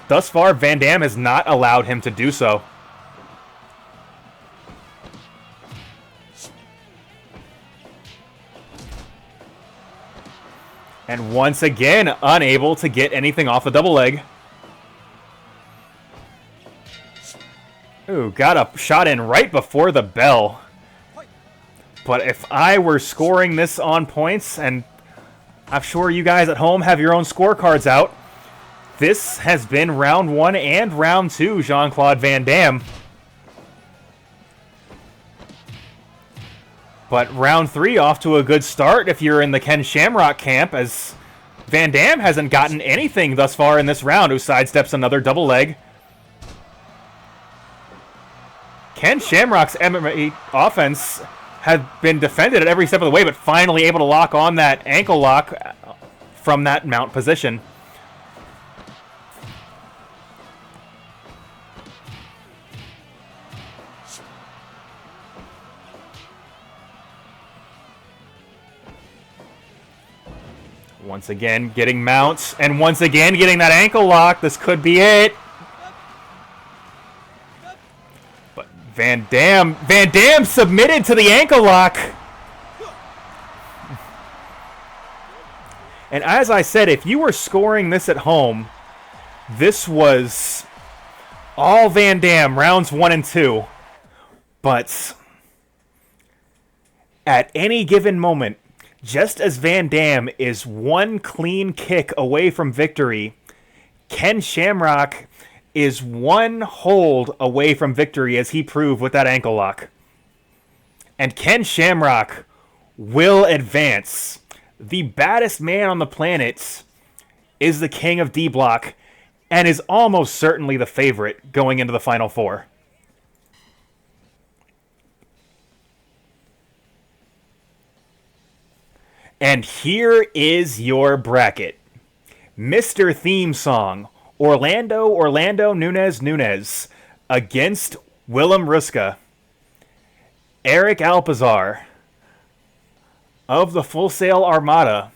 thus far Van Damme has not allowed him to do so. And once again, unable to get anything off the double leg. Ooh, got a shot in right before the bell. But if I were scoring this on points, and I'm sure you guys at home have your own scorecards out, this has been round one and round two, Jean-Claude Van Damme. But round three off to a good start if you're in the Ken Shamrock camp, as Van Damme hasn't gotten anything thus far in this round, who sidesteps another double leg. Ken Shamrock's MMA offense had been defended at every step of the way, but finally able to lock on that ankle lock from that mount position. Once again, getting mounts, and once again getting that ankle lock. This could be it. But Van Damme submitted to the ankle lock. And as I said, if you were scoring this at home, this was all Van Damme, rounds 1 and 2. But at any given moment, just as Van Damme is one clean kick away from victory, Ken Shamrock is one hold away from victory, as he proved with that ankle lock. And Ken Shamrock will advance. The baddest man on the planet is the king of D-Block and is almost certainly the favorite going into the Final Four. And here is your bracket. Mr. Theme Song, Orlando Nunes against Willem Ruska. Eric Alpazar of the Full Sail Armada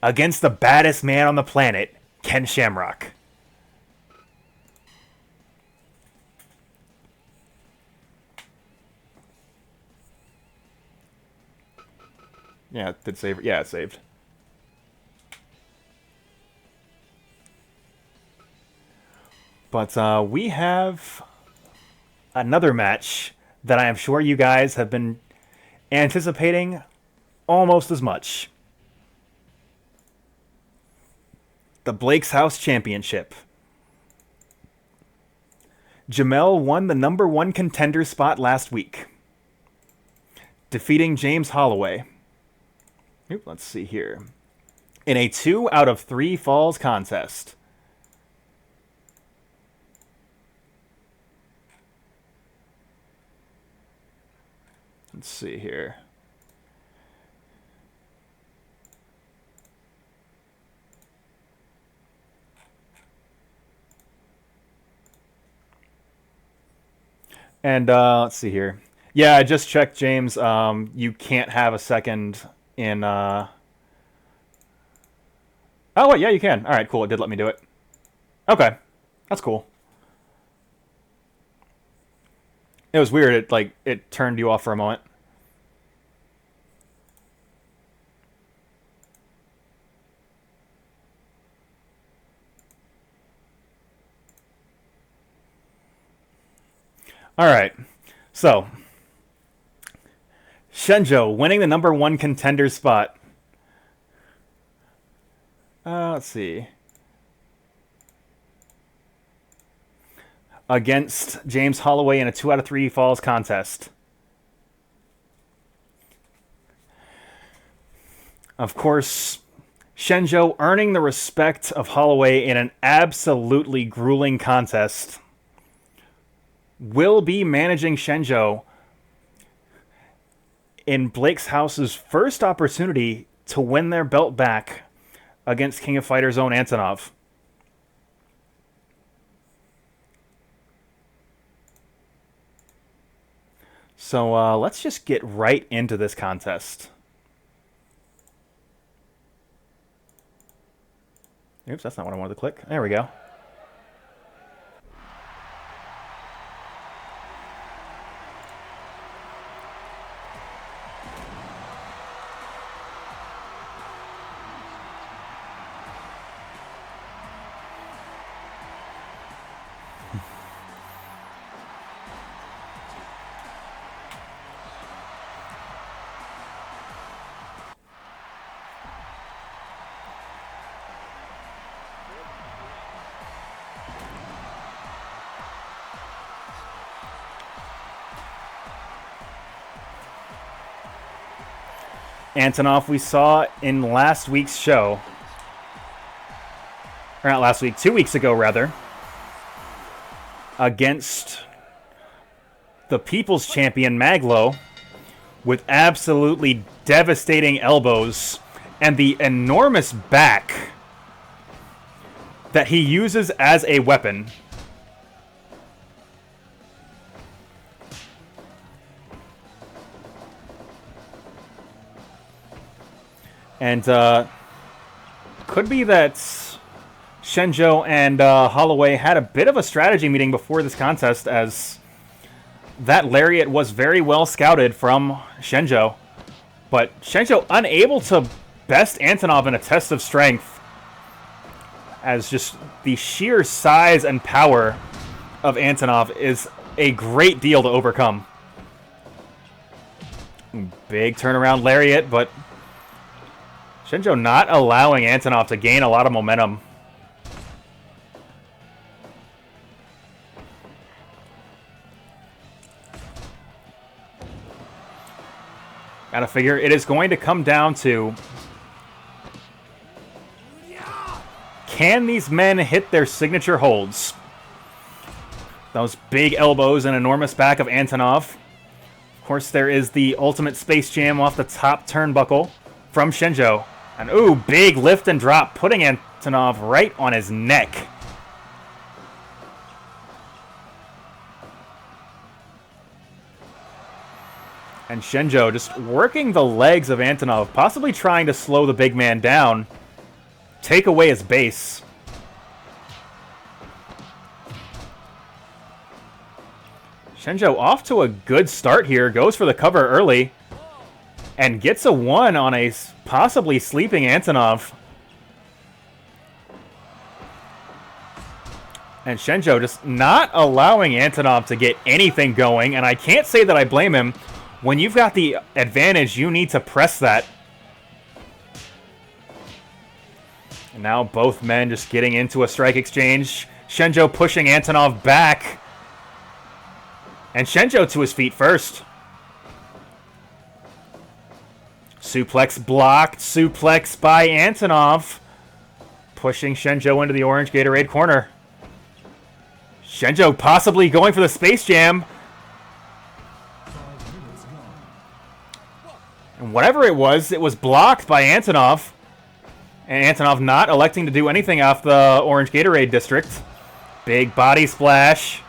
against the baddest man on the planet, Ken Shamrock. Yeah, it did save. Yeah, it saved. But we have another match that I am sure you guys have been anticipating almost as much. The Blake's House Championship. Jamel won the #1 contender spot last week, defeating James Holloway. Let's see here. In a 2 out of 3 falls contest. Let's see here. And let's see here. Yeah, I just checked, James. You can't have a second in... Oh, wait, yeah, you can. All right, cool. It did let me do it. Okay, that's cool. It was weird. It turned you off for a moment. All right, so Hsien-Jo winning the #1 contender spot. Let's see. Against James Holloway in a 2 out of 3 falls contest. Of course, Hsien-Jo earning the respect of Holloway in an absolutely grueling contest. Will be managing Hsien-Jo in Blake's House's first opportunity to win their belt back against King of Fighters' own Antinov. So let's just get right into this contest. Oops, that's not what I wanted to click. There we go. Antinov we saw in last week's show. Or not last week, 2 weeks ago rather. Against the People's Champion Maglo with absolutely devastating elbows and the enormous back that he uses as a weapon. And could be that Hsien-Jo and Holloway had a bit of a strategy meeting before this contest, as that lariat was very well scouted from Hsien-Jo. But Hsien-Jo unable to best Antinov in a test of strength, as just the sheer size and power of Antinov is a great deal to overcome. Big turnaround lariat, but Hsien-Jo not allowing Antinov to gain a lot of momentum. Gotta figure it is going to come down to, can these men hit their signature holds? Those big elbows and enormous back of Antinov. Of course, there is the ultimate Space Jam off the top turnbuckle from Hsien-Jo. And ooh, big lift and drop, putting Antinov right on his neck. And Hsien-Jo just working the legs of Antinov, possibly trying to slow the big man down, take away his base. Hsien-Jo off to a good start here, goes for the cover early, and gets a 1 on a possibly sleeping Antinov. And Hsien-Jo just not allowing Antinov to get anything going, and I can't say that I blame him. When you've got the advantage, you need to press that. And now both men just getting into a strike exchange. Hsien-Jo pushing Antinov back. And Hsien-Jo to his feet first. Suplex blocked. Suplex by Antinov. Pushing Hsien-Jo into the orange Gatorade corner. Hsien-Jo possibly going for the Space Jam. And whatever it was blocked by Antinov. And Antinov not electing to do anything off the orange Gatorade district. Big body splash.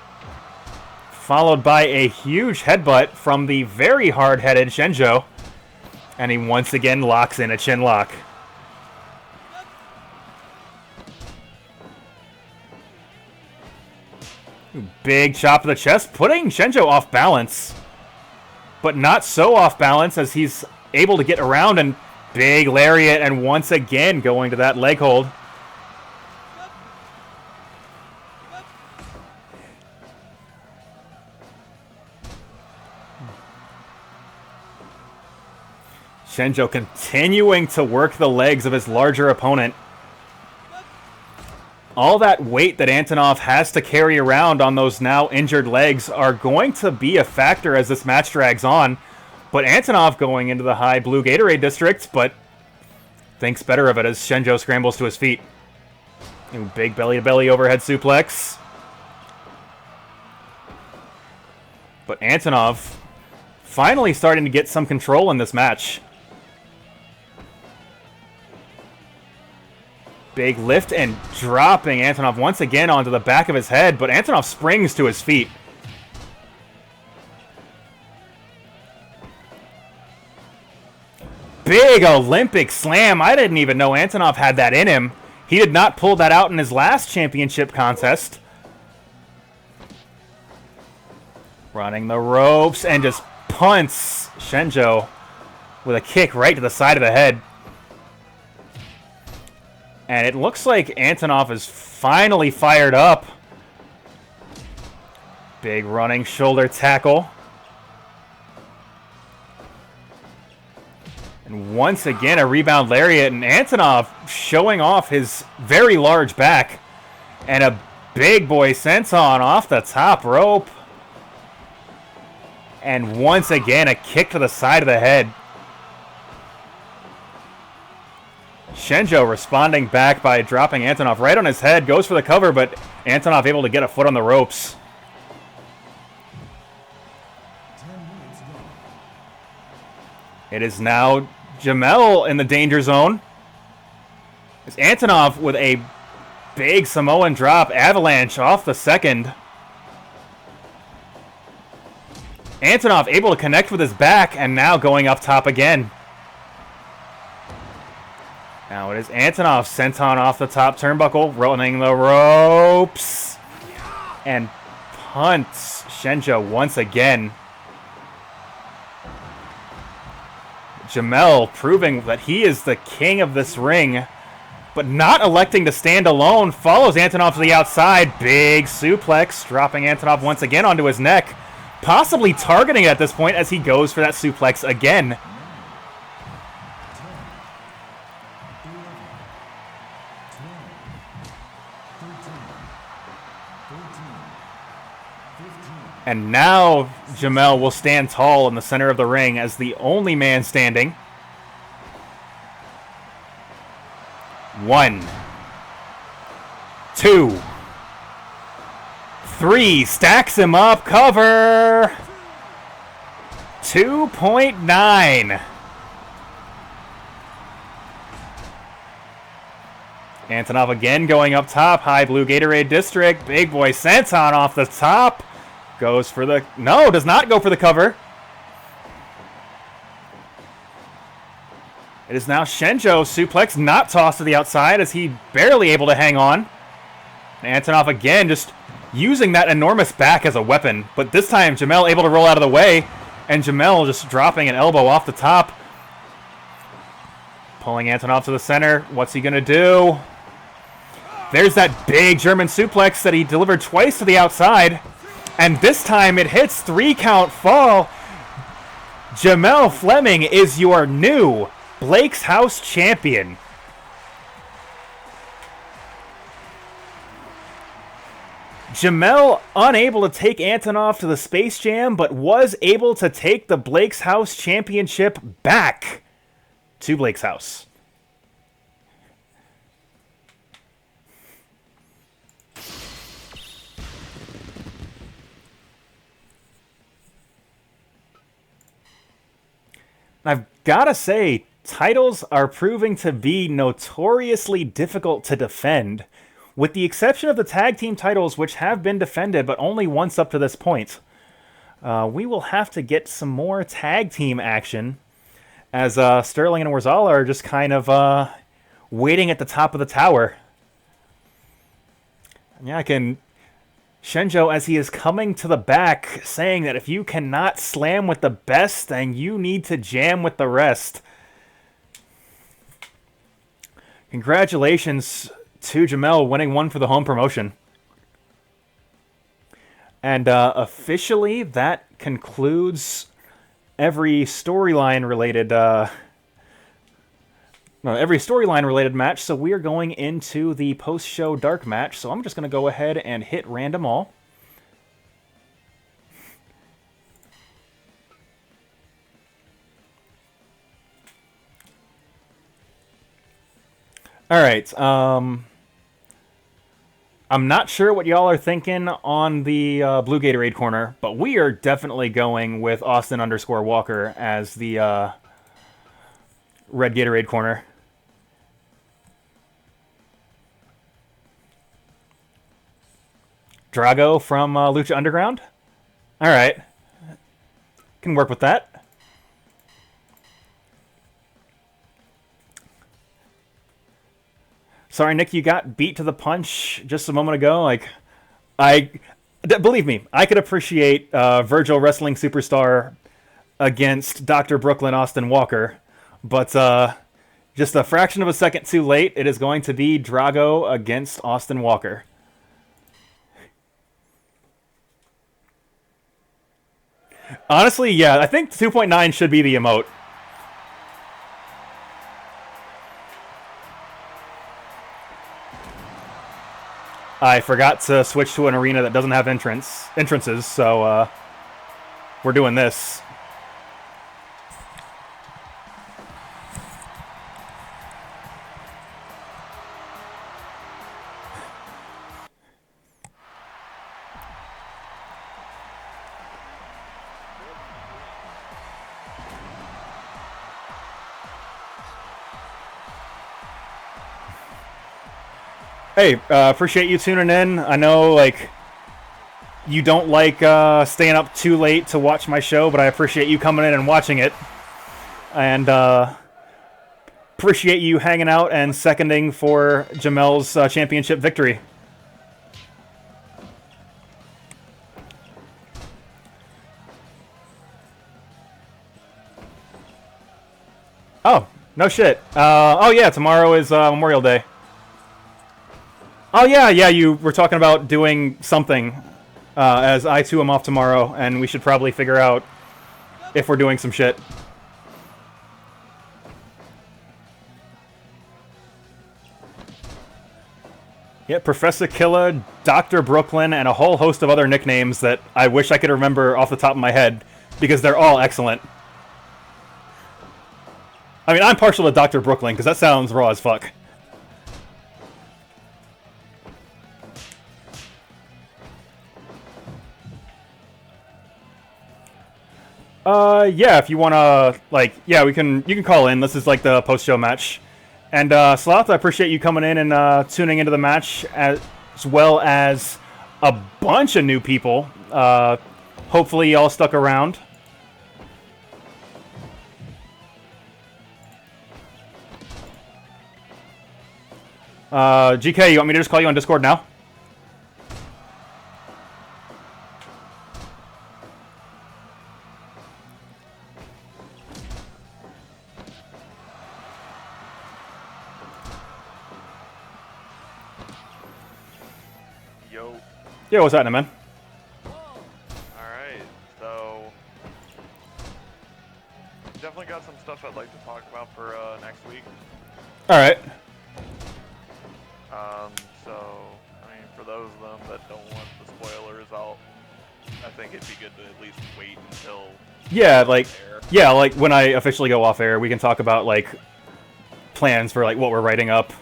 Followed by a huge headbutt from the very hard-headed Hsien-Jo. And he once again locks in a chin lock. Big chop to the chest, putting Hsien-Jo off balance. But not so off balance as he's able to get around, and big lariat, and once again going to that leg hold. Hsien-Jo continuing to work the legs of his larger opponent. All that weight that Antinov has to carry around on those now injured legs are going to be a factor as this match drags on. But Antinov going into the high blue Gatorade district, but thinks better of it as Hsien-Jo scrambles to his feet. Ooh, big belly-to-belly overhead suplex. But Antinov finally starting to get some control in this match. Big lift and dropping Antinov once again onto the back of his head, but Antinov springs to his feet. Big Olympic slam. I didn't even know Antinov had that in him. He did not pull that out in his last championship contest. Running the ropes and just punts Hsien-Jo with a kick right to the side of the head. And it looks like Antinov is finally fired up. Big running shoulder tackle. And once again, a rebound lariat. And Antinov showing off his very large back. And a big boy senton off the top rope. And once again, a kick to the side of the head. Hsien-Jo responding back by dropping Antinov right on his head. Goes for the cover, but Antinov able to get a foot on the ropes. It is now Jamel in the danger zone. It's Antinov with a big Samoan drop. Avalanche off the second. Antinov able to connect with his back, and now going up top again. Now it is Antinov, senton off the top turnbuckle, running the ropes, and punts Hsien-Jo once again. Jamel proving that he is the king of this ring, but not electing to stand alone, follows Antinov to the outside. Big suplex, dropping Antinov once again onto his neck, possibly targeting it at this point as he goes for that suplex again. And now Jamel will stand tall in the center of the ring as the only man standing. 1, 2, 3. Stacks him up. Cover. 2.9. Antinov again going up top. High blue Gatorade District. Big boy Senton off the top. Goes for the... No, does not go for the cover. It is now Hsien-Jo suplex, not tossed to the outside as he barely able to hang on. And Antinov again just using that enormous back as a weapon. But this time Jamel able to roll out of the way. And Jamel just dropping an elbow off the top. Pulling Antinov to the center. What's he going to do? There's that big German suplex that he delivered twice to the outside. And this time it hits 3-count fall. Jamel Fleming is your new Blake's House champion. Jamel unable to take Antinov to the Space Jam, but was able to take the Blake's House championship back to Blake's House. I've got to say, titles are proving to be notoriously difficult to defend, with the exception of the tag team titles, which have been defended, but only once up to this point. We will have to get some more tag team action, as Sterling and Warzala are just kind of waiting at the top of the tower. Yeah, I can... Hsien-Jo, as he is coming to the back, saying that if you cannot slam with the best, then you need to jam with the rest. Congratulations to Jamel winning one for the home promotion. And officially, that concludes every storyline related match, so we are going into the post-show dark match. So I'm just going to go ahead and hit random all. All right. I'm not sure what y'all are thinking on the blue Gatorade corner, but we are definitely going with Austin_Walker as the red Gatorade corner. Drago from Lucha Underground? Alright. Can work with that. Sorry, Nick, you got beat to the punch just a moment ago. Believe me, I could appreciate Virgil Wrestling Superstar against Dr. Brooklyn Austin Walker, but just a fraction of a second too late, it is going to be Drago against Austin Walker. Honestly, yeah, I think 2.9 should be the emote. I forgot to switch to an arena that doesn't have entrances, so we're doing this. Hey, appreciate you tuning in. I know, you don't like staying up too late to watch my show, but I appreciate you coming in and watching it. And appreciate you hanging out and seconding for Jamel's championship victory. Oh, no shit. Oh yeah, tomorrow is Memorial Day. Oh, yeah, you were talking about doing something, as I, too, am off tomorrow, and we should probably figure out if we're doing some shit. Yeah, Professor Killa, Dr. Brooklyn, and a whole host of other nicknames that I wish I could remember off the top of my head, because they're all excellent. I mean, I'm partial to Dr. Brooklyn, because that sounds raw as fuck. Yeah, if you wanna, like, yeah, you can call in. This is like the post-show match. And, Sloth, I appreciate you coming in and, tuning into the match, as well as a bunch of new people. Hopefully y'all stuck around. GK, you want me to just call you on Discord now? Yeah, what's happening, man? Alright, so definitely got some stuff I'd like to talk about for next week. Alright. So, I mean, for those of them that don't want the spoilers, I think it'd be good to at least wait until... Yeah, like, yeah, like, when I officially go off air, we can talk about, like, plans for, like, what we're writing up.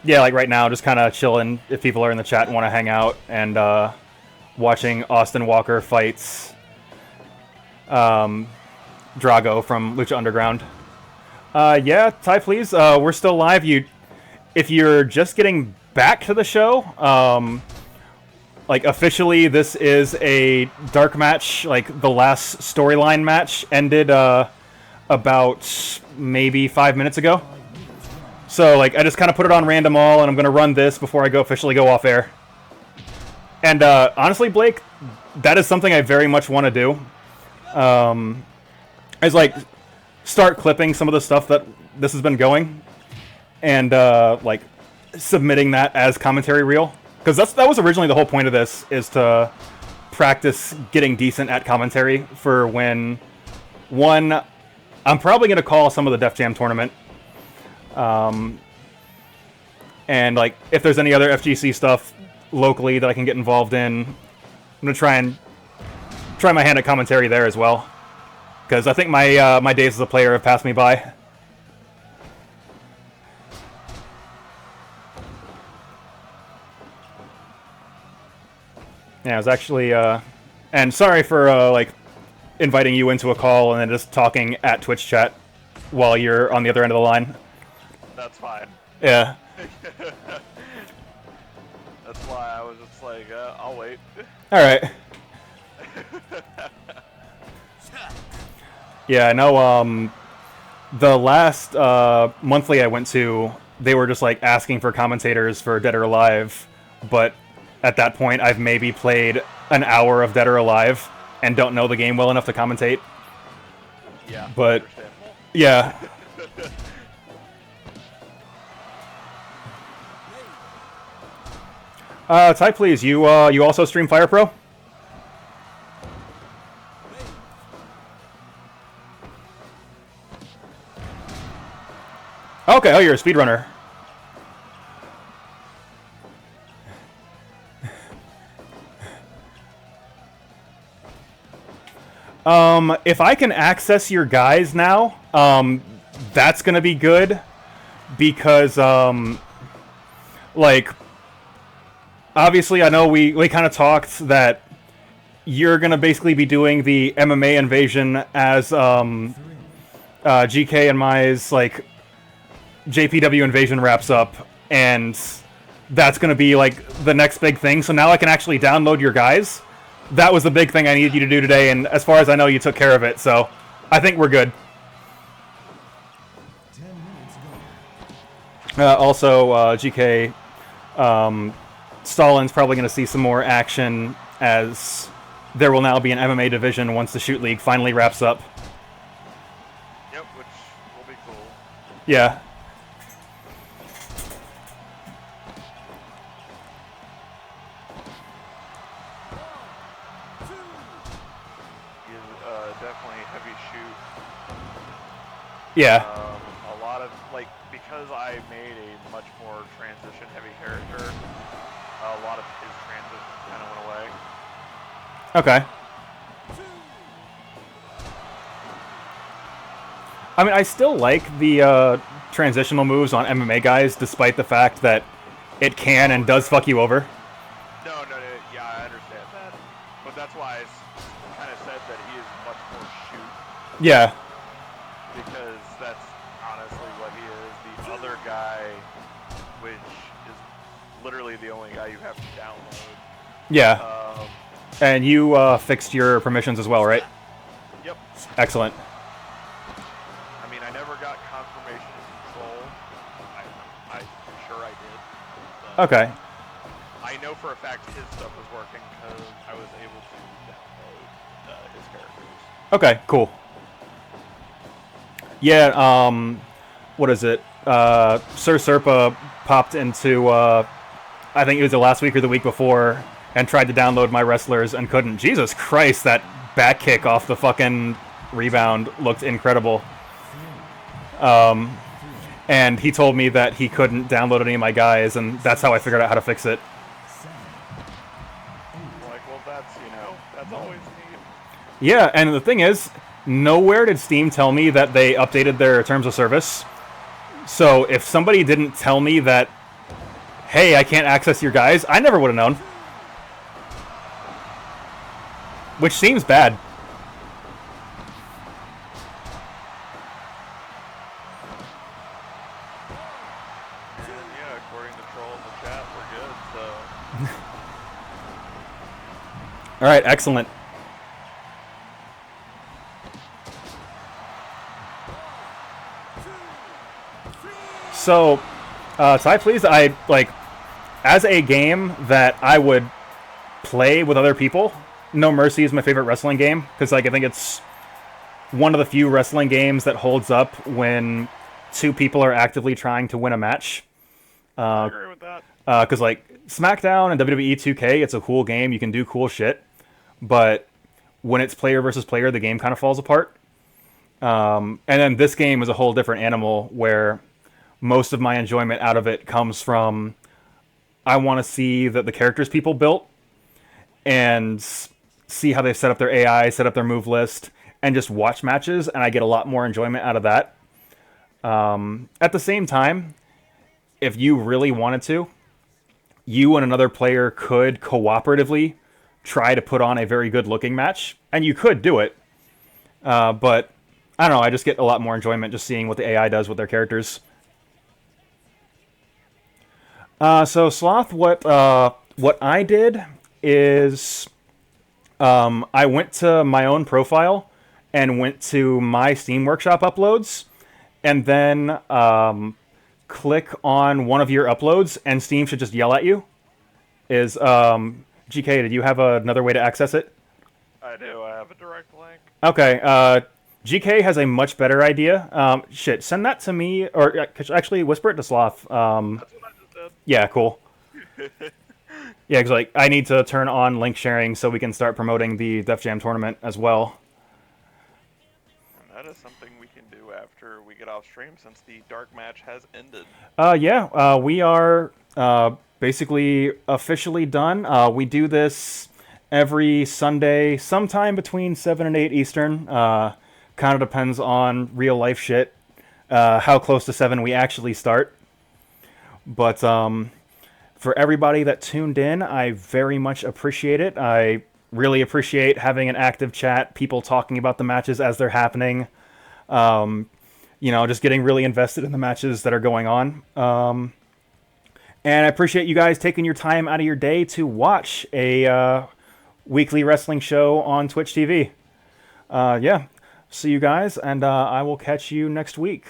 Yeah, like right now, just kind of chilling if people are in the chat and want to hang out, and watching Austin Walker fights Drago from Lucha Underground. Yeah, Ty, please. We're still live. If you're just getting back to the show, like officially, this is a dark match. Like the last storyline match ended about maybe 5 minutes ago. So, like, I just kind of put it on random all, and I'm going to run this before I officially go off air. And, honestly, Blake, that is something I very much want to do. Is, like, start clipping some of the stuff that this has been going. And, like, submitting that as commentary reel. Because that was originally the whole point of this, is to practice getting decent at commentary for when, one, I'm probably going to call some of the Def Jam tournament. And like if there's any other FGC stuff locally that I can get involved in, I'm gonna try my hand at commentary there as well, because I think my my days as a player have passed me by. Yeah, I was actually and sorry for like inviting you into a call and then just talking at Twitch chat while you're on the other end of the line. That's fine. Yeah. That's why I was just like, I'll wait. Alright. Yeah, I know, the last, monthly I went to, they were just, like, asking for commentators for Dead or Alive, but at that point, I've maybe played an hour of Dead or Alive and don't know the game well enough to commentate. Yeah, but, yeah. Ty, please, you also stream Fire Pro? Okay, oh, you're a speedrunner. If I can access your guys now, that's gonna be good, because, like, obviously, I know we kind of talked that you're going to basically be doing the MMA invasion as GK and Mai's like JPW invasion wraps up, and that's going to be like the next big thing. So now I can actually download your guys. That was the big thing I needed you to do today, and as far as I know, you took care of it. So I think we're good. Also, GK... Stalin's probably going to see some more action, as there will now be an MMA division once the Shoot League finally wraps up. Yep, which will be cool. Yeah. Definitely heavy shoot. Yeah. A lot of, like, because because I made a much more transition-heavy character, a lot of his transitions kind of went away. Okay. I mean, I still like the transitional moves on MMA guys, despite the fact that it can and does fuck you over. No, yeah, I understand that. But that's why I kind of said that he is much more shoot. Yeah. Because that's honestly what he is. The other guy, which is literally the only guy you have to download. Yeah. And you fixed your permissions as well, right? Yep. Excellent. I mean, I never got confirmation of control. I'm sure I did. But Okay. I know for a fact his stuff was working because I was able to download his characters. Okay, cool. Yeah, what is it? Sir Serpa popped into, I think it was the last week or the week before, and tried to download my wrestlers and couldn't. Jesus Christ, that back kick off the fucking rebound looked incredible. And he told me that he couldn't download any of my guys, and that's how I figured out how to fix it. Like, well, that's always neat. Yeah, and the thing is, nowhere did Steam tell me that they updated their terms of service. So if somebody didn't tell me that, hey, I can't access your guys, I never would have known. Which seems bad. And yeah, according to Troll in the chat, we're good, so. Alright, excellent. So, Ty, please, as a game that I would play with other people, No Mercy is my favorite wrestling game, because, I think it's one of the few wrestling games that holds up when two people are actively trying to win a match. I agree with that. Because, SmackDown and WWE 2K, it's a cool game, you can do cool shit, but when it's player versus player, the game kind of falls apart. And then this game is a whole different animal, where most of my enjoyment out of it comes from, I want to see that the characters people built, and see how they set up their AI, set up their move list, and just watch matches, and I get a lot more enjoyment out of that. At the same time, if you really wanted to, you and another player could cooperatively try to put on a very good-looking match, and you could do it. But, I don't know, I just get a lot more enjoyment just seeing what the AI does with their characters. So, Sloth, what I did is I went to my own profile and went to my Steam Workshop uploads, and then click on one of your uploads, and Steam should just yell at you. GK, did you have another way to access it? I do. I have a direct link. Okay. GK has a much better idea. Send that to me, or actually whisper it to Sloth. That's what I just did. Yeah, cool. Yeah, because I need to turn on link sharing so we can start promoting the Def Jam tournament as well. And that is something we can do after we get off stream, since the dark match has ended. Yeah, we are basically officially done. We do this every Sunday, sometime between 7 and 8 Eastern. Kind of depends on real life shit, how close to 7 we actually start. But for everybody that tuned in, I very much appreciate it. I really appreciate having an active chat, people talking about the matches as they're happening. Just getting really invested in the matches that are going on. And I appreciate you guys taking your time out of your day to watch a weekly wrestling show on Twitch TV. Yeah, see you guys, and I will catch you next week.